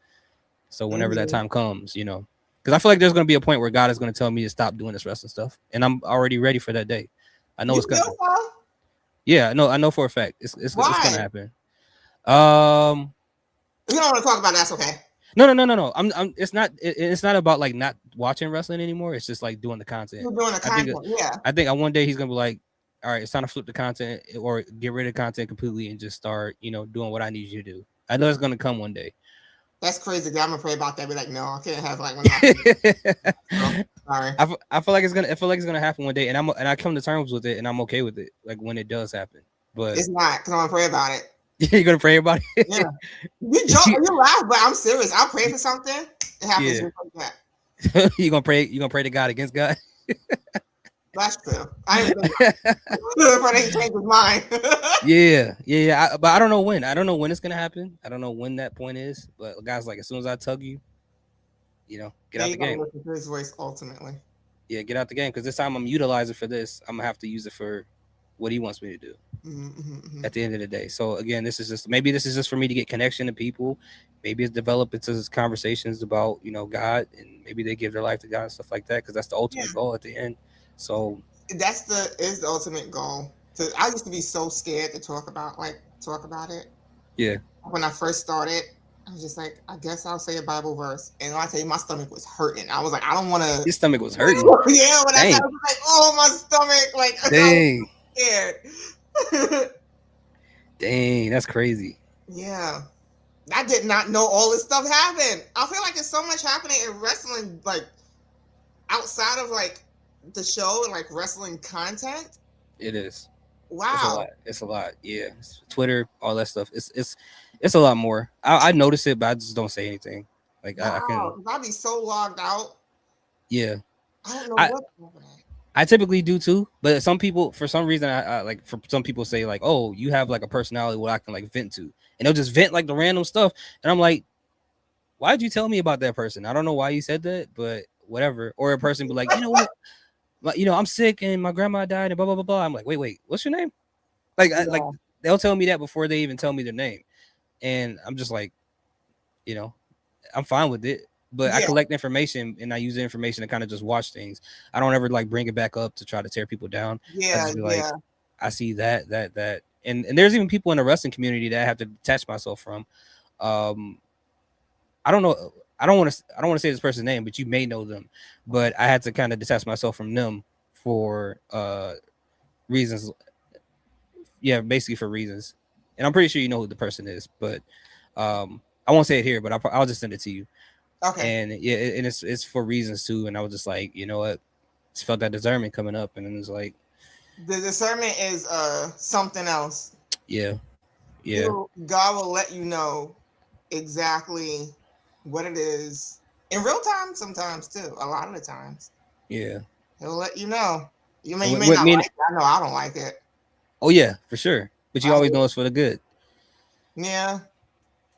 So whenever that time comes, because I feel like there's going to be a point where God is going to tell me to stop doing this wrestling stuff, and I'm already ready for that day. I know it's coming. Yeah, no, I know for a fact it's going to happen. You don't want to talk about that's okay. No. It's not about like not watching wrestling anymore. It's just like doing the content. You're doing the content. I think one day He's going to be like, all right, it's time to flip the content or get rid of content completely and just start, doing what I need you to do. I know it's going to come one day. That's crazy. I'm gonna pray about that. Be like, no, I can't have like. Sorry. I feel like it's gonna happen one day, and I come to terms with it, and I'm okay with it. Like when it does happen, but it's not because I'm gonna pray about it. You're gonna pray about it. Yeah, you joke, you laugh, but I'm serious. I'll pray for something. It happens like that. You gonna pray to God against God? That's true. I didn't think that. Change his mind. Yeah. But I don't know when. I don't know when it's gonna happen. I don't know when that point is. But guys, like as soon as I tug you, get out the game. Listen to His voice ultimately. Yeah, get out the game, because this time I'm utilizing for this. I'm gonna have to use it for what He wants me to do. At the end of the day. So again, this is just for me to get connection to people. Maybe it's developed into conversations about God, and maybe they give their life to God and stuff like that, because that's the ultimate goal at the end. So is the ultimate goal. So I used to be so scared to talk about it. Yeah. When I first started, I was just like, I guess I'll say a Bible verse. And when I tell you, my stomach was hurting. I was like, I don't want to. Your stomach was hurting. Yeah, when I was like, oh, my stomach, like, dang, I was scared. Dang, that's crazy. Yeah. I did not know all this stuff happened. I feel like there's so much happening in wrestling, like outside of like the show and like wrestling content. It is. Wow. It's a lot. Yeah. Twitter, all that stuff. It's a lot more. I notice it, but I just don't say anything. Like I'd be so logged out. Yeah. I don't know what's happening. I typically do too, but some people, for some reason, I like, for some people say like, oh, you have like a personality where I can like vent to, and they'll just vent like the random stuff, and I'm like, why'd you tell me about that person? I don't know why you said that, but whatever. Or a person be like, you know what, I'm sick and my grandma died and blah blah blah blah. I'm like, wait, what's your name? Like, like they'll tell me that before they even tell me their name, and I'm just like, I'm fine with it. But I collect information and I use the information to kind of just watch things. I don't ever like bring it back up to try to tear people down. Yeah, I just be like, I see that, and there's even people in the wrestling community that I have to detach myself from. I don't know. I don't want to say this person's name, but you may know them. But I had to kind of detach myself from them for reasons. Yeah, basically for reasons. And I'm pretty sure you know who the person is, but I won't say it here, but I'll just send it to you. Okay. And yeah, and it's for reasons too. And I was just like, you know what? Just felt that discernment coming up, and then it's like the discernment is something else. Yeah. God will let you know exactly what it is in real time sometimes too. A lot of the times. Yeah. He'll let you know. You may not like it. I know I don't like it. Oh yeah, for sure. But you always know it's for the good. Yeah.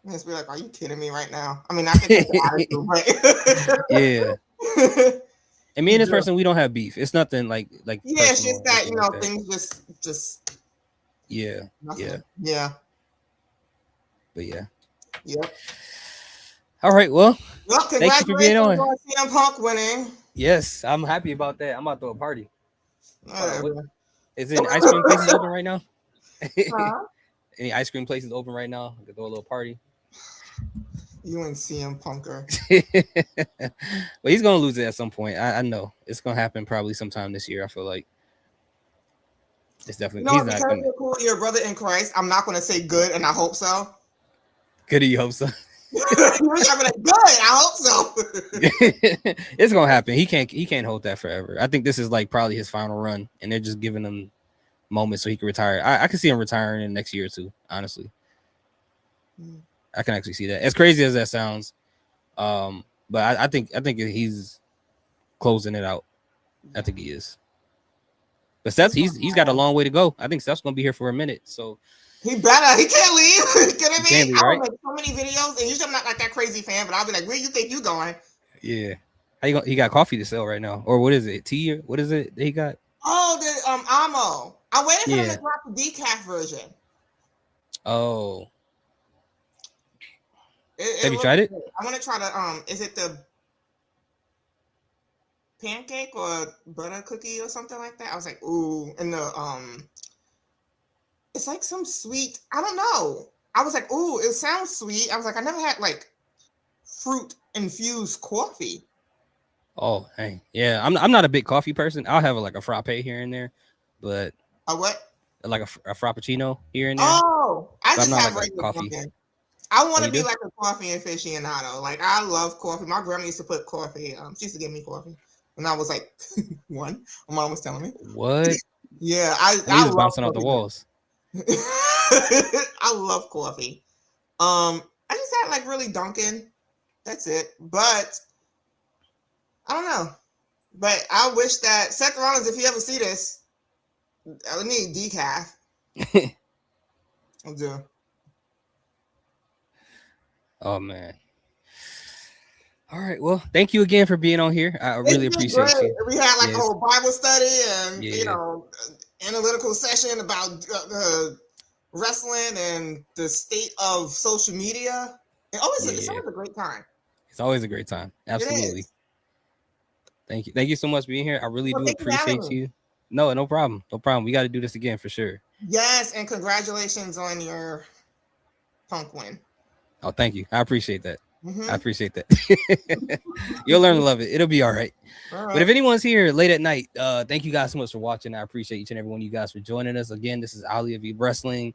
Just be like, are you kidding me right now? I mean, I can take the attitude, but yeah. And me and this person, we don't have beef. It's nothing like. Yeah, it's just that things just. Yeah. Nothing. Yeah. But yeah. Yep. All right. Well, thank you for being on. CM Punk winning. Yes, I'm happy about that. I'm about to throw a party. Is it ice cream places open right now? Any ice cream places open right now? I could throw a little party. You and CM Punker. But he's gonna lose it at some point. I know it's gonna happen probably sometime this year. I feel like it's definitely. He's not gonna... You're a brother in Christ. I'm not gonna say good, and I hope so. Good, you hope so. You're like, good. I hope so. It's gonna happen. He can't hold that forever. I think this is like probably his final run, and they're just giving him moments so he can retire. I can see him retiring in the next year or two. Honestly, I can actually see that. As crazy as that sounds, but I think he's closing it out. I think he is. But Seth, he's got a long way to go. I think Seth's gonna be here for a minute. So he better. He can't leave. Get me? Can't leave, I right? will make so many videos, and usually I'm not like that crazy fan, but I'll be like, "Where you think you going?" Yeah. How you going? He got coffee to sell right now, or what is it? Tea? Or what is it that he got? Oh, the Amo. I'm waiting for them Yeah. to drop the decaf version. Oh, It have you looks tried it? good. I want to try the is it the pancake or butter cookie or something like that? I was like, ooh, and the it's like some sweet. I don't know. I was like, ooh, it sounds sweet. I was like, I never had like fruit infused coffee. Oh, hey, yeah. I'm not a big coffee person. I'll have like a frappe here and there, but A what? like a frappuccino here and there. Oh, I But I'm just not have like a regular coffee. coffee. I want Oh, to you be do? like a coffee aficionado. Like I love coffee. My grandma used to put coffee. She used to give me coffee when I was like one. My mom was telling me. What? Yeah, And these I are love bouncing off the coffee. walls. I love coffee. I just had like really Dunkin'. That's it. But I don't know. But I wish that Seth Rollins, if you ever see this, I need decaf. I'll do. Oh man. All right. Well, thank you again for being on here. I It's really been great. appreciate you. We had like a Yes. whole Bible study and Yeah. analytical session about wrestling and the state of social media. It's Yeah. always a great time. It's always a great time. It Absolutely. is. Thank you. Thank you so much for being here. I really Well, do thank you for having appreciate me. you. No, no problem. No problem. We got to do this again for sure. Yes, and congratulations on your punk win. Oh, thank you. I appreciate that. I Mm-hmm. appreciate that. You'll learn to love it. It'll be all right. All But if right. anyone's here late at night, thank you guys so much for watching. I appreciate each and every one of you guys for joining us. Again, this is Ali of Wrestling.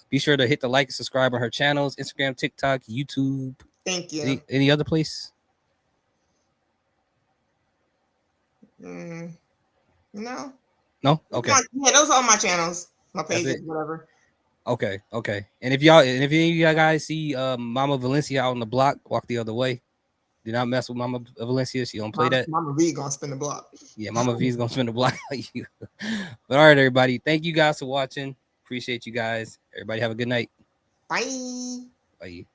Be sure to hit the like and subscribe on her channels, Instagram, TikTok, YouTube. Thank you. Any other place? Mm, no. No? Okay. Yeah, those are all my channels, my That's pages, it. whatever. Okay. And if any of you guys see Mama Valencia out on the block, walk the other way. Do not mess with Mama Valencia. She don't play that. Mama V gonna spin the block. Yeah, Mama V is gonna spin the block on you. But all right, everybody. Thank you guys for watching. Appreciate you guys. Everybody have a good night. Bye. Bye.